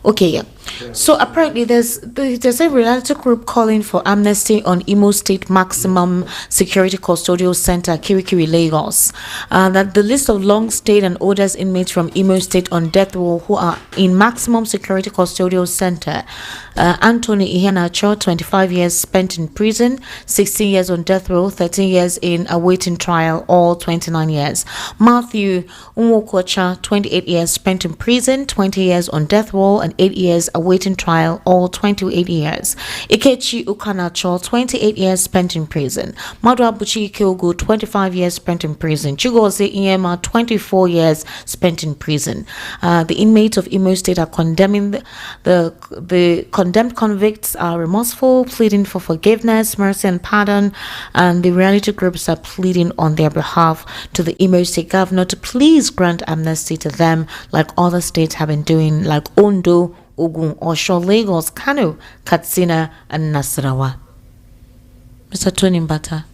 Okay, yeah. So apparently there's a reality group calling for amnesty on Imo State Maximum Security Custodial Center, Kirikiri, Lagos. That the list of long stayed and oldest inmates from Imo State on death row who are in Maximum Security Custodial Center. Anthony Iheanacho, 25 years spent in prison, 16 years on death row, 13 years in awaiting trial, all 29 years. Matthew Unwokocha, 28 years spent in prison, 20 years on death row, and 8 years awaiting trial, all 28 years. Ikechi Ukanacho, 28 years spent in prison. Maduabuchi Kyogo, 25 years spent in prison. Chigoze Iyema, 24 years spent in prison. The inmates of Imo State are condemning the condemned convicts are remorseful, pleading for forgiveness, mercy, and pardon, and the reality groups are pleading on their behalf to the Imo State governor to please grant amnesty to them, like other states have been doing, like Ondo, Ogun, Osho, Lagos, Kano, Katsina, and Nasarawa. Mr. Tony Mbata.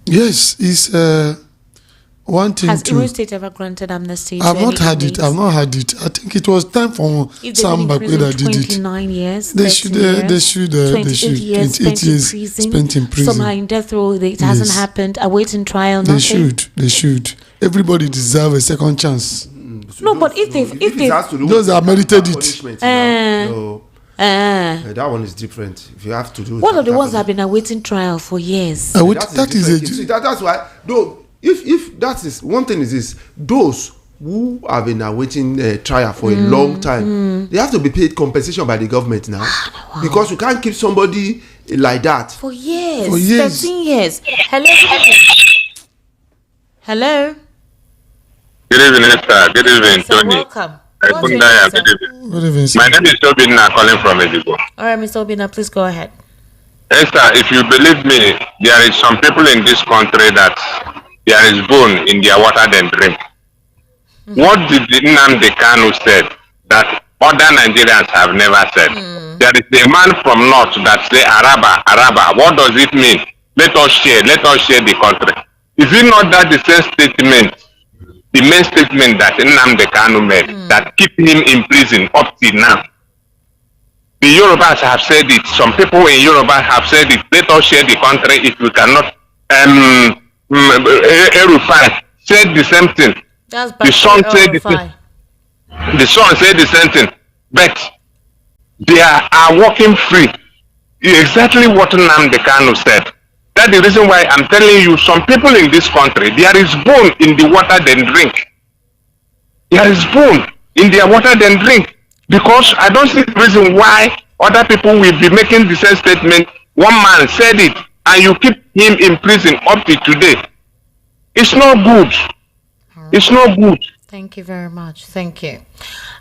Yes, it's one thing. Has Imo State ever granted amnesty? I've not had it. I've not had it. I think it was time for some back that did it. 29 years. They should. 28 years spent in prison. Some are in death row. It hasn't happened. Awaiting trial. Nothing. They should. Everybody deserves a second chance. No, but if those are merited it. That one is different. If you have to do. One of the ones that have been awaiting trial for years. That's why. Though, if that is one thing, is this: those who have been awaiting trial for a long time, they have to be paid compensation by the government now, because you can't keep somebody like that for years. 13 years. Hello. Good evening, sir. Good evening, Tony. Welcome. Good evening, my name is Obina, calling from Edigo. All right, Mr. Obina, please go ahead. Esther, if you believe me, there is some people in this country that there is bone in their water than drink. What did Nnamdi Kanu said that other Nigerians have never said? There is a man from North that say Araba. What does it mean? Let us share the country. Is it not that the same statement the main statement that Nnamdi Kanu made that keep him in prison up till now. The Yorubas have said it. Some people in Yoruba have said it. Let us share the country if we cannot. Erufai said the same thing. The son said the same. The son said the same thing. But they are walking free. Exactly what Nnamdi Kanu said. That's the reason why I'm telling you, some people in this country, there is bone in the water they drink. There is bone in their water they drink. Because I don't see the reason why other people will be making the same statement. One man said it, and you keep him in prison up to today. It's not good. It's not good. Thank you very much. Thank you.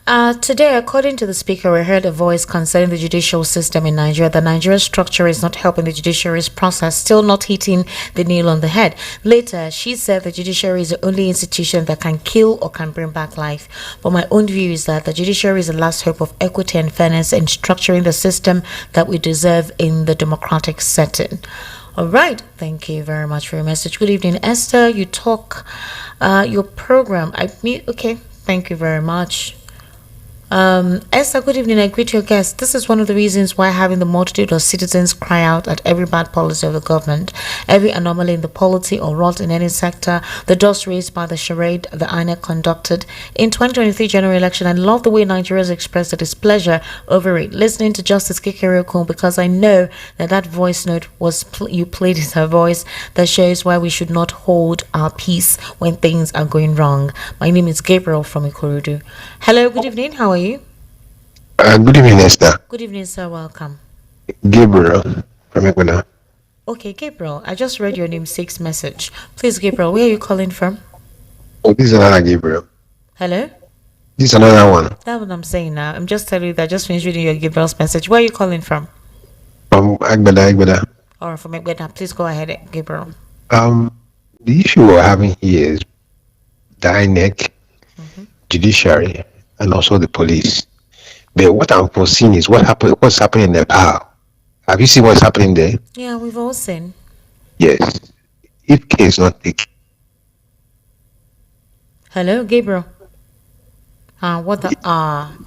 Today, according to the speaker, we heard a voice concerning the judicial system in Nigeria. The Nigerian structure is not helping the judiciary's process, still not hitting the nail on the head. Later, she said the judiciary is the only institution that can kill or can bring back life. But my own view is that the judiciary is the last hope of equity and fairness in structuring the system that we deserve in the democratic setting. All right. Thank you very much for your message. Good evening, Esther. You talk your program. Okay. Thank you very much. Esther, good evening. I greet your guests. This is one of the reasons why having the multitude of citizens cry out at every bad policy of the government, every anomaly in the polity or rot in any sector, the dust raised by the charade the INEC conducted in 2023 general election. I love the way Nigerians expressed their displeasure over it. Listening to Justice Kikere Okun, because I know that voice note was you played is her voice that shows why we should not hold our peace when things are going wrong. My name is Gabriel from Ikorodu. Hello, good evening. How are you? Good evening, Esther. Good evening, sir. Welcome. Gabriel from Ecuador. Okay, Gabriel, I just read your namesake's message. Please, Gabriel, where are you calling from? Oh, this is another Gabriel. Hello? This is another one. That's what I'm saying now. I'm just telling you that I just finished reading your Gabriel's message. Where are you calling from? From Egbeda. Or from Egbeda. Please go ahead, Gabriel. The issue we're having here is the INEC, Judiciary, and also the police. But what I'm foreseeing is what's happening in Nepal. Have you seen what's happening there? Yeah, we've all seen. Yes. If care is not taken. Hello, Gabriel.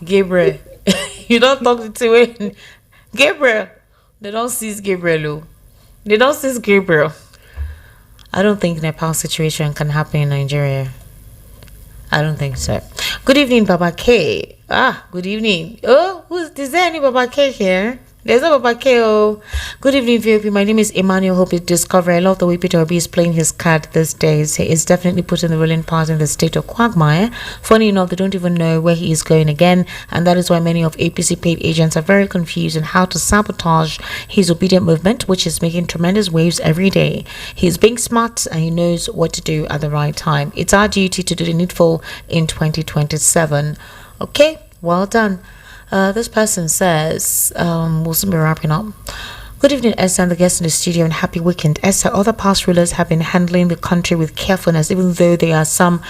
Gabriel. You don't talk to it. Gabriel. They don't seize Gabriel. They don't seize Gabriel. I don't think Nepal situation can happen in Nigeria. I don't think so. Good evening, Baba K. Good evening. Is there any Baba K here? There's no Baba K. Good evening, VOP. My name is Emmanuel Hope Discovery. I love the way Peter Obi is playing his card these days. He is definitely putting the ruling part in the state of quagmire. Funny enough, they don't even know where he is going again, and that is why many of APC paid agents are very confused on how to sabotage his obedient movement, which is making tremendous waves every day. He's being smart and he knows what to do at the right time. It's our duty to do the needful in 2027. Okay, well done. This person says, we'll soon be wrapping up. Good evening, Esther and the guests in the studio, and happy weekend. Esther, other past rulers have been handling the country with carefulness, even though there are some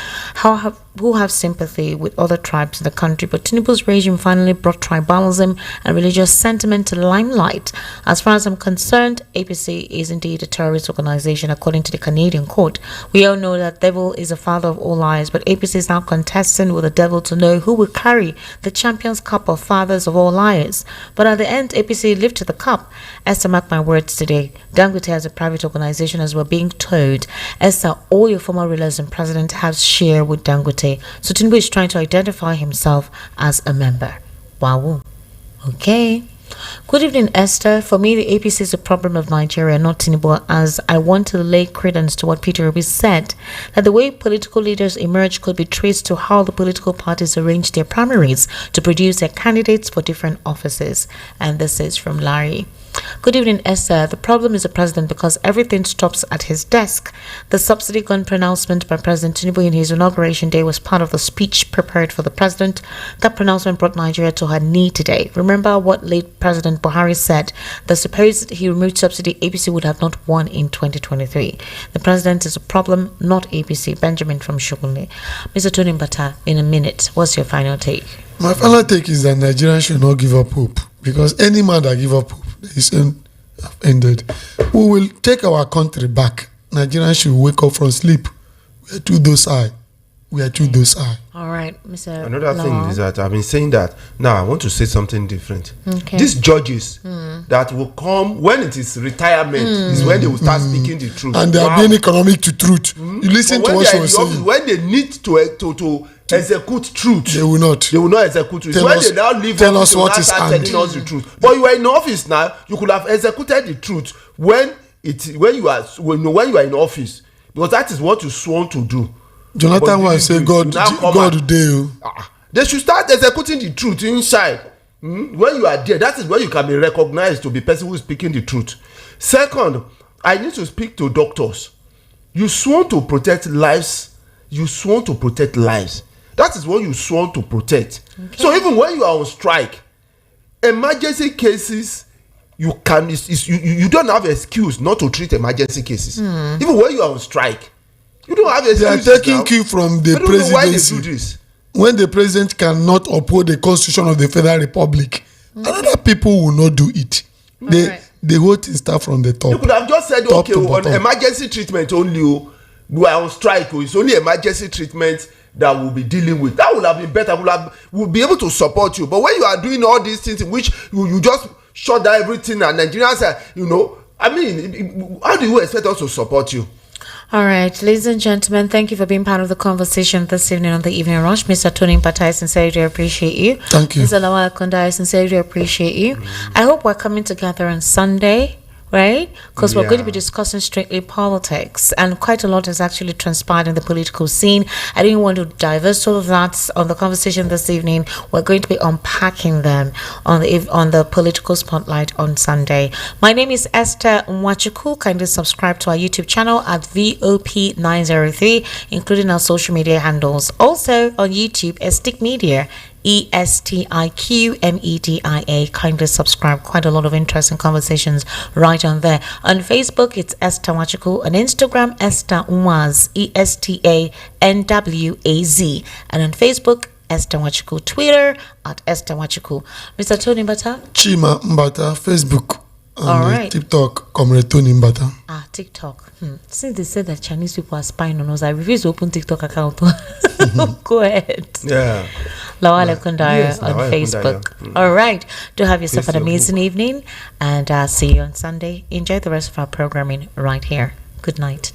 who have sympathy with other tribes in the country. But Tinubu's regime finally brought tribalism and religious sentiment to the limelight. As far as I'm concerned, APC is indeed a terrorist organization, according to the Canadian court. We all know that devil is the father of all lies, but APC is now contesting with the devil to know who will carry the Champions Cup of fathers of all liars. But at the end, APC lifted the cup. Esther, mark my words today. Dangote as a private organization, as we're being told. Esther, all your former rulers and president have share with Dangote. So Tinubu is trying to identify himself as a member. Wow. Okay. Good evening, Esther. For me, the APC is a problem of Nigeria, not Tinubu, as I want to lay credence to what Peter Obi said, that the way political leaders emerge could be traced to how the political parties arrange their primaries to produce their candidates for different offices. And this is from Larry. Good evening, Esther. The problem is the president because everything stops at his desk. The subsidy gun pronouncement by President Tinubu in his inauguration day was part of the speech prepared for the president. That pronouncement brought Nigeria to her knee today. Remember what late President Buhari said, that suppose he removed subsidy, APC would have not won in 2023. The president is a problem, not APC. Benjamin from Shogunle. Mr. Tony Mbata, in a minute, what's your final take? My final take is that Nigerians should not give up hope, because any man that give up hope is ended. We will take our country back. Nigerians should wake up from sleep. We are too docile. we are too docile. All right, Mr. Another thing Lawal. is that I've been saying that. Now I want to say something different. Okay. These judges that will come when it is retirement is when they will start speaking the truth. And they are being economic to truth. You listen But to when what they she are in was the office, saying. when they need to execute truth, They will not. They will not execute truth. Tell When us- they now leave tell office, us they will what now is start and. telling us the truth. But you are in office now. You could have executed the truth when you are in office, because that is what you sworn to do. Jonathan But will say God do. They should start executing the truth inside. When you are there, that is where you can be recognized to be person who is speaking the truth. Second, I need to speak to doctors. You sworn to protect lives. You sworn to protect lives. That is what you sworn to protect. Okay. So even when you are on strike, emergency cases, you don't have excuse not to treat emergency cases. Even when you are on strike, you don't have excuse. They are taking cue from the presidency. Why they do this? When the president cannot uphold the constitution of the Federal Republic, other people will not do it. The whole thing start from the top. You could have just said, okay, on emergency treatment only, we are on strike. It's only emergency treatment that we'll be dealing with. That would have been better. We'll be able to support you. But when you are doing all these things in which you just shut down everything, and Nigerians are, how do you expect us to support you? All right, ladies and gentlemen, thank you for being part of the conversation this evening on the Evening Rush. Mr. Tony Mpata, I sincerely appreciate you. Thank you. Mr. Lawal Akunda, I sincerely appreciate you. I hope we're coming together on Sunday, right? Because we're going to be discussing strictly politics, and quite a lot has actually transpired in the political scene. I didn't want to diverse all of that on the conversation this evening. We're going to be unpacking them on the political spotlight on Sunday. My name is Esther Mwachuku. Kindly subscribe to our YouTube channel at VOP903, including our social media handles. Also on YouTube, Estiq Media. ESTIQMEDIA. Kindly subscribe. Quite a lot of interesting conversations right on there. On Facebook, it's Esther Wachuku. On Instagram, Esther Nwaz, ESTANWAZ. And on Facebook, Esther Wachuku. Twitter at Esther Wachuku. Mr. Tony Mbata? Chima Mbata, Facebook. And all right. TikTok, Comrade Tony Mbata. TikTok. Since they said that Chinese people are spying on us, I refuse to open TikTok account. Go ahead. Yeah. Lawal Akunda on Facebook. All right. Do have yourself an amazing evening, and see you on Sunday. Enjoy the rest of our programming right here. Good night.